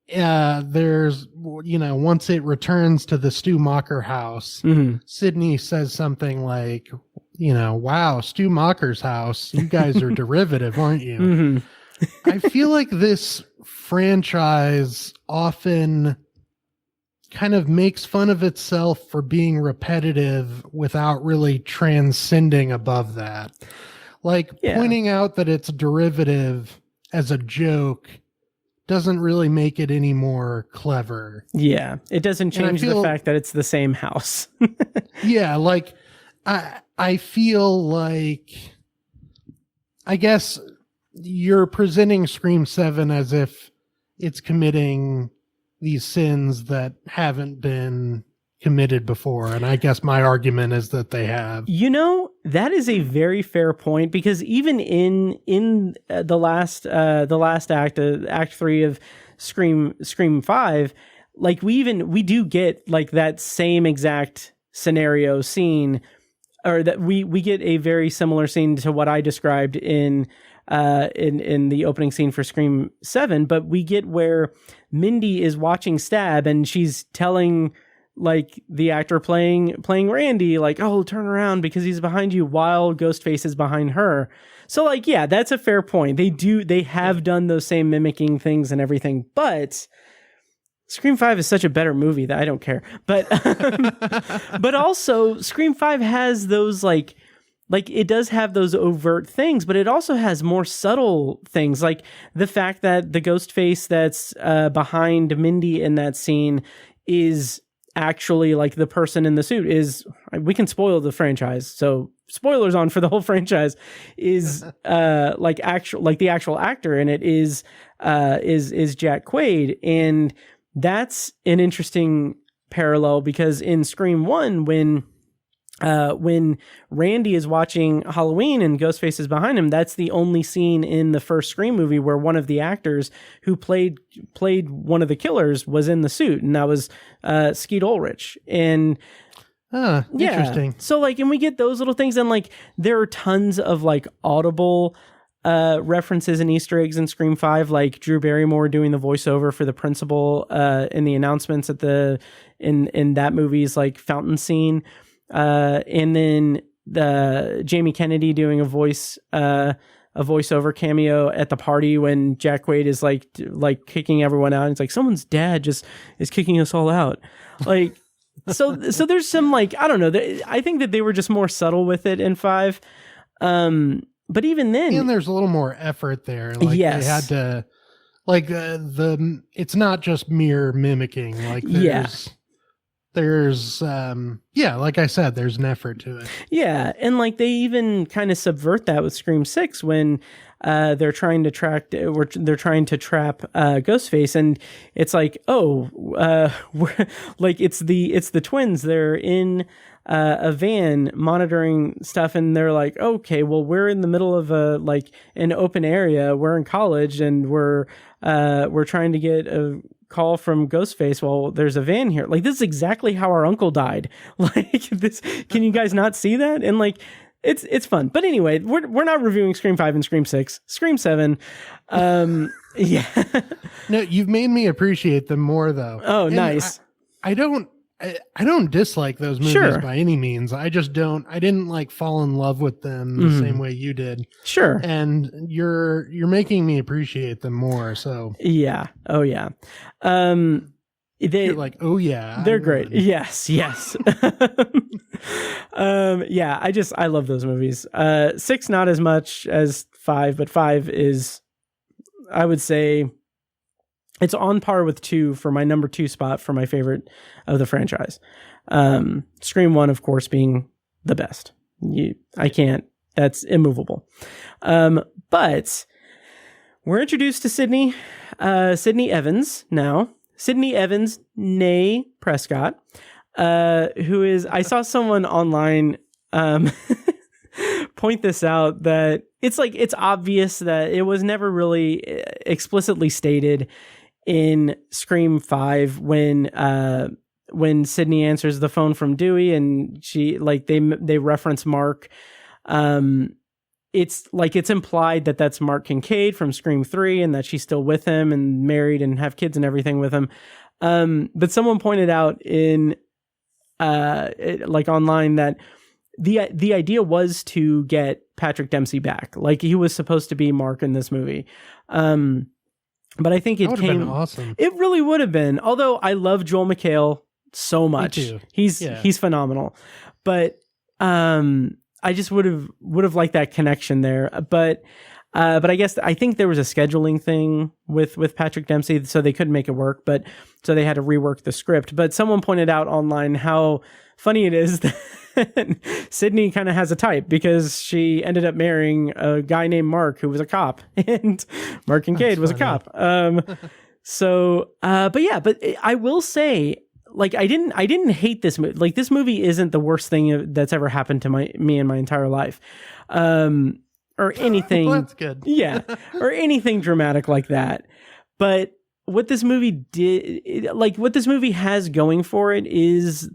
there's, you know, once it returns to the Stu Macher house, Sydney says something like, you know, wow, Stu Macher's house, you guys are derivative, aren't you? I feel like this franchise often kind of makes fun of itself for being repetitive without really transcending above that. Like, pointing out that it's derivative as a joke doesn't really make it any more clever. Yeah, it doesn't change the fact that it's the same house. Yeah, like, I feel like, I guess you're presenting Scream 7 as if it's committing these sins that haven't been committed before, and I guess my argument is that they have. You know, that is a very fair point, because even in the last act, Act 3 of Scream 5, like we do get like that same exact scenario scene, or that we get a very similar scene to what I described in the opening scene for Scream 7, but we get where Mindy is watching Stab and she's telling like the actor playing Randy, like, oh, turn around because he's behind you, while Ghostface is behind her. So like, yeah, that's a fair point. They have done those same mimicking things and everything, but Scream 5 is such a better movie that I don't care. But but also Scream 5 has those like it does have those overt things, but it also has more subtle things, like the fact that the ghost face that's behind Mindy in that scene is actually like the person in the suit is, we can spoil the franchise, so spoilers on for the whole franchise, is like the actual actor in it is Jack Quaid. And that's an interesting parallel, because in Scream 1, when Randy is watching Halloween and Ghostface is behind him, that's the only scene in the first Scream movie where one of the actors who played one of the killers was in the suit, and that was Skeet Ulrich. And interesting. So like, and we get those little things, and like there are tons of like audible references and Easter eggs in Scream 5, like Drew Barrymore doing the voiceover for the principal in the announcements at in that movie's like fountain scene. And then the Jamie Kennedy doing a voiceover cameo at the party when Jack Quaid is like kicking everyone out. It's like, someone's dad just is kicking us all out. Like, so there's some, like, I don't know. I think that they were just more subtle with it in 5. But even then, and there's a little more effort there. Like, yes. They had to, like, it's not just mere mimicking. Like, there's like I said, there's an effort to it. Yeah, and like they even kind of subvert that with Scream 6 when they're trying to trap Ghostface, and it's like, like it's the twins. They're in a van monitoring stuff, and they're like, okay, well, we're in the middle of an open area. We're in college, and we're trying to get a call from Ghostface, well, there's a van here. Like, this is exactly how our uncle died. Like, this, can you guys not see that? And like, it's fun. But anyway, we're not reviewing Scream 5 and Scream 6, Scream 7. Yeah. No, you've made me appreciate them more though. Oh, and nice. I don't dislike those movies by any means. I didn't like fall in love with them the same way you did. Sure. And you're making me appreciate them more. So yeah. Oh yeah. You're like, oh yeah, they're great. Yes. Yeah. I love those movies. 6, not as much as 5, but 5 is, I would say, it's on par with 2 for my number 2 spot for my favorite of the franchise. Scream 1, of course, being the best. That's immovable. But we're introduced to Sydney Evans now. Sydney Evans, née Prescott, who is, I saw someone online point this out, that it's obvious that it was never really explicitly stated in Scream 5 when Sydney answers the phone from Dewey and she, like, they reference Mark. It's implied that that's Mark Kincaid from Scream 3 and that she's still with him and married and have kids and everything with him. But someone pointed out in online that the idea was to get Patrick Dempsey back. Like, he was supposed to be Mark in this movie. But I think it came been awesome. It really would have been. Although I love Joel McHale so much. Me too. He's phenomenal. But I just would have liked that connection there. But I think there was a scheduling thing with Patrick Dempsey, so they couldn't make it work. But so they had to rework the script. But someone pointed out online how funny it is that Sydney kind of has a type, because she ended up marrying a guy named Mark who was a cop, and Mark Kincaid was a cop. But I will say, like, I didn't hate this movie. Like, this movie isn't the worst thing that's ever happened to me in my entire life. Or anything. Well, that's good. Yeah. Or anything dramatic like that. But what this movie what this movie has going for it is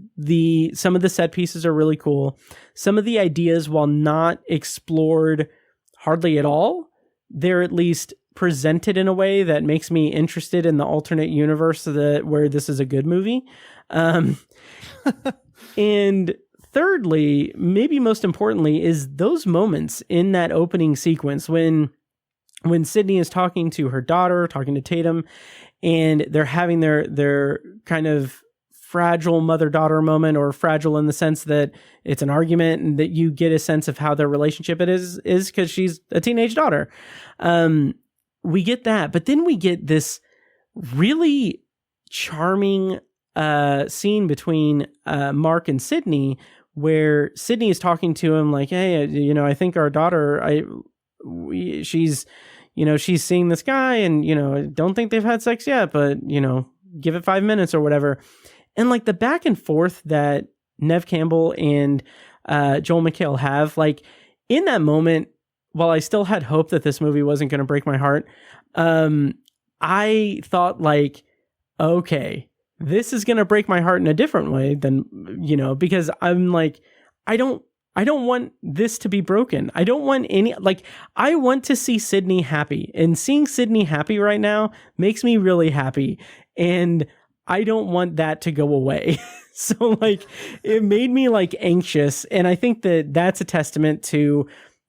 some of the set pieces are really cool. Some of the ideas, while not explored hardly at all, they're at least presented in a way that makes me interested in the alternate universe where this is a good movie. And thirdly, maybe most importantly, is those moments in that opening sequence when Sydney is talking to her daughter, talking to Tatum, and they're having their kind of fragile mother-daughter moment, or fragile in the sense that it's an argument and that you get a sense of how their relationship is because she's a teenage daughter. We get that, but then we get this really charming scene between Mark and Sydney, where Sydney is talking to him like, hey, I think our daughter, she's seeing this guy, and, I don't think they've had sex yet, but, give it 5 minutes or whatever. And like the back and forth that Neve Campbell and Joel McHale have, like, in that moment, while I still had hope that this movie wasn't going to break my heart, I thought, like, okay, this is going to break my heart in a different way than, because I'm like, I don't want this to be broken. I don't want I want to see Sydney happy, and seeing Sydney happy right now makes me really happy. And I don't want that to go away. So like, it made me like anxious. And I think that that's a testament to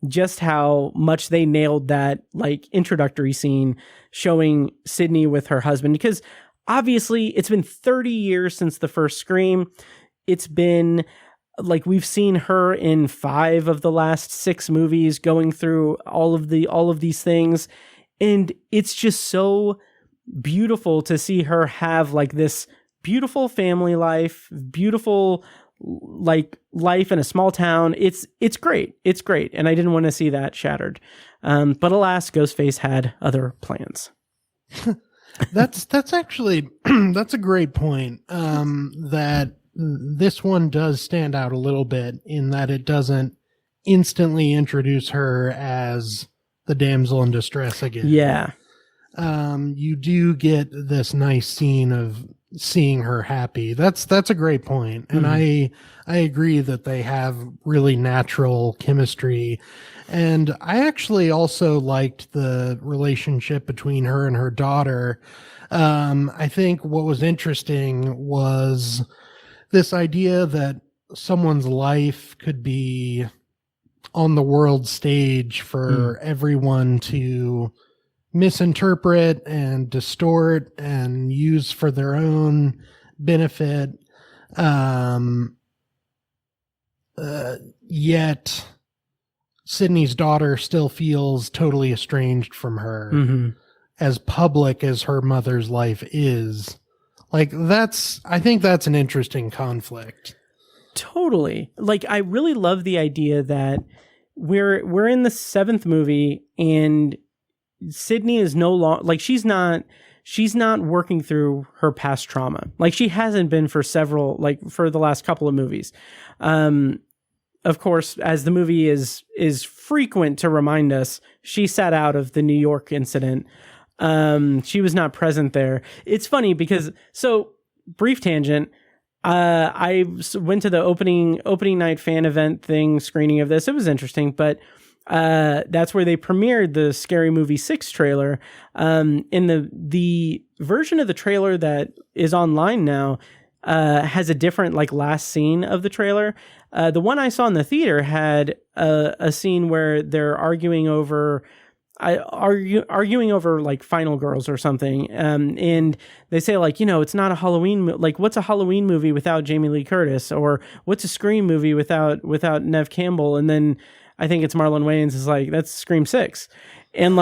just how much they nailed that like introductory scene showing Sydney with her husband, because obviously it's been 30 years since the first Scream. It's been like, we've seen her in 5 of the last 6 movies going through all of these things. And it's just so beautiful to see her have like this beautiful family life, beautiful like life in a small town. It's great. It's great. And I didn't want to see that shattered. But alas, Ghostface had other plans. That's actually, that's a great point. That this one does stand out a little bit in that it doesn't instantly introduce her as the damsel in distress again. Yeah. you do get this nice scene of seeing her happy. That's a great point. And I agree that they have really natural chemistry. And I actually also liked the relationship between her and her daughter. I think what was interesting was this idea that someone's life could be on the world stage for everyone to misinterpret and distort and use for their own benefit. Yet Sydney's daughter still feels totally estranged from her, as public as her mother's life is. Like, I think that's an interesting conflict. Totally. Like, I really love the idea that we're in the 7th movie and Sydney is no longer, like, she's not working through her past trauma. Like, she hasn't been for the last couple of movies. Of course, as the movie is frequent to remind us, she sat out of the New York incident. She was not present there. It's funny because, so brief tangent, I went to the opening night fan event screening of this. It was interesting, but that's where they premiered the Scary Movie 6 trailer. In the version of the trailer that is online now has a different last scene of the trailer. The one I saw in the theater had a scene where they're arguing over Final Girls or something. And they say it's not a Halloween, what's a Halloween movie without Jamie Lee Curtis, or what's a Scream movie without Neve Campbell? And then I think it's Marlon Wayans is that's Scream 6. And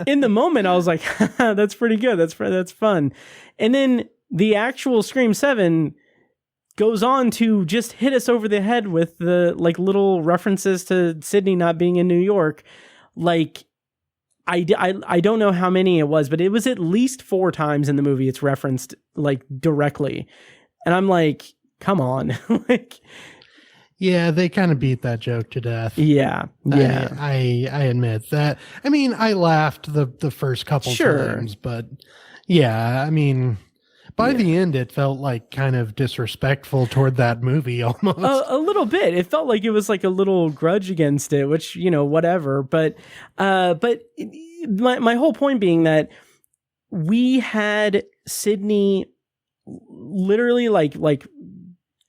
in the moment I was like, that's pretty good. That's fun. And then the actual Scream 7 goes on to just hit us over the head with the little references to Sydney not being in New York. I don't know how many it was, but it was at least 4 times in the movie it's referenced directly. And I'm like, come on. Yeah, they kind of beat that joke to death. Yeah. I admit that. I mean, I laughed the first couple times, but yeah, I mean, by the end, it felt kind of disrespectful toward that movie almost. A little bit. It felt like it was a little grudge against it, which, whatever. But my whole point being that we had Sydney literally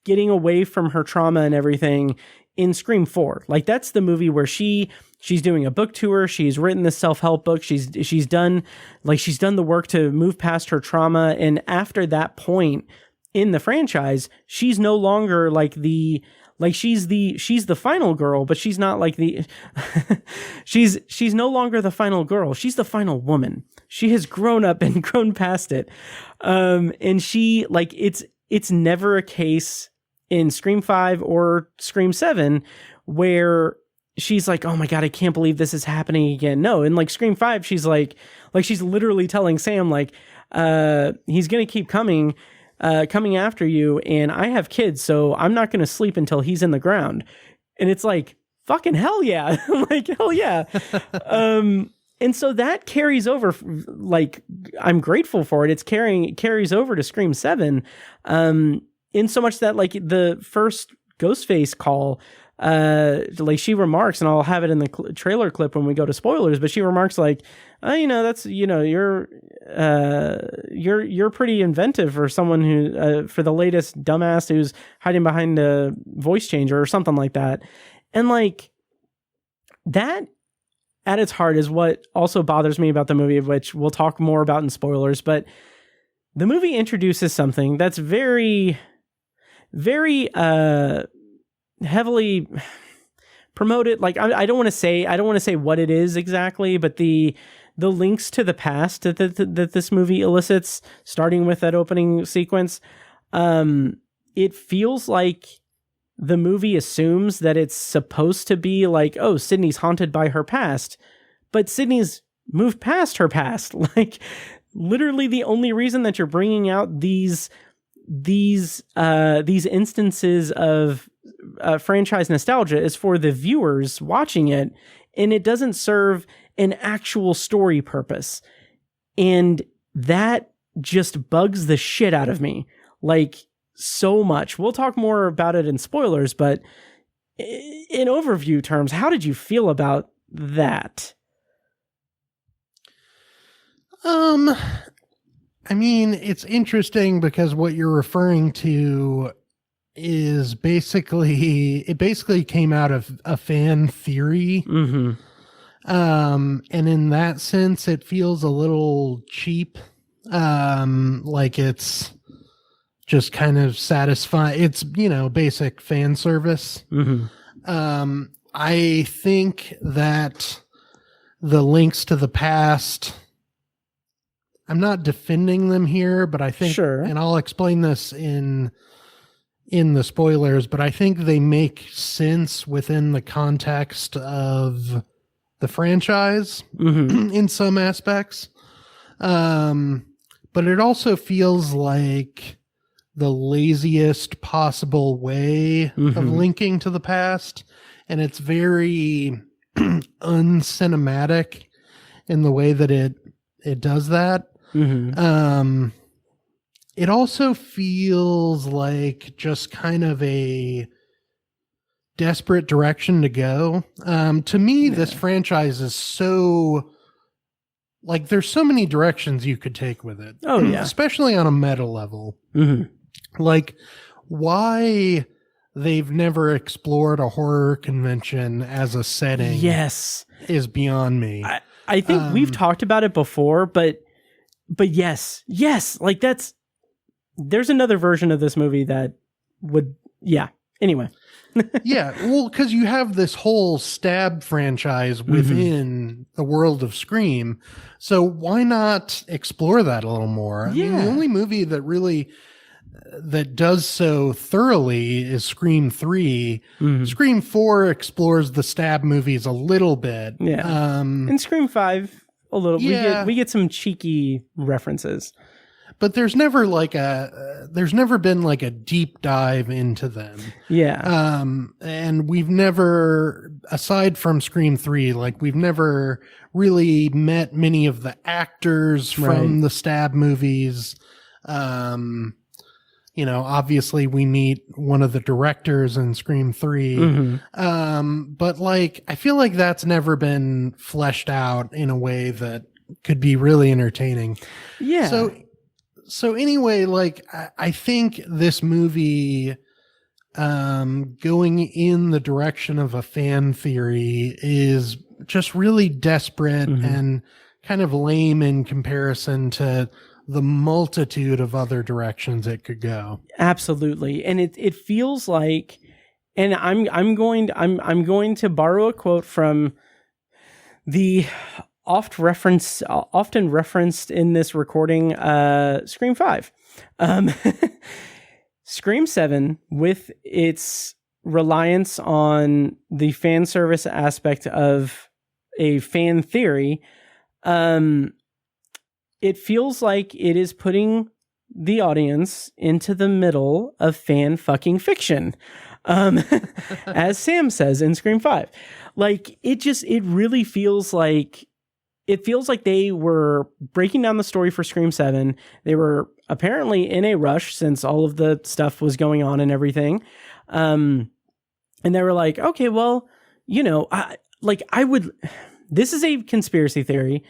getting away from her trauma and everything in Scream 4. That's the movie where she's doing a book tour. She's written this self-help book. She's done the work to move past her trauma. And after that point in the franchise, she's no longer she's the final girl, but she's not she's no longer the final girl. She's the final woman. She has grown up and grown past it. And she it's never a case in Scream 5 or Scream 7 where she's like, oh my God, I can't believe this is happening again. No. And Scream 5, she's she's literally telling Sam, he's going to keep coming after you. And I have kids, so I'm not going to sleep until he's in the ground. And it's fucking hell yeah. Hell yeah. And so that carries over, I'm grateful for it. It carries over to Scream 7. In so much that the first Ghostface call, she remarks, and I'll have it in the trailer clip when we go to spoilers, but she remarks that's, you're pretty inventive for someone who, for the latest dumbass who's hiding behind a voice changer or something like that. And that at its heart is what also bothers me about the movie, which we'll talk more about in spoilers, but the movie introduces something that's very, very, heavily promoted. I don't want to say what it is exactly, but the links to the past that this movie elicits, starting with that opening sequence, it feels like the movie assumes that it's supposed to be oh, Sydney's haunted by her past, but Sydney's moved past her past. Literally the only reason that you're bringing out these instances of franchise nostalgia is for the viewers watching it, and it doesn't serve an actual story purpose. And that just bugs the shit out of me. Like, so much. We'll talk more about it in spoilers, but in overview terms, how did you feel about that? I mean, it's interesting because what you're referring to is it basically came out of a fan theory. Mm-hmm. And in that sense, it feels a little cheap. Like it's just kind of satisfying. It's, basic fan service. Mm-hmm. I think that the links to the past, I'm not defending them here, but I think, sure. And I'll explain this in the spoilers, but I think they make sense within the context of the franchise in some aspects. But it also feels like the laziest possible way of linking to the past. And it's very uncinematic in the way that it does that. Mm-hmm. It also feels like just kind of a desperate direction to go. To me, this franchise is so, like, there's so many directions you could take with it. Oh, yeah. Especially on a meta level. Mm-hmm. Like, why they've never explored a horror convention as a setting is beyond me. I think we've talked about it before, but yes, like there's another version of this movie that would, anyway. Yeah, well, because you have this whole Stab franchise within the world of Scream, so why not explore that a little more? I mean, the only movie that does so thoroughly is Scream 3. Scream 4 explores the Stab movies a little bit. And Scream 5 a little. We get some cheeky references. But there's never been like a deep dive into them. Yeah. And we've never, aside from Scream 3, like we've never really met many of the actors from the Stab movies. Obviously we meet one of the directors in Scream 3. But like, I feel like that's never been fleshed out in a way that could be really entertaining. Yeah. So anyway, like, I think this movie, going in the direction of a fan theory is just really desperate and kind of lame in comparison to the multitude of other directions it could go. Absolutely. And it feels like, and I'm going to borrow a quote from the often referenced in this recording, Scream 5. Scream 7, with its reliance on the fan service aspect of a fan theory, it feels like it is putting the audience into the middle of fan fucking fiction. As Sam says in Scream 5. Like, it really feels like, they were breaking down the story for Scream 7. They were apparently in a rush since all of the stuff was going on and everything. And they were like, okay, well, this is a conspiracy theory.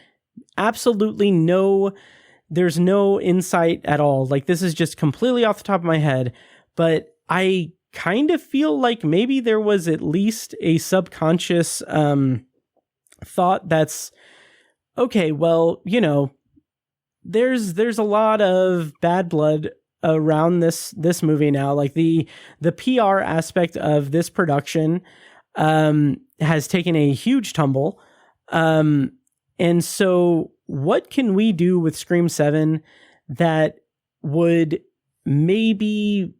Absolutely there's no insight at all. Like, this is just completely off the top of my head. But I kind of feel like maybe there was at least a subconscious thought that's, okay, well, there's a lot of bad blood around this movie now. Like the PR aspect of this production has taken a huge tumble. And so what can we do with Scream 7 that would maybe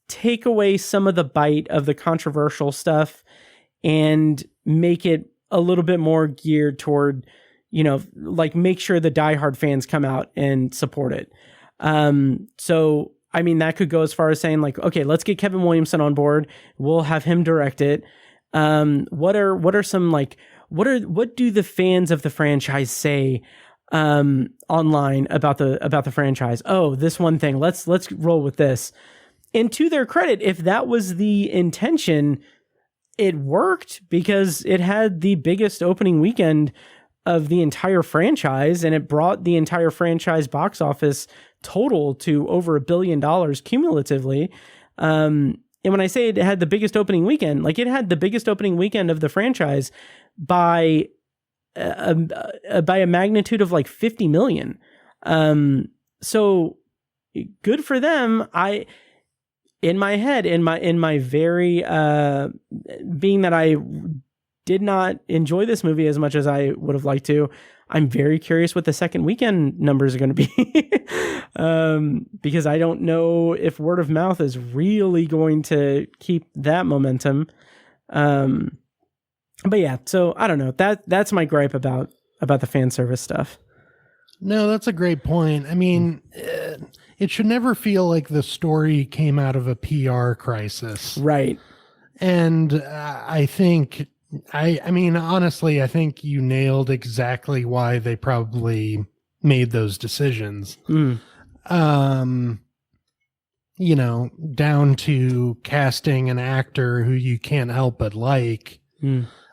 take away some of the bite of the controversial stuff and make it a little bit more geared toward, like, make sure the diehard fans come out and support it. So, I mean, that could go as far as saying, like, okay, let's get Kevin Williamson on board. We'll have him direct it. What are some, like, what do the fans of the franchise say online about the franchise? Oh, this one thing. Let's roll with this. And to their credit, if that was the intention, it worked because it had the biggest opening weekend of the entire franchise, and it brought the entire franchise box office total to over $1 billion cumulatively. And when I say it had the biggest opening weekend, like it had the biggest opening weekend of the franchise by a magnitude of like 50 million. So good for them. In my head, in my very, being that I did not enjoy this movie as much as I would have liked to, I'm very curious what the second weekend numbers are going to be. Because I don't know if word of mouth is really going to keep that momentum. But yeah, so I don't know. That's my gripe about the fan service stuff. No, that's a great point. I mean, it should never feel like the story came out of a PR crisis. Right. And I think, I mean, honestly, I think you nailed exactly why they probably made those decisions. You know, down to casting an actor who you can't help but like,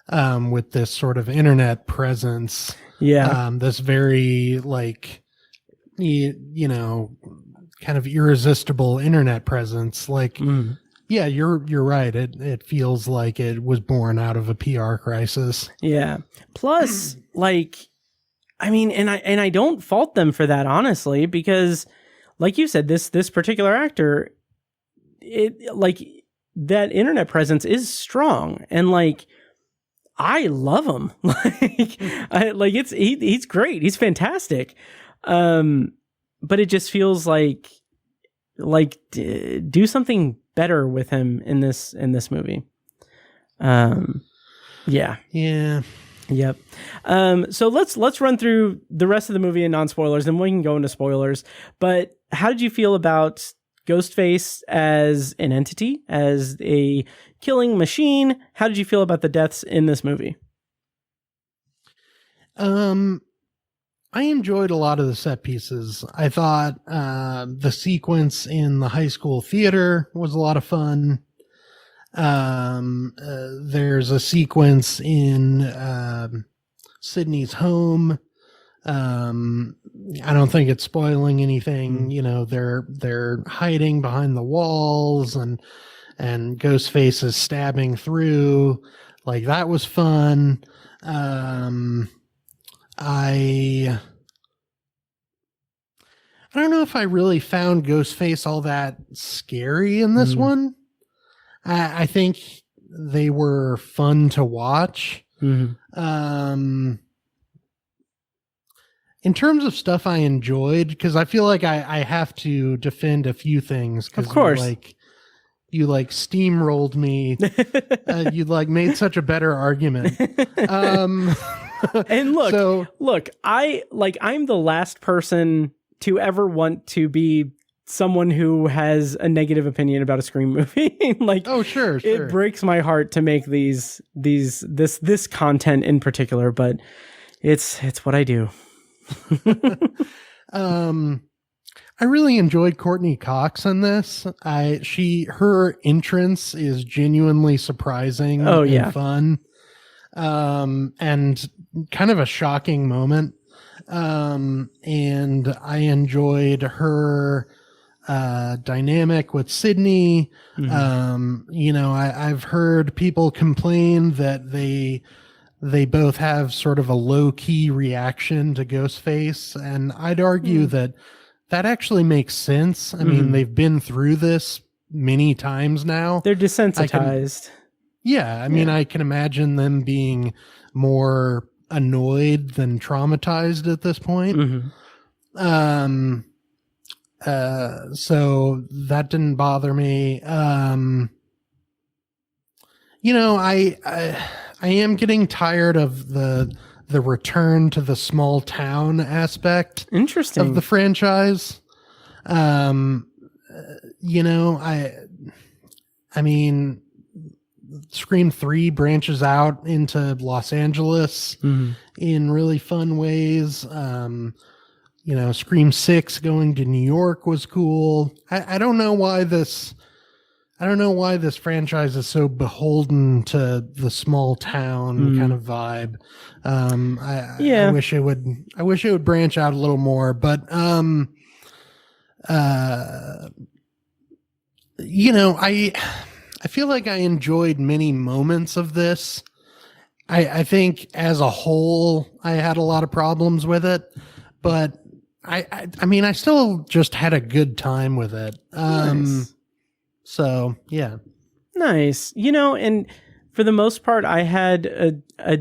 with this sort of internet presence. Yeah. This very, like, you know, kind of irresistible internet presence. Like, yeah, you're right. It feels like it was born out of a PR crisis. Yeah. Plus, like, I mean, and I don't fault them for that, honestly, because like you said, this particular actor, it, like, that internet presence is strong, and like, I love him. He's great. He's fantastic. But it just feels like do something better with him in this movie. Yeah. Yep. So let's run through the rest of the movie in non-spoilers, and we can go into spoilers. But how did you feel about Ghostface as an entity, as a killing machine? How did you feel about the deaths in this movie? I enjoyed a lot of the set pieces. I thought the sequence in the high school theater was a lot of fun. There's a sequence in Sydney's home. I don't think it's spoiling anything. You know, they're hiding behind the walls, and Ghostface is stabbing through. Like, that was fun. I don't know if I really found Ghostface all that scary in this one. I think they were fun to watch. In terms of stuff I enjoyed, because I feel like I have to defend a few things. Of course. You steamrolled me. You made such a better argument. And look, I'm the last person to ever want to be someone who has a negative opinion about a Scream movie. Oh, sure. It breaks my heart to make this content in particular, but it's what I do. I really enjoyed Courtney Cox in this. Her entrance is genuinely surprising. And fun. And kind of a shocking moment. And I enjoyed her dynamic with Sydney. You know, I've heard people complain that they both have sort of a low-key reaction to Ghostface, and I'd argue that actually makes sense. I mean, they've been through this many times now. They're desensitized. I mean, I can imagine them being more annoyed than traumatized at this point. So that didn't bother me. You know, I am getting tired of the return to the small town aspect of the franchise. You know, I mean, Scream 3 branches out into Los Angeles in really fun ways. Scream 6 going to New York was cool. I don't know why this franchise is so beholden to the small town kind of vibe. I wish it would branch out a little more, but I feel like I enjoyed many moments of this. I think as a whole, I had a lot of problems with it, but I mean, I still just had a good time with it. Nice. So yeah. Nice. And for the most part, I had a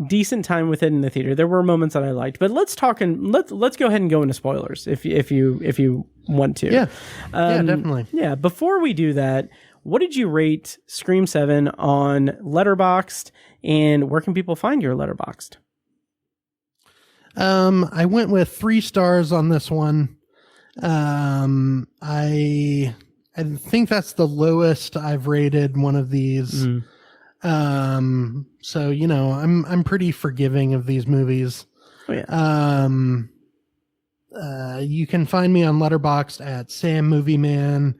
decent time with it in the theater. There were moments that I liked, but let's go ahead and go into spoilers if you want to. Yeah. Yeah, definitely. Yeah. Before we do that, what did you rate Scream 7 on Letterboxd, and where can people find your Letterboxd? I went with 3 stars on this one. I think that's the lowest I've rated one of these. So I'm pretty forgiving of these movies. Oh yeah. You can find me on Letterboxd at Sam Movie Man,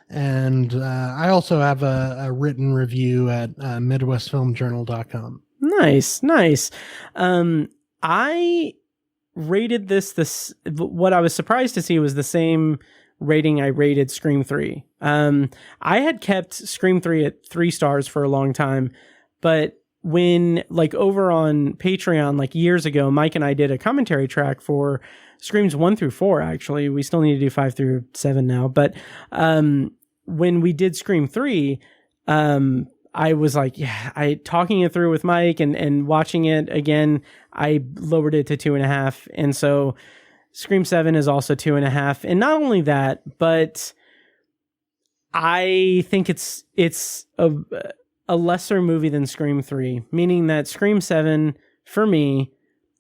and I also have a written review at MidwestFilmJournal.com. Nice. I rated this. What I was surprised to see was the same rating I rated Scream 3. I had kept Scream 3 at 3 stars for a long time, but when over on Patreon years ago, Mike and I did a commentary track for Screams 1 through 4. Actually, we still need to do 5 through 7 now, but when we did Scream 3, I was talking it through with Mike and watching it again, I lowered it to 2.5. And so Scream 7 is also 2.5. And not only that, but I think it's a lesser movie than Scream 3, meaning that Scream 7 for me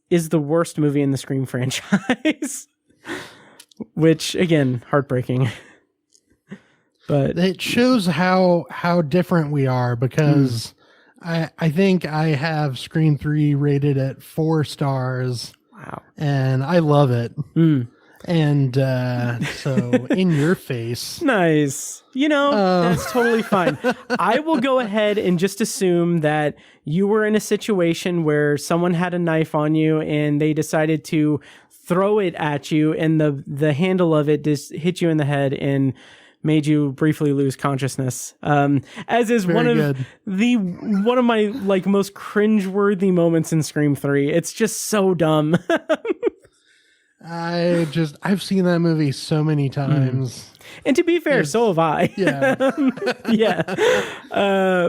is the worst movie in the Scream franchise, which again, heartbreaking. But it shows how different we are, because I think I have Scream 3 rated at 4 stars. Wow. And I love it. And so in your face. Nice. That's totally fine. I will go ahead and just assume that you were in a situation where someone had a knife on you and they decided to throw it at you, and the handle of it just hit you in the head and made you briefly lose consciousness. As is one of my most cringeworthy moments in Scream 3. It's just so dumb. I've seen that movie so many times. And to be fair, so have I. Yeah. Yeah.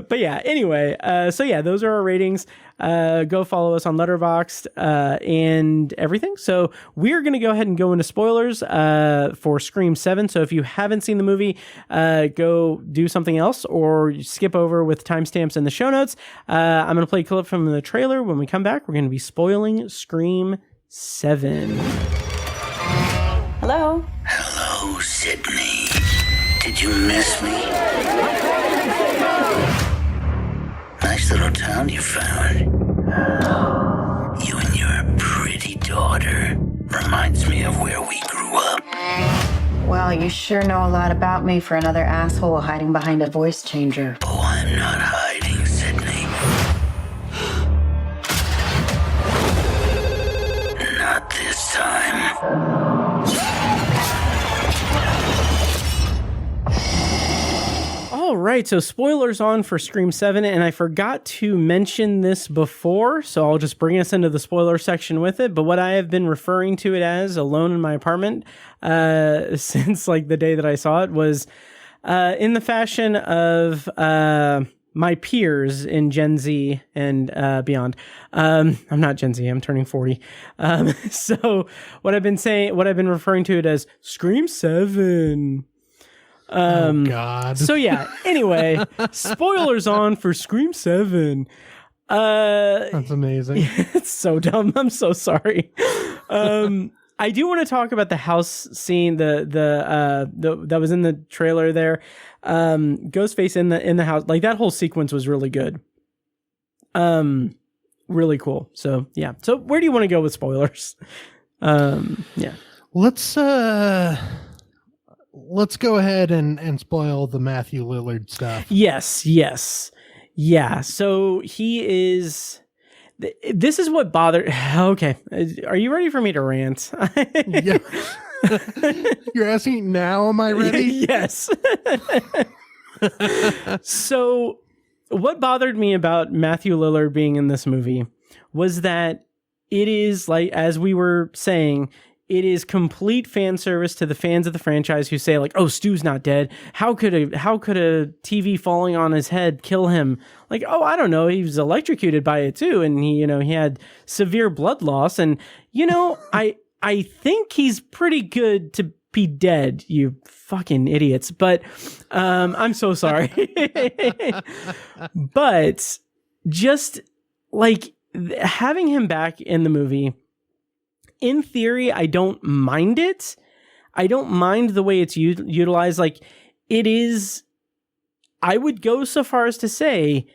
But yeah, anyway, so yeah, those are our ratings. Go follow us on Letterboxd and everything. So we're going to go ahead and go into spoilers for Scream 7. So if you haven't seen the movie, go do something else or skip over with timestamps in the show notes. I'm going to play a clip from the trailer. When we come back, we're going to be spoiling Scream 7. Hello? Hello, Sydney. Did you miss me? Nice little town you found. You and your pretty daughter. Reminds me of where we grew up. Well, you sure know a lot about me for another asshole hiding behind a voice changer. Oh, I'm not hiding, Sydney. Not this time. All right, so spoilers on for Scream 7, and I forgot to mention this before, so I'll just bring us into the spoiler section with it. But what I have been referring to it as, alone in my apartment, since the day that I saw it, was in the fashion of my peers in Gen Z and beyond. I'm not Gen Z, I'm turning 40. So what I've been referring to it as Scream 7. Oh God. So yeah, anyway, spoilers on for Scream 7. That's amazing. It's so dumb. I'm so sorry. I I do want to talk about the house scene, the that was in the trailer there. Ghostface in the house, like that whole sequence was really good. Really cool. So yeah. So where do you want to go with spoilers? Yeah. Let's go ahead and spoil the Matthew Lillard stuff. Yes. Yeah. So he is. This is what bothered. Okay. Are you ready for me to rant? Yeah. You're asking now, am I ready? Yes. So what bothered me about Matthew Lillard being in this movie was that it is, like, as we were saying, it is complete fan service to the fans of the franchise who say, like, oh, Stu's not dead. How could a TV falling on his head kill him? Like, oh, I don't know. He was electrocuted by it too. And he had severe blood loss. And, I think he's pretty good to be dead, you fucking idiots. But I'm so sorry. But just like having him back in the movie, in theory, I don't mind it. I don't mind the way it's utilized. Like, it is, I would go so far as to say,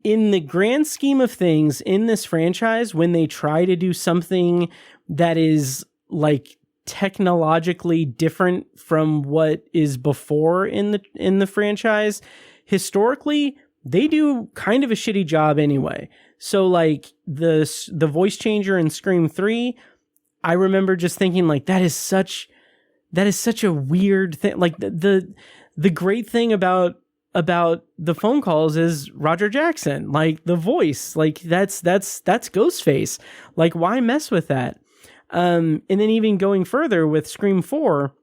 in the grand scheme of things in this franchise, when they try to do something that is like technologically different from what is before in the franchise, historically, they do kind of a shitty job anyway. So like the voice changer in Scream 3, I remember just thinking like that is such a weird thing. Like the great thing about the phone calls is Roger Jackson, like the voice, like that's Ghostface. Like, why mess with that? And then even going further with Scream 4,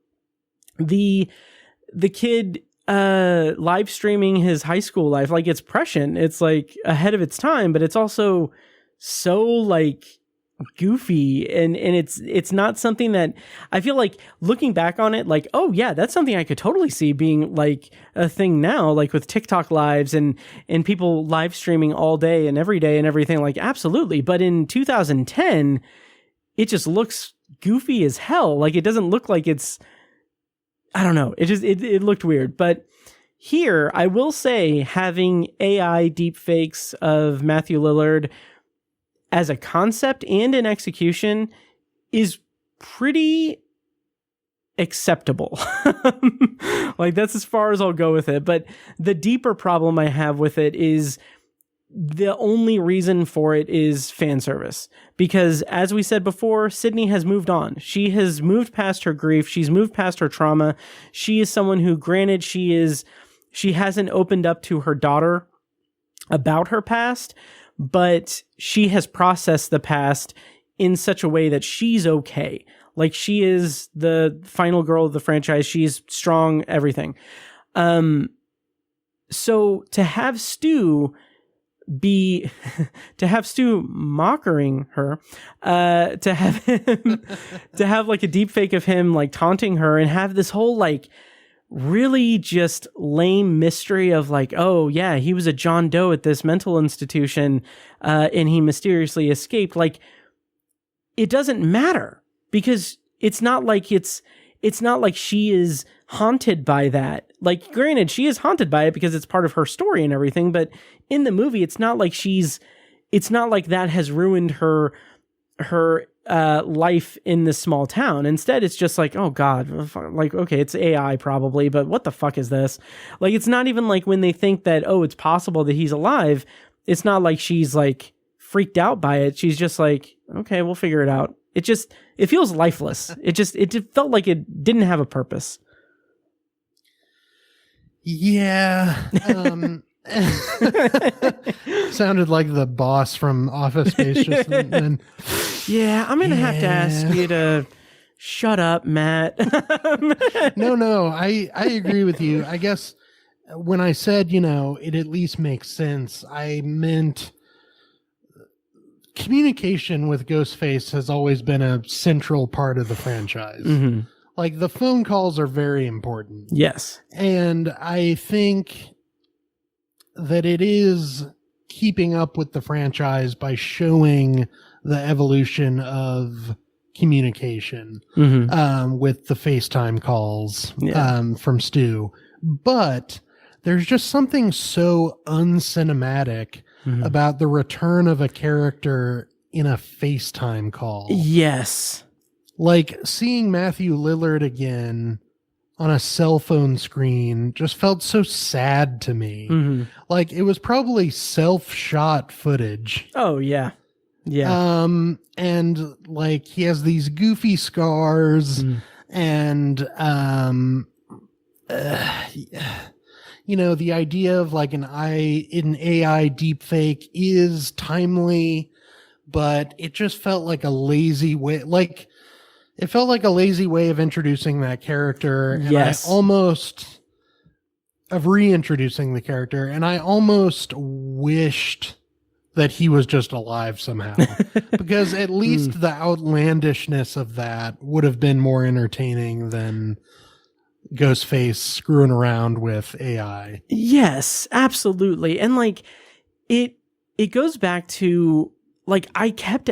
the kid live streaming his high school life, like, it's prescient, it's like ahead of its time, but it's also so like goofy, and it's not something that I feel like, looking back on it, like, oh yeah, that's something I could totally see being like a thing now, like with TikTok lives and people live streaming all day and every day and everything, like, absolutely. But in 2010, it just looks goofy as hell. Like, it doesn't look like it's, I don't know. It looked weird. But here, I will say, having AI deepfakes of Matthew Lillard as a concept and an execution is pretty acceptable. Like, that's as far as I'll go with it. But the deeper problem I have with it is the only reason for it is fan service. Because as we said before, Sydney has moved on. She has moved past her grief. She's moved past her trauma. She is someone who, granted, she hasn't opened up to her daughter about her past, but she has processed the past in such a way that she's okay. Like, she is the final girl of the franchise. She's strong, everything. So to have Stu mockering her, to have like a deep fake of him like taunting her, and have this whole like really just lame mystery of like, oh yeah, he was a John Doe at this mental institution, and he mysteriously escaped. Like, it doesn't matter, because it's not like she is haunted by that. Like, granted, she is haunted by it because it's part of her story and everything, but in the movie, it's not like that has ruined her life in this small town. Instead, it's just like, oh God, like, okay, it's AI probably, but what the fuck is this? Like, it's not even like when they think that, oh, it's possible that he's alive. It's not like she's like freaked out by it. She's just like, okay, we'll figure it out. It feels lifeless. It felt like it didn't have a purpose. Yeah. Sounded like the boss from Office Space just then. Yeah, I'm gonna have to ask you to shut up, Matt. No, I agree with you. I guess when I said, it at least makes sense, I meant communication with Ghostface has always been a central part of the franchise. Mm-hmm. Like, the phone calls are very important. Yes. And I think that it is keeping up with the franchise by showing the evolution of communication with the FaceTime calls from Stu. But there's just something so uncinematic about the return of a character in a FaceTime call. Yes. Like seeing Matthew Lillard again on a cell phone screen just felt so sad to me. Like it was probably self-shot footage. Oh, yeah. Yeah. And like he has these goofy scars and, you know, the idea of like an AI deepfake is timely, but it just felt like a lazy way. Like it felt like a lazy way of introducing that character. And of reintroducing the character. And I almost wished that he was just alive somehow, because at least the outlandishness of that would have been more entertaining than Ghostface screwing around with AI. Yes, absolutely. And like it goes back to like I kept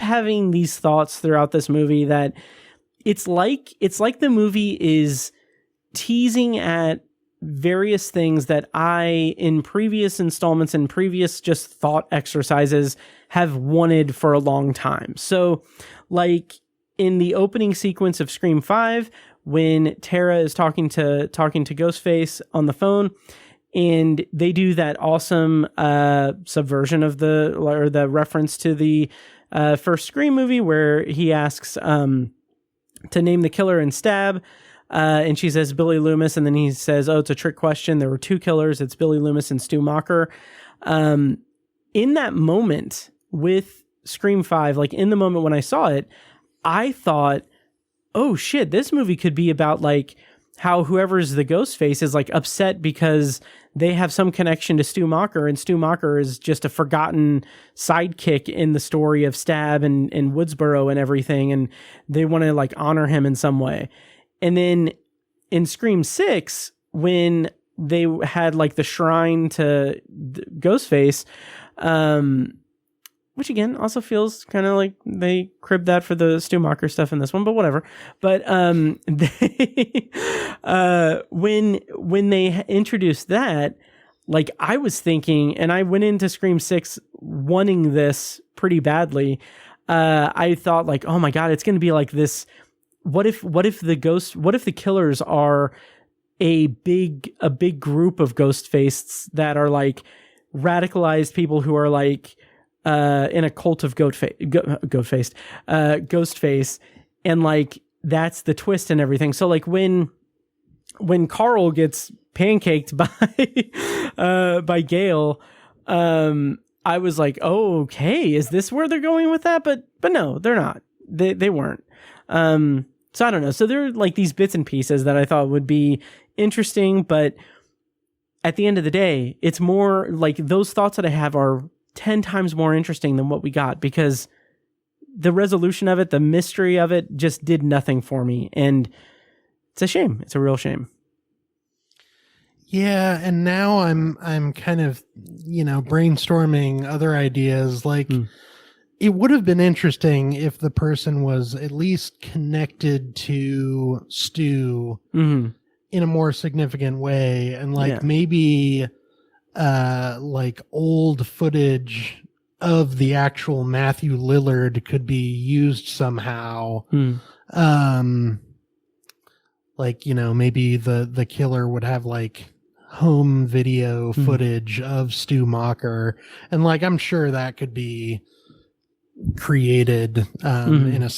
having these thoughts throughout this movie that it's like the movie is teasing at various things that I, in previous installments and previous just thought exercises, have wanted for a long time. So like in the opening sequence of Scream 5, when Tara is talking to Ghostface on the phone, and they do that awesome subversion of the reference to the first Scream movie where he asks to name the killer and stab, and she says Billy Loomis, and then he says, oh, it's a trick question. There were two killers. It's Billy Loomis and Stu Macher. In that moment with Scream 5, like in the moment when I saw it, I thought, oh shit, this movie could be about like how whoever's the Ghostface is like upset because they have some connection to Stu Macher, and Stu Macher is just a forgotten sidekick in the story of Stab and Woodsboro and everything, and they want to like honor him in some way. And then in Scream 6, when they had like the shrine to Ghostface, which again also feels kind of like they cribbed that for the Stu Macher stuff in this one, but whatever. But they, when they introduced that, like I was thinking, and I went into Scream 6 wanting this pretty badly. I thought like, oh my God, it's going to be like this. What if the killers are a big group of Ghostfaces that are like radicalized people who are like in a cult of Ghostface, and like that's the twist and everything. So like when Carl gets pancaked by Gale, I was like, oh, okay, is this where they're going with that? But no, they're not. They weren't. So I don't know. So there are like these bits and pieces that I thought would be interesting, but at the end of the day, it's more like those thoughts that I have are 10 times more interesting than what we got, because the resolution of it, the mystery of it just did nothing for me. And it's a shame. It's a real shame. Yeah. And now I'm kind of, brainstorming other ideas. Like, it would have been interesting if the person was at least connected to Stu in a more significant way. And maybe like old footage of the actual Matthew Lillard could be used somehow. Like, maybe the killer would have like home video footage of Stu Macher. And like, I'm sure that could be created in a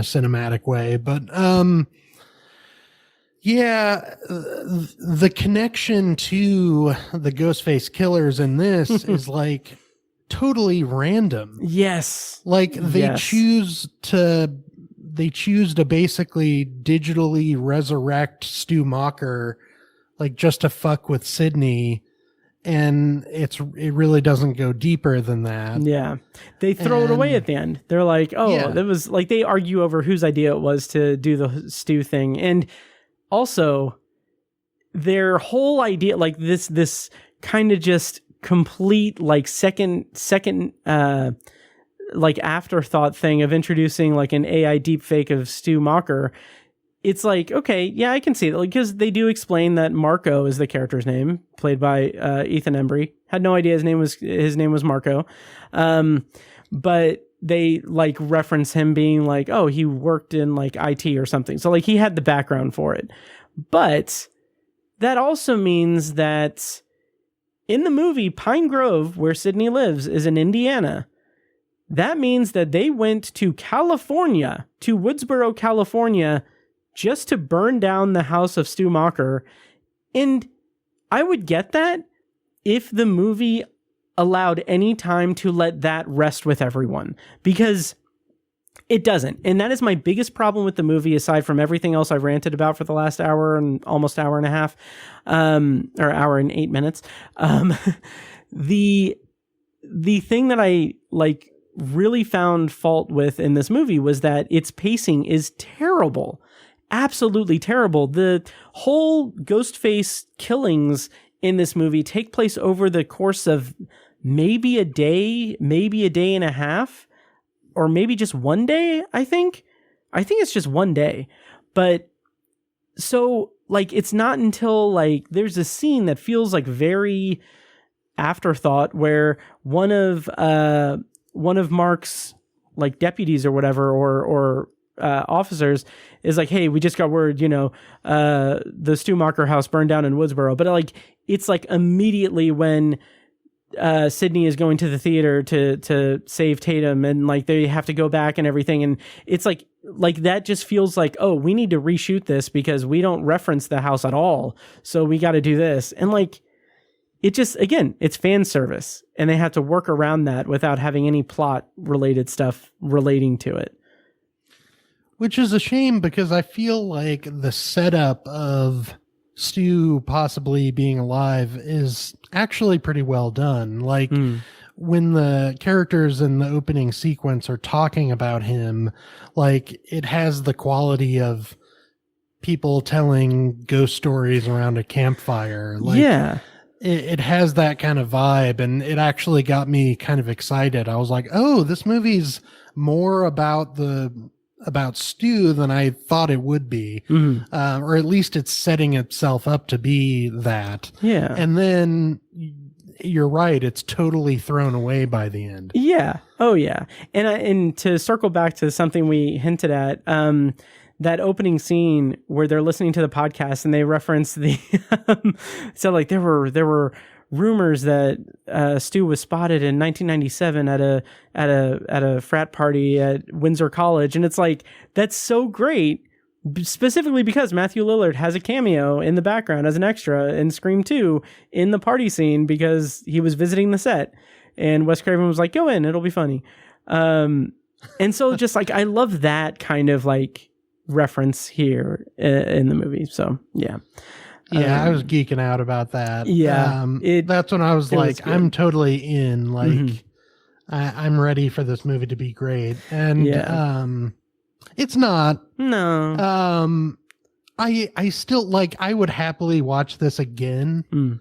cinematic way, but the connection to the Ghostface killers in this is like totally random. Yes, like they choose to basically digitally resurrect Stu Macher, like just to fuck with Sydney. And it really doesn't go deeper than that. Yeah. They throw it away at the end. They're like, that was like, they argue over whose idea it was to do the Stu thing. And also their whole idea, like this kind of just complete, like second like afterthought thing of introducing like an AI deepfake of Stu Macher, it's like, okay, yeah, I can see that, because they do explain that Marco is the character's name, played by Ethan Embry. Had no idea his name was Marco, but they like reference him being like, oh, he worked in like IT or something. So like he had the background for it, but that also means that in the movie Pine Grove, where Sydney lives, is in Indiana. That means that they went to California, to Woodsboro, California, just to burn down the house of Stu Macher. And I would get that if the movie allowed any time to let that rest with everyone, because it doesn't. And that is my biggest problem with the movie, aside from everything else I've ranted about for the last hour and almost hour and a half, or hour and 8 minutes. The thing that I like really found fault with in this movie was that its pacing is terrible. Absolutely terrible. The whole Ghostface killings in this movie take place over the course of maybe a day and a half, or maybe just one day, I think it's just one day. But so like, it's not until like there's a scene that feels like very afterthought, where one of Mark's like deputies or whatever, or officers is like, hey, we just got word, the Stu Macher house burned down in Woodsboro. But like, it's like immediately when Sydney is going to the theater to save Tatum, and like they have to go back and everything, and it's like that just feels like, oh, we need to reshoot this because we don't reference the house at all, so we got to do this. And like, it just, again, it's fan service, and they have to work around that without having any plot related stuff relating to it. Which is a shame, because I feel like the setup of Stu possibly being alive is actually pretty well done. Like when the characters in the opening sequence are talking about him, like it has the quality of people telling ghost stories around a campfire. Like, yeah. It has that kind of vibe, and it actually got me kind of excited. I was like, oh, this movie's more about Stu than I thought it would be. Or at least it's setting itself up to be that. Yeah. And then you're right, it's totally thrown away by the end. Yeah. Oh yeah. And to circle back to something we hinted at, that opening scene where they're listening to the podcast and they reference the so like there were rumors that Stu was spotted in 1997 at a frat party at Windsor College, and it's like, that's so great, specifically because Matthew Lillard has a cameo in the background as an extra in Scream 2 in the party scene, because he was visiting the set and Wes Craven was like, go in, it'll be funny. And so just like, I love that kind of like reference here in the movie. So yeah. Yeah, I was geeking out about that. Yeah. That's when I was like, I'm totally in. Like, I'm ready for this movie to be great. And it's not. No. I still, like, I would happily watch this again.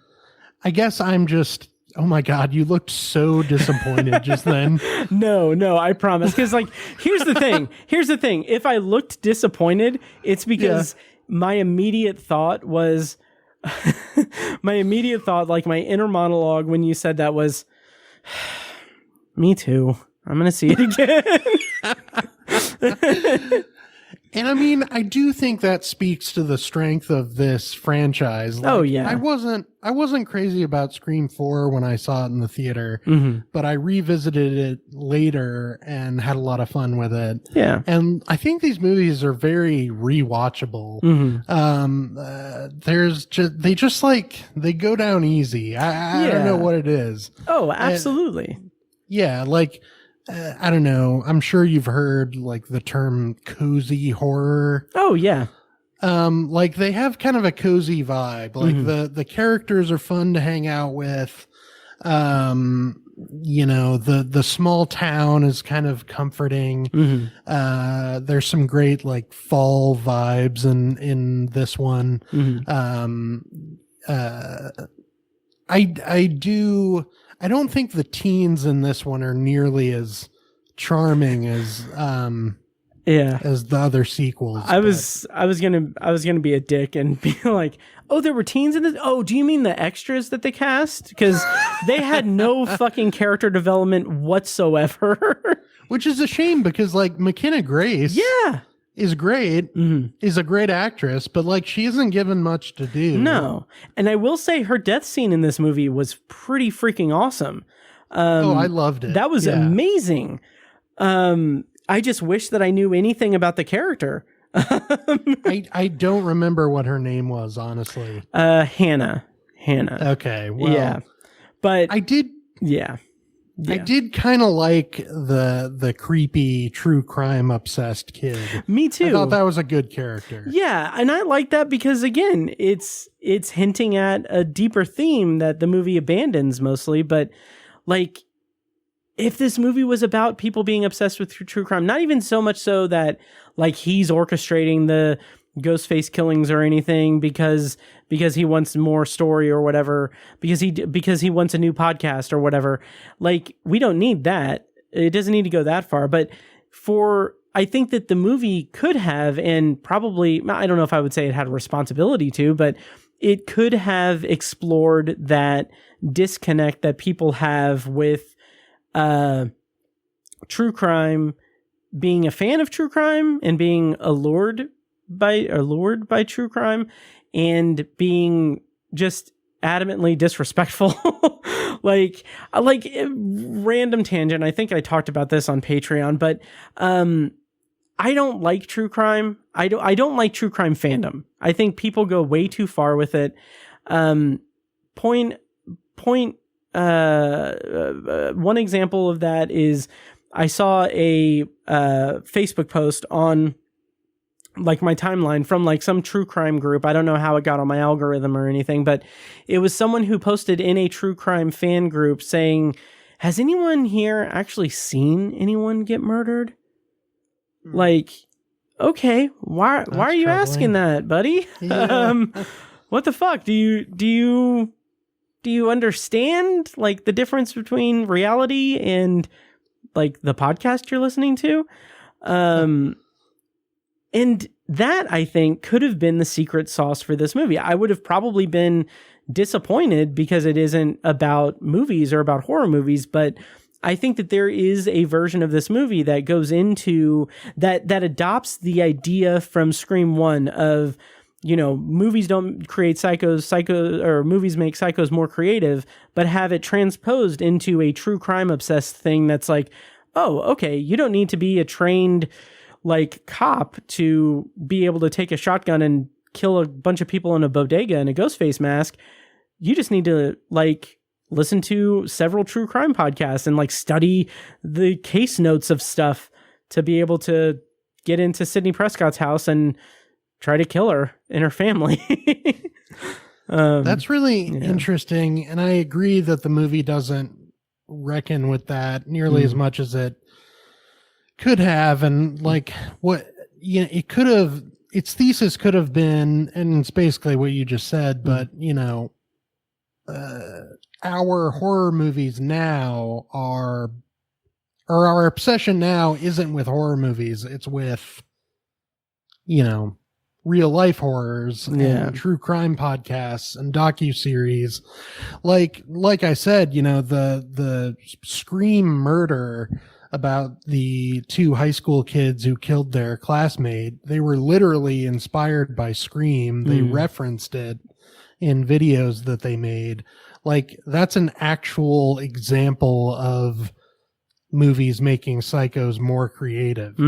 I guess I'm just, oh my God, you looked so disappointed just then. No, I promise. Because, like, here's the thing. If I looked disappointed, it's because my immediate thought was, like my inner monologue when you said that was, me too. I'm going to see it again. And I mean, I do think that speaks to the strength of this franchise. Like, I wasn't crazy about Scream 4 when I saw it in the theater, but I revisited it later and had a lot of fun with it. Yeah. And I think these movies are very rewatchable. They go down easy. I don't know what it is. Oh, absolutely. Like, I don't know. I'm sure you've heard like the term cozy horror. Oh yeah. Like they have kind of a cozy vibe. Like the characters are fun to hang out with. The small town is kind of comforting. There's some great like fall vibes in this one. I don't think the teens in this one are nearly as charming as as the other sequels. I was gonna be a dick and be like, oh, there were teens in this. Oh, do you mean the extras that they cast? Because they had no fucking character development whatsoever. Which is a shame because like McKenna Grace, is great, is a great actress, but like she isn't given much to do. No, and I will say her death scene in this movie was pretty freaking awesome. I loved it. That was amazing. I just wish that I knew anything about the character. I don't remember what her name was, honestly. Hannah. Okay, well, but I did. Yeah. I did kind of like the creepy true crime obsessed kid. Me too. I thought that was a good character. Yeah, and I like that because again, it's hinting at a deeper theme that the movie abandons mostly, but like if this movie was about people being obsessed with true crime, not even so much so that like he's orchestrating the Ghostface killings or anything because he wants more story or whatever, because he wants a new podcast or whatever. Like, we don't need that. It doesn't need to go that far. But I think that the movie could have, and probably, I don't know if I would say it had a responsibility to, but it could have explored that disconnect that people have with true crime, being a fan of true crime and being allured by true crime, and being just adamantly disrespectful. like random tangent. I think I talked about this on Patreon, but I don't like true crime. I don't like true crime fandom. I think people go way too far with it. One example of that is I saw a Facebook post on like my timeline from like some true crime group. I don't know how it got on my algorithm or anything, but it was someone who posted in a true crime fan group saying, has anyone here actually seen anyone get murdered? Like, okay, why are you asking that, buddy? Yeah. What the fuck? Do you understand like the difference between reality and like the podcast you're listening to? And that, I think, could have been the secret sauce for this movie. I would have probably been disappointed because it isn't about movies or about horror movies, but I think that there is a version of this movie that goes into that adopts the idea from Scream 1 of, you know, movies don't create psychos, or movies make psychos more creative, but have it transposed into a true crime obsessed thing that's like, oh, okay, you don't need to be a trained like cop to be able to take a shotgun and kill a bunch of people in a bodega in a Ghostface mask. You just need to like listen to several true crime podcasts and like study the case notes of stuff to be able to get into Sidney Prescott's house and try to kill her and her family. That's really interesting. And I agree that the movie doesn't reckon with that nearly as much as it could have. And like it could have, its thesis could have been, and it's basically what you just said, but you know, our horror movies now or our obsession now isn't with horror movies. It's with, you know, real life horrors and true crime podcasts and docuseries. Like I said, you know, the Scream murder about the two high school kids who killed their classmate, they were literally inspired by Scream. They referenced it in videos that they made. Like, that's an actual example of movies making psychos more creative.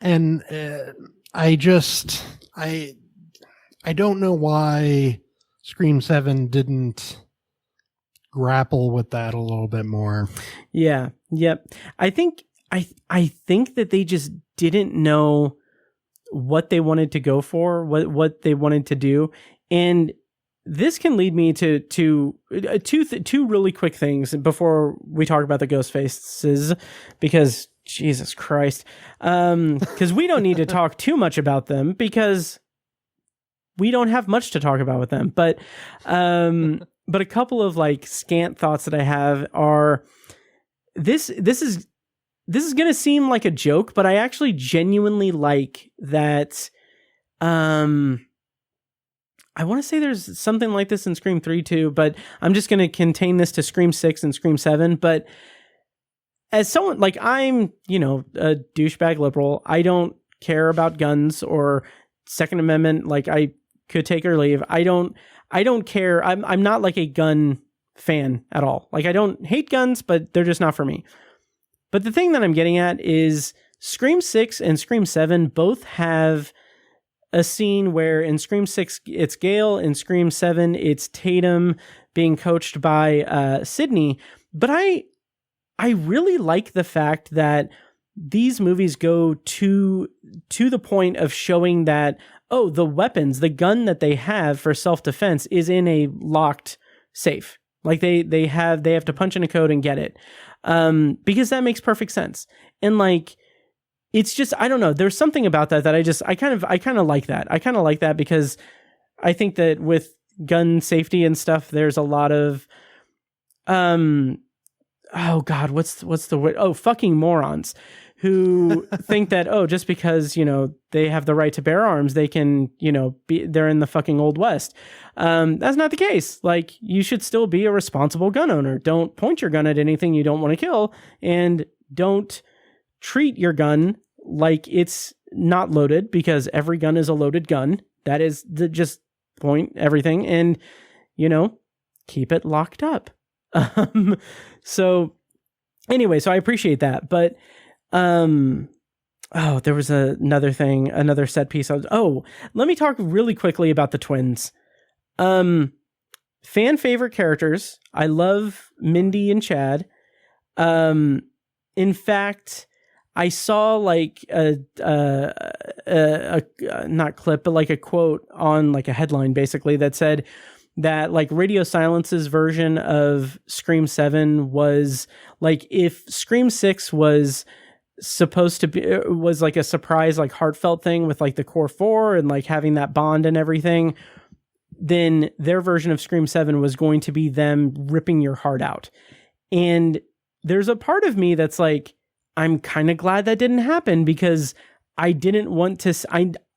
And I don't know why Scream 7 didn't grapple with that a little bit more. Yeah. Yep. I think that they just didn't know what they wanted to go for, what they wanted to do. And this can lead me to two really quick things before we talk about the ghost faces, because Jesus Christ, because we don't need to talk too much about them because we don't have much to talk about with them. But a couple of like scant thoughts that I have are this this is going to seem like a joke, but I actually genuinely like that. I want to say there's something like this in Scream 3 too, but I'm just going to contain this to Scream 6 and Scream 7. But as someone, like, I'm, you know, a douchebag liberal. I don't care about guns or Second Amendment. Like, I could take or leave. I don't care. I'm not like a gun fan at all. Like, I don't hate guns, but they're just not for me. But the thing that I'm getting at is Scream 6 and Scream 7 both have a scene where in Scream 6 it's Gale, in Scream 7 it's Tatum being coached by Sydney. But I really like the fact that these movies go to the point of showing that, oh, the weapons, the gun that they have for self-defense is in a locked safe. Like they have to punch in a code and get it. Because that makes perfect sense. And like, it's just, I don't know. There's something about that I kind of like that. I kind of like that because I think that with gun safety and stuff, there's a lot of, oh God, what's the word? Oh, fucking morons who think that, oh, just because, you know, they have the right to bear arms, they can, you know, they're in the fucking Old West. That's not the case. Like, you should still be a responsible gun owner. Don't point your gun at anything you don't want to kill, and don't treat your gun like it's not loaded, because every gun is a loaded gun. That is the just point everything, and, you know, keep it locked up. So anyway, so I appreciate that. But, there was another thing, another set piece. Let me talk really quickly about the twins. Fan favorite characters. I love Mindy and Chad. In fact, I saw like a not clip, but like a quote on like a headline basically that said that like Radio Silence's version of Scream 7 was like, if Scream 6 was supposed to be, was like a surprise, like heartfelt thing with like the core four and like having that bond and everything, then their version of Scream 7 was going to be them ripping your heart out. And there's a part of me that's like, I'm kind of glad that didn't happen, because I didn't want to,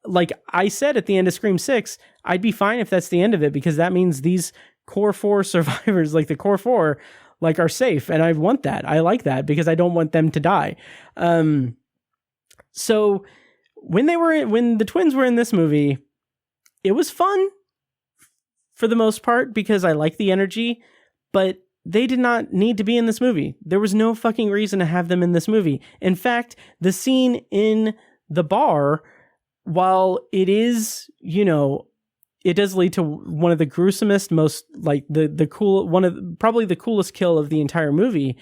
like I said at the end of Scream 6, I'd be fine if that's the end of it, because that means these core four survivors, like the core four, like are safe. And I want that. I like that because I don't want them to die. So when the twins were in this movie, it was fun for the most part because I like the energy, but they did not need to be in this movie. There was no fucking reason to have them in this movie. In fact, the scene in the bar, while it is, you know, it does lead to one of the gruesomest, most like the cool, one of probably the coolest kill of the entire movie.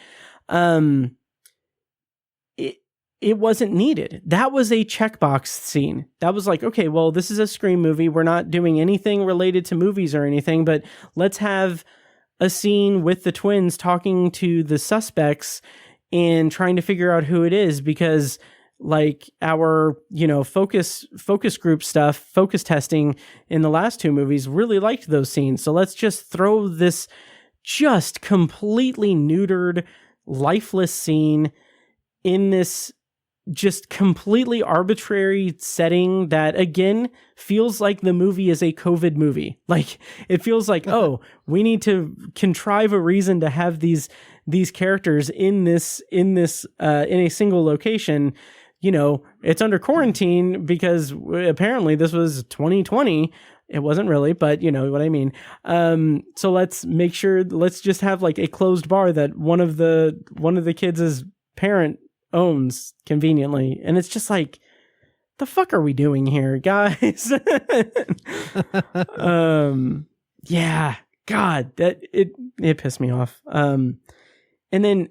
It wasn't needed. That was a checkbox scene. That was like, okay, well, this is a Scream movie. We're not doing anything related to movies or anything, but let's have a scene with the twins talking to the suspects and trying to figure out who it is, because like our, you know, focus group stuff, focus testing in the last two movies really liked those scenes. So let's just throw this just completely neutered, lifeless scene in this just completely arbitrary setting that, again, feels like the movie is a COVID movie. Like, it feels like, oh, we need to contrive a reason to have these characters in a single location. You know, it's under quarantine because apparently this was 2020. It wasn't really, but you know what I mean. So let's make sure, let's just have like a closed bar that one of the kids' parent owns conveniently. And it's just like, the fuck are we doing here, guys? Yeah, God, that it pissed me off. And then,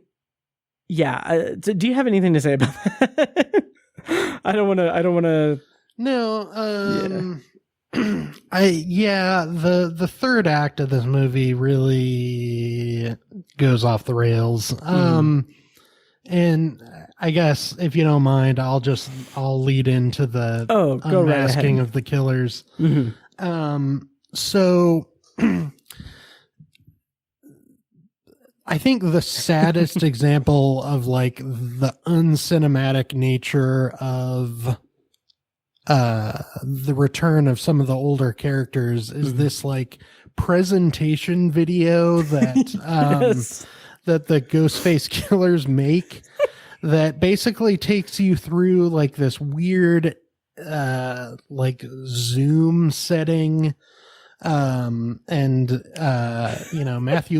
yeah, do you have anything to say about that? I don't want to. No. Yeah. The third act of this movie really goes off the rails. And I guess if you don't mind, I'll lead into the unmasking of the killers. Mm-hmm. So I think the saddest example of like the uncinematic nature of the return of some of the older characters is this like presentation video that that the Ghostface killers make that basically takes you through like this weird like Zoom setting. Matthew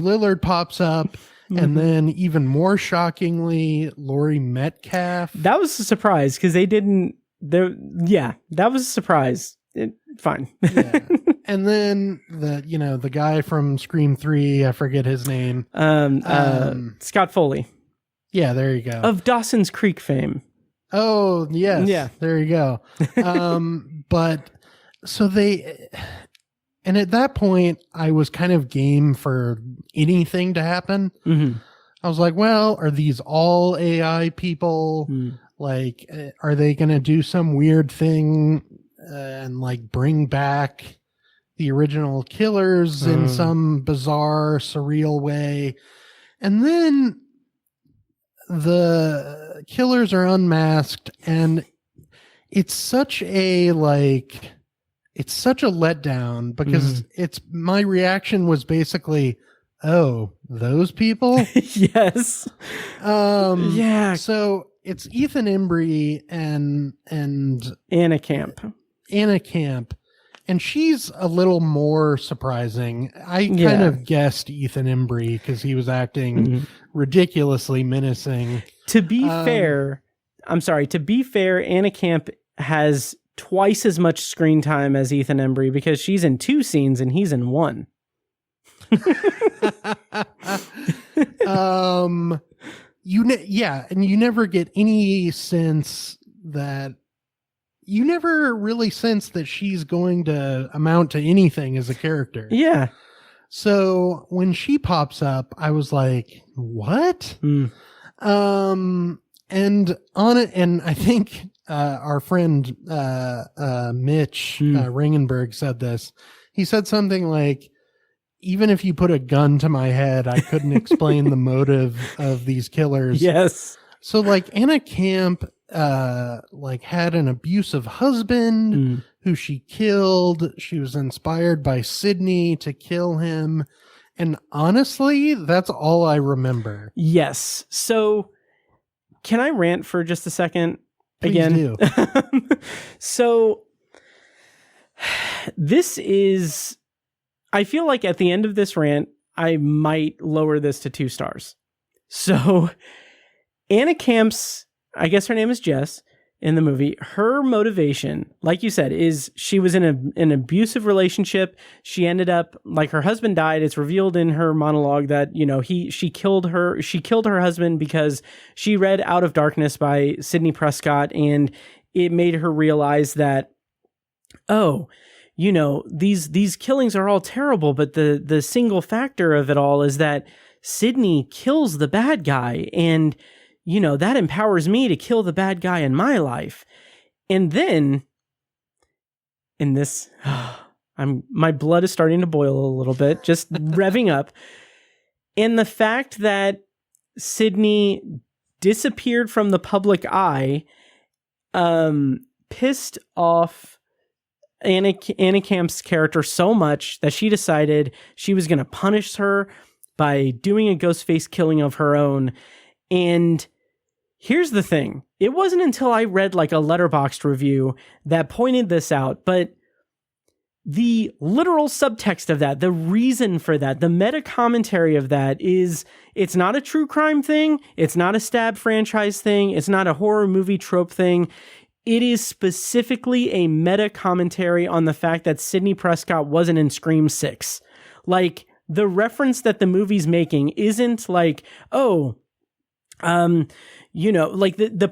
Lillard pops up, and then even more shockingly, Laurie Metcalf. That was a surprise because they didn't. That was a surprise. Fine. Yeah. And then the guy from Scream 3, I forget his name. Scott Foley. Yeah, there you go. Of Dawson's Creek fame. Oh, yes. Yeah. There you go. But so and at that point, I was kind of game for anything to happen. Mm-hmm. I was like, well, are these all AI people? Like, are they going to do some weird thing and like bring back the original killers in some bizarre, surreal way? And then the killers are unmasked, and it's such a letdown because my reaction was basically, oh, those people? Yes. Yeah. So it's Ethan Embry and Anna Camp. And she's a little more surprising. I kind of guessed Ethan Embry because he was acting ridiculously menacing. To be fair, Anna Camp has twice as much screen time as Ethan Embry because she's in 2 scenes and he's in 1. And you never get any sense that you never really sense that she's going to amount to anything as a character. Yeah. So when she pops up, I was like, what? And on it, and I think our friend Mitch Ringenberg said this. He said something like, even if you put a gun to my head, I couldn't explain the motive of these killers. Yes. So like Anna Camp had an abusive husband who she killed. She was inspired by Sydney to kill him. And honestly, that's all I remember. Yes. So can I rant for just a second? Please again? Do. So this is, I feel like at the end of this rant, I might lower this to 2 stars. So Anna Camp's, I guess her name is Jess in the movie. Her motivation, like you said, is she was in an abusive relationship. She ended up, like, her husband died. It's revealed in her monologue that, she killed her husband because she read Out of Darkness by Sidney Prescott, and it made her realize that, these killings are all terrible, but the single factor of it all is that Sydney kills the bad guy, and that empowers me to kill the bad guy in my life. And then in this, my blood is starting to boil a little bit, just revving up. And the fact that Sydney disappeared from the public eye, pissed off Anna Camp's character so much that she decided she was going to punish her by doing a Ghostface killing of her own. And here's the thing. It wasn't until I read like a Letterboxd review that pointed this out, but the literal subtext of that, the reason for that, the meta commentary of that is, it's not a true crime thing. It's not a stab franchise thing. It's not a horror movie trope thing. It is specifically a meta commentary on the fact that Sidney Prescott wasn't in Scream 6. Like, the reference that the movie's making isn't like, the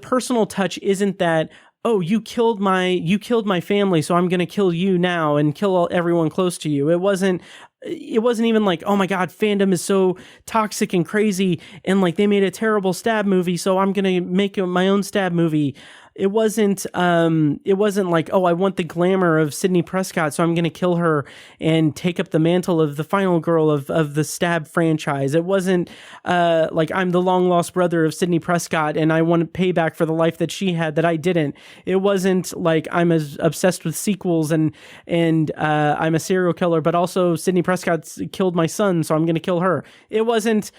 personal touch isn't that, you killed my family, so I'm going to kill you now and kill everyone close to you. It wasn't even like, oh my God, fandom is so toxic and crazy, and like they made a terrible stab movie, so I'm going to make my own stab movie. It wasn't like, oh, I want the glamour of Sidney Prescott, so I'm going to kill her and take up the mantle of the final girl of the Stab franchise. It wasn't like I'm the long lost brother of Sidney Prescott and I want payback for the life that she had that I didn't. It wasn't like I'm as obsessed with sequels and I'm a serial killer, but also Sidney Prescott's killed my son, so I'm going to kill her. It wasn't,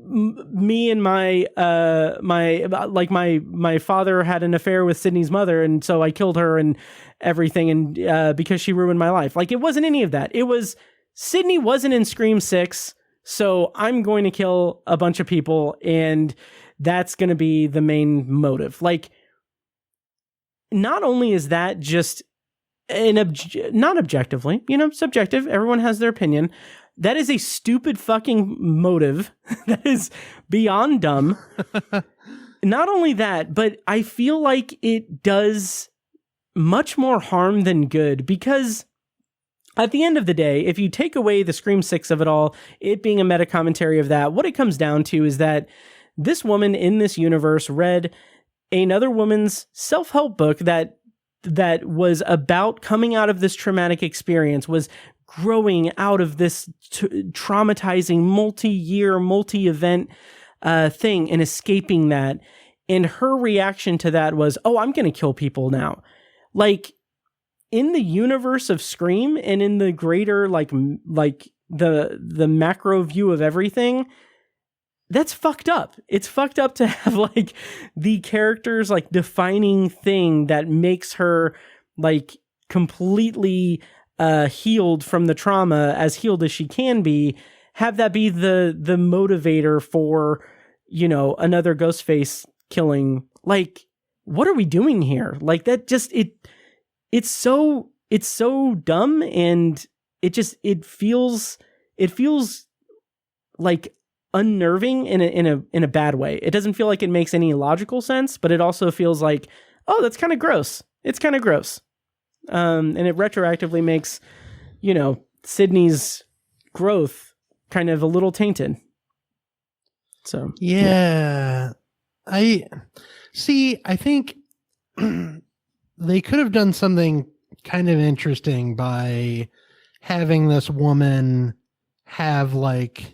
me and my father had an affair with Sydney's mother, and so I killed her and everything, and because she ruined my life. Like, it wasn't any of that. It was Sydney wasn't in Scream 6, so I'm going to kill a bunch of people, and that's going to be the main motive. Like, not only is that just not objectively, subjective. Everyone has their opinion. That is a stupid fucking motive. That is beyond dumb. Not only that, but I feel like it does much more harm than good, because at the end of the day, if you take away the Scream 6 of it all, it being a meta commentary of that, what it comes down to is that this woman in this universe read another woman's self-help book that was about coming out of this traumatic experience, was growing out of this traumatizing multi-year, multi-event thing and escaping that. And her reaction to that was, oh, I'm going to kill people now. Like, in the universe of Scream and in the greater, like the macro view of everything, that's fucked up. It's fucked up to have like the character's like defining thing that makes her like completely healed from the trauma, as healed as she can be, have that be the motivator for, another Ghostface killing. Like, what are we doing here? Like, that just, it's so dumb, and it feels like unnerving in a bad way. It doesn't feel like it makes any logical sense, but it also feels like, oh, that's kind of gross. It's kind of gross. And it retroactively makes, Sydney's growth kind of a little tainted. So, yeah. I think they could have done something kind of interesting by having this woman have like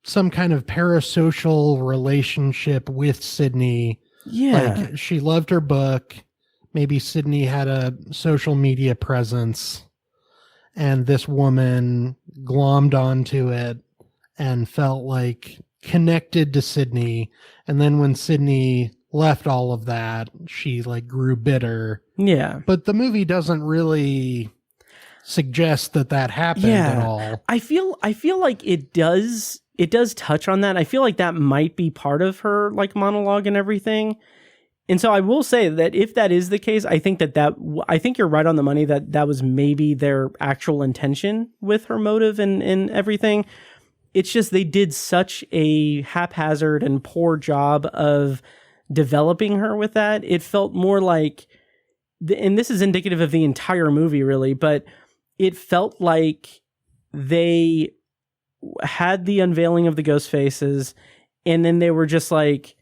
some kind of parasocial relationship with Sydney. Yeah. Like, she loved her book. Maybe Sydney had a social media presence, and this woman glommed onto it and felt like connected to Sydney. And then when Sydney left all of that, she like grew bitter. Yeah. But the movie doesn't really suggest that happened at all. I feel like it does touch on that. I feel like that might be part of her like monologue and everything. And so I will say that if that is the case, I think I think you're right on the money that was maybe their actual intention with her motive and everything. It's just they did such a haphazard and poor job of developing her with that. It felt more like, and this is indicative of the entire movie really, but it felt like they had the unveiling of the ghost faces, and then they were just like,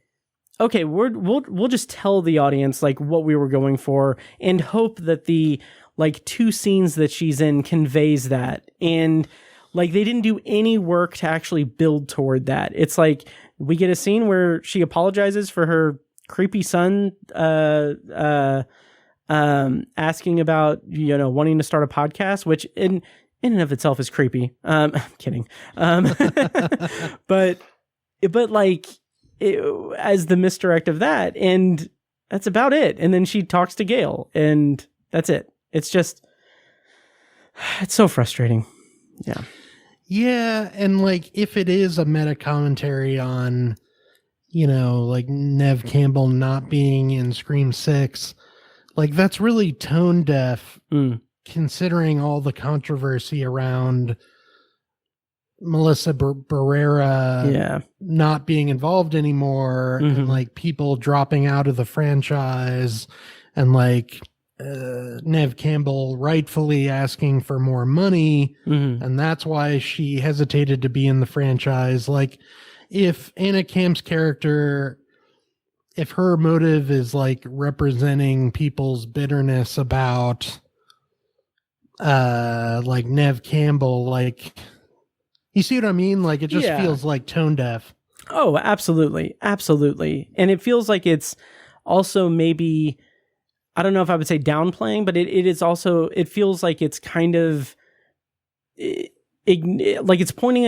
okay, we'll just tell the audience like what we were going for, and hope that the like 2 scenes that she's in conveys that. And like, they didn't do any work to actually build toward that. It's like, we get a scene where she apologizes for her creepy son asking about, wanting to start a podcast, which in and of itself is creepy. I'm kidding. But like, as the misdirect of that, and that's about it. And then she talks to Gail, and that's it. It's just, it's so frustrating. Yeah. Yeah, and like, if it is a meta commentary on, like Neve Campbell not being in Scream 6, like, that's really tone deaf, considering all the controversy around Melissa Barrera not being involved anymore, and like people dropping out of the franchise, and like Neve Campbell rightfully asking for more money, and that's why she hesitated to be in the franchise. Like, if Anna Camp's character if her motive is like representing people's bitterness about like Nev Campbell, like, you see what I mean? Like, it just feels like tone deaf. Oh, absolutely. Absolutely. And it feels like it's also maybe, I don't know if I would say downplaying, but it is also, it feels like it's kind of like it's pointing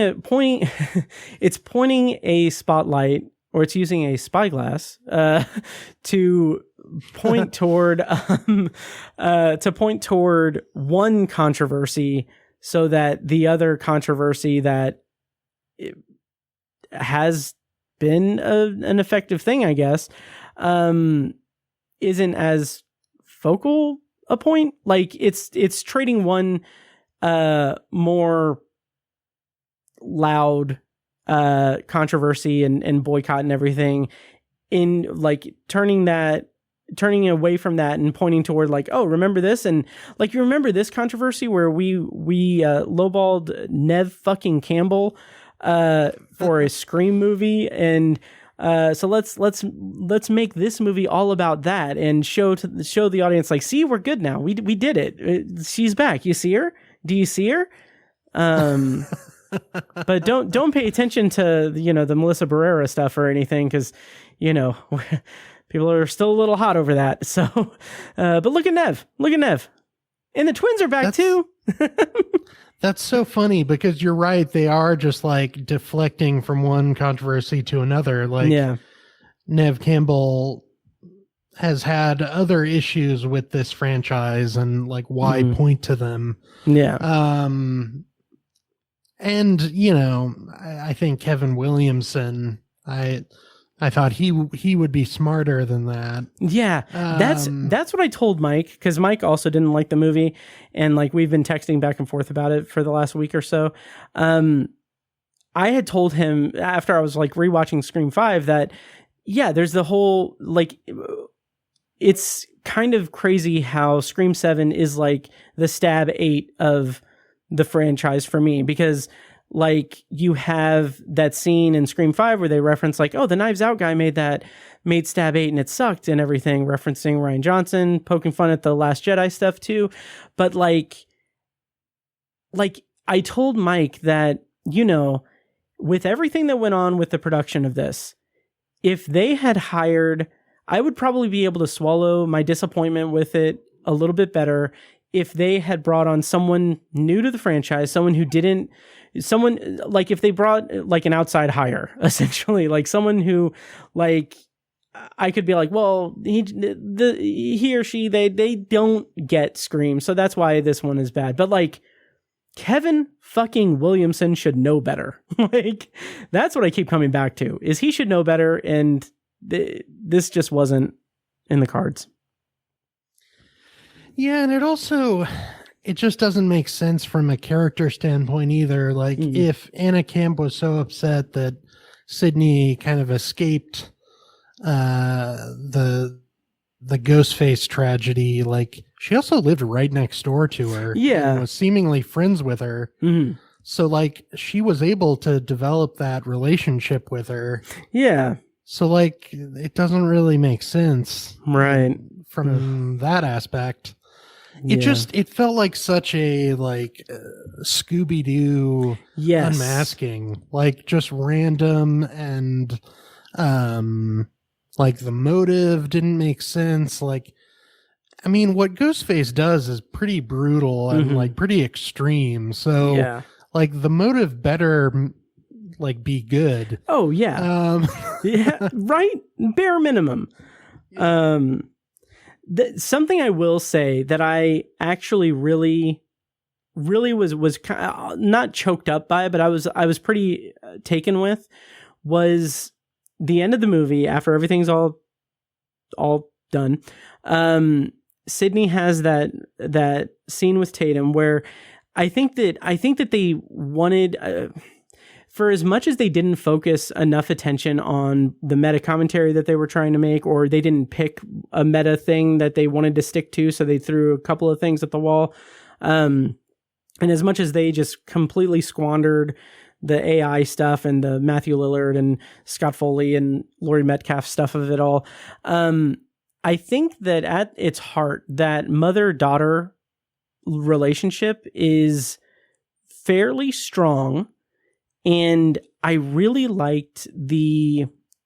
it's pointing a spotlight, or it's using a spyglass to point toward one controversy, so that the other controversy that has been an effective thing, I guess, isn't as focal a point. Like it's trading one more loud controversy and boycott and everything, in like turning away from that and pointing toward like, oh, remember this? And like, you remember this controversy where we lowballed Nev fucking Campbell for a Scream movie, and so let's make this movie all about that and show the audience, like, see, we're good now. We did it. She's back. You see her? Do you see her? But don't pay attention to, you know, the Melissa Barrera stuff or anything, because, you know, people are still a little hot over that. So, but look at Nev, and the twins are back too. That's so funny, because you're right. They are just like deflecting from one controversy to another. Like, Nev Campbell has had other issues with this franchise, and like, why point to them? Yeah. And you know, I think Kevin Williamson, I thought he would be smarter than that. Yeah, that's what I told Mike, because Mike also didn't like the movie, and like, we've been texting back and forth about it for the last week or so. I had told him after I was like rewatching Scream 5 that, yeah, there's the whole, like, it's kind of crazy how Scream 7 is like the stab 8 of the franchise for me, because like, you have that scene in Scream 5 where they reference like, oh, the Knives Out guy made stab 8 and it sucked and everything, referencing Rian Johnson, poking fun at the Last Jedi stuff too. But like I told Mike that, you know, with everything that went on with the production of this, if they had hired, I would probably be able to swallow my disappointment with it a little bit better if they had brought on someone new to the franchise, someone like, if they brought like an outside hire, essentially, like someone who, like, I could be like, well, he or she, they don't get Scream, so that's why this one is bad. But like, Kevin fucking Williamson should know better. Like, that's what I keep coming back to, is he should know better, and this just wasn't in the cards. Yeah, and it just doesn't make sense from a character standpoint either. Like, if Anna Camp was so upset that Sydney kind of escaped the Ghostface tragedy, like, she also lived right next door to her. Yeah. And was seemingly friends with her. Mm-hmm. So, like, she was able to develop that relationship with her. Yeah. So, like, it doesn't really make sense. Right. From that aspect. It felt like such a, like, Scooby-Doo unmasking, like, just random, and like, the motive didn't make sense. Like, I mean, what Ghostface does is pretty brutal and like pretty extreme. So like, the motive better like be good. Oh yeah. Yeah, right. Bare minimum. Something I will say that I actually really was kind of not choked up by, but I was pretty taken with, was the end of the movie after everything's all done. Sydney has that scene with Tatum where I think that they wanted, for as much as they didn't focus enough attention on the meta commentary that they were trying to make, or they didn't pick a meta thing that they wanted to stick to, so they threw a couple of things at the wall. And as much as they just completely squandered the AI stuff and the Matthew Lillard and Scott Foley and Laurie Metcalf stuff of it all. I think that at its heart, that mother-daughter relationship is fairly strong, and I really liked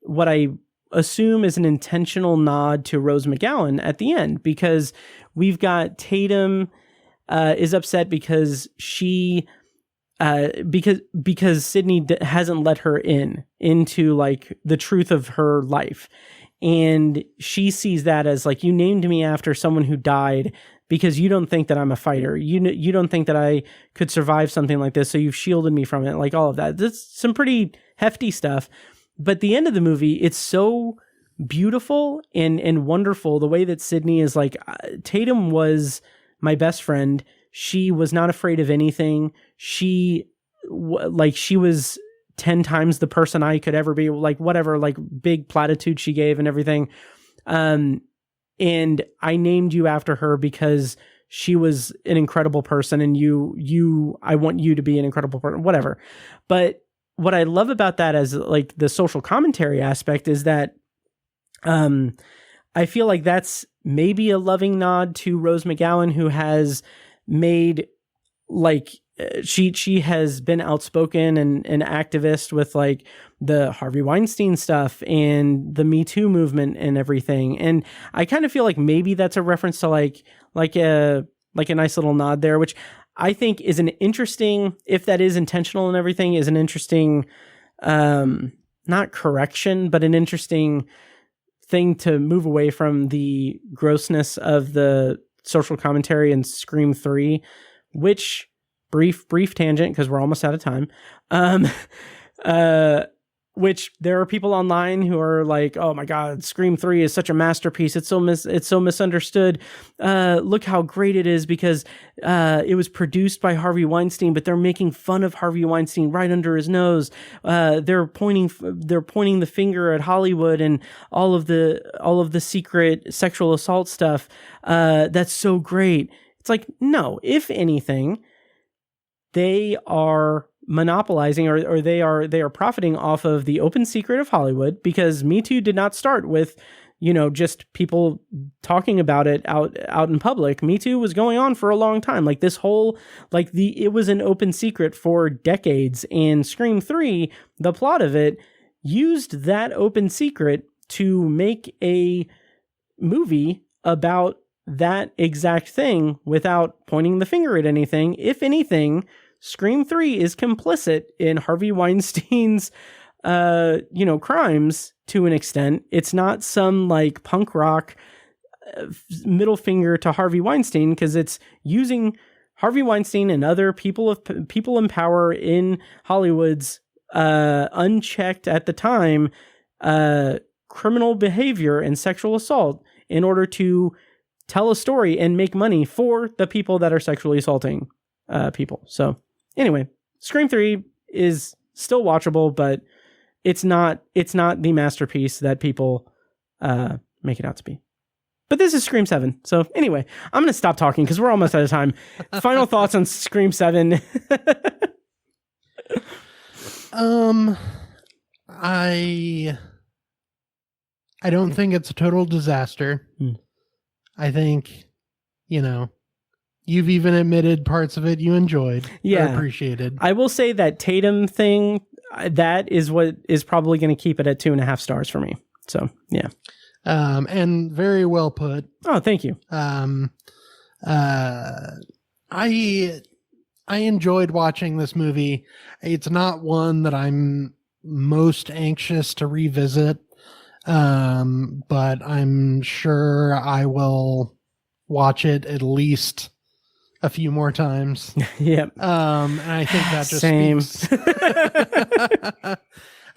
what I assume is an intentional nod to Rose McGowan at the end, because we've got Tatum is upset because she because Sydney hasn't let her into like the truth of her life, and she sees that as like, you named me after someone who died because you don't think that I'm a fighter. You don't think that I could survive something like this, so you've shielded me from it. Like all of that. That's some pretty hefty stuff. But the end of the movie, it's so beautiful and wonderful. The way that Sydney is like, Tatum was my best friend. She was not afraid of anything. She was 10 times the person I could ever be, like whatever, like big platitude she gave and everything. And I named you after her because she was an incredible person, and I want you to be an incredible person, whatever. But what I love about that as like the social commentary aspect is that, I feel like that's maybe a loving nod to Rose McGowan, who has made like, she has been outspoken and an activist with like the Harvey Weinstein stuff and the Me Too movement and everything. And I kind of feel like maybe that's a reference to like a nice little nod there, which I think is an interesting, if that is intentional and everything, is an interesting, not correction, but an interesting thing to move away from the grossness of the social commentary in Scream 3, which brief tangent, because we're almost out of time. Which there are people online who are like, "Oh my God, Scream 3 is such a masterpiece. It's so misunderstood. Look how great it is because it was produced by Harvey Weinstein, but they're making fun of Harvey Weinstein right under his nose. They're pointing the finger at Hollywood and all of the secret sexual assault stuff. That's so great." It's like, no, if anything, they are monopolizing or they are profiting off of the open secret of Hollywood, because Me Too did not start with, just people talking about it out in public. Me Too was going on for a long time. Like this whole, it was an open secret for decades, and Scream 3, the plot of it, used that open secret to make a movie about that exact thing without pointing the finger at anything. If anything, Scream 3 is complicit in Harvey Weinstein's, crimes to an extent. It's not some like punk rock middle finger to Harvey Weinstein, because it's using Harvey Weinstein and other people in power in Hollywood's unchecked at the time criminal behavior and sexual assault in order to tell a story and make money for the people that are sexually assaulting people. So anyway, Scream 3 is still watchable, but it's not the masterpiece that people make it out to be. But this is Scream 7. So anyway, I'm going to stop talking because we're almost out of time. Final thoughts on Scream 7. I don't think it's a total disaster. I think, you've even admitted parts of it you enjoyed. Yeah. Or appreciated. I will say that Tatum thing, that is what is probably going to keep it at 2.5 stars for me. So, yeah. And very well put. Oh, thank you. I enjoyed watching this movie. It's not one that I'm most anxious to revisit. But I'm sure I will watch it at least a few more times. Yep. And I think that just Same.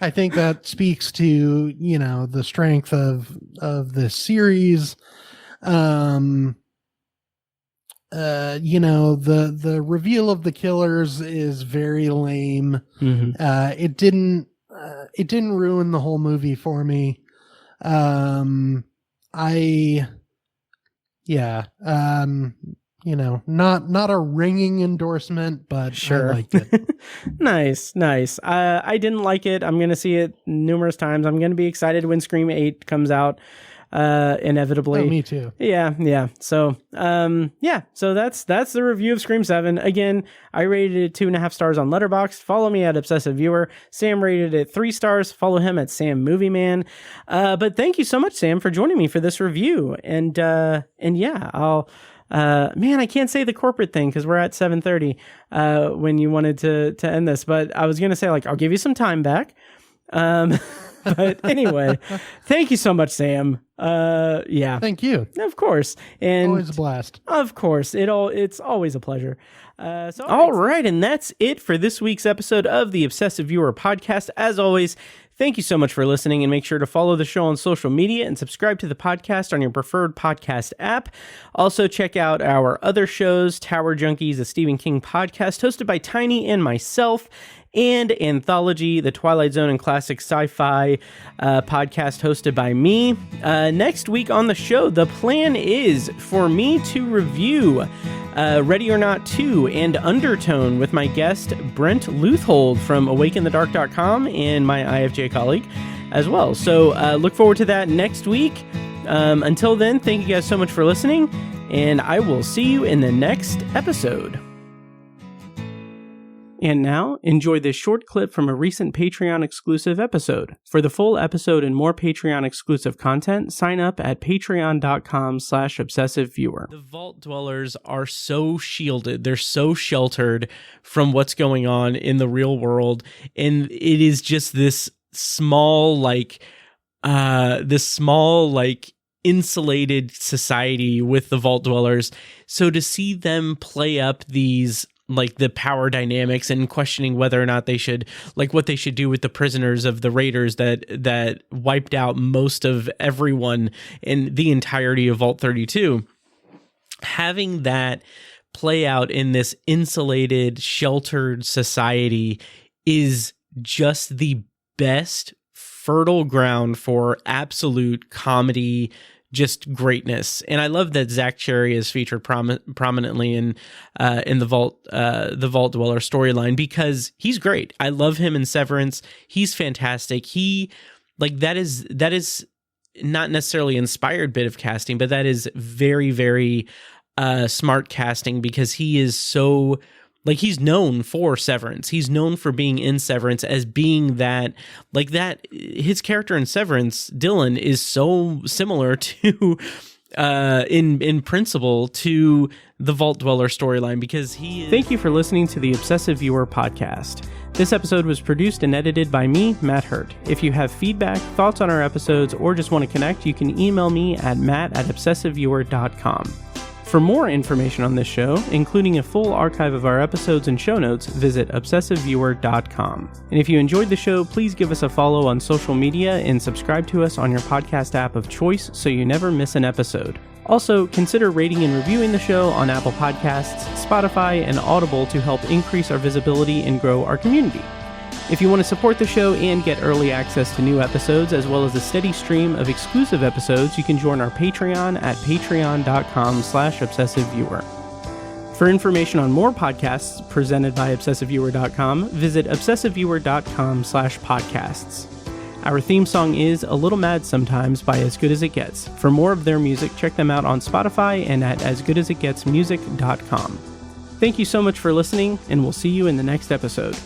I think that speaks to, the strength of this series. The reveal of the killers is very lame. Mm-hmm. It didn't ruin the whole movie for me. not a ringing endorsement, but sure. I liked it. Nice. I didn't like it. I'm going to see it numerous times. I'm going to be excited when Scream 8 comes out, inevitably. Oh, me too. Yeah. So, so that's the review of Scream 7. Again, I rated it 2.5 stars on Letterboxd. Follow me at Obsessive Viewer. Sam rated it 3 stars. Follow him at Sam Movie Man. But thank you so much, Sam, for joining me for this review. And yeah, I'll... man, I can't say the corporate thing because we're at 7:30 when you wanted to end this, but I was going to say, like, I'll give you some time back. But anyway, thank you so much, Sam. Yeah. Thank you. Of course. And always a blast. Of course. It's always a pleasure. All right. And that's it for this week's episode of the Obsessive Viewer podcast. As always, thank you so much for listening, and make sure to follow the show on social media and subscribe to the podcast on your preferred podcast app. Also, check out our other shows, Tower Junkies, a Stephen King podcast hosted by Tiny and myself, and Anthology, the Twilight Zone and classic sci-fi podcast hosted by me. Next week on the show, the plan is for me to review Ready or Not 2 and Undertone with my guest Brent Leuthold from AwakenTheDark.com and my IFJA colleague as well. So look forward to that next week. Until then, thank you guys so much for listening, and I will see you in the next episode. And now, enjoy this short clip from a recent Patreon-exclusive episode. For the full episode and more Patreon-exclusive content, sign up at patreon.com/obsessiveviewer. The Vault Dwellers are so shielded. They're so sheltered from what's going on in the real world. And it is just this small, insulated society with the Vault Dwellers. So to see them play up these, like, the power dynamics and questioning whether or not they should, like, what they should do with the prisoners of the raiders that wiped out most of everyone in the entirety of Vault 32, having that play out in this insulated, sheltered society is just the best fertile ground for absolute comedy, just greatness. And I love that Zach Cherry is featured prominently in the Vault Dweller storyline, because he's great. I love him in Severance. He's fantastic. He, like, that is not necessarily inspired bit of casting, but that is very, very smart casting, because he is so, like, he's known for Severance. He's known for being in Severance as being that, like, that his character in Severance, Dylan, is so similar to, in principle, to the Vault Dweller storyline, because he is... Thank you for listening to the Obsessive Viewer podcast. This episode was produced and edited by me, Matt Hurt. If you have feedback, thoughts on our episodes, or just want to connect, you can email me at matt@obsessiveviewer.com. For more information on this show, including a full archive of our episodes and show notes, visit obsessiveviewer.com. And if you enjoyed the show, please give us a follow on social media and subscribe to us on your podcast app of choice so you never miss an episode. Also, consider rating and reviewing the show on Apple Podcasts, Spotify, and Audible to help increase our visibility and grow our community. If you want to support the show and get early access to new episodes, as well as a steady stream of exclusive episodes, you can join our Patreon at patreon.com/obsessiveviewer. For information on more podcasts presented by obsessiveviewer.com, visit obsessiveviewer.com/podcasts. Our theme song is A Little Mad Sometimes by As Good As It Gets. For more of their music, check them out on Spotify and at asgoodasitgetsmusic.com. Thank you so much for listening, and we'll see you in the next episode.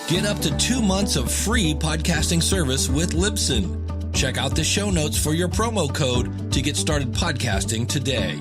Get up to 2 months of free podcasting service with Libsyn. Check out the show notes for your promo code to get started podcasting today.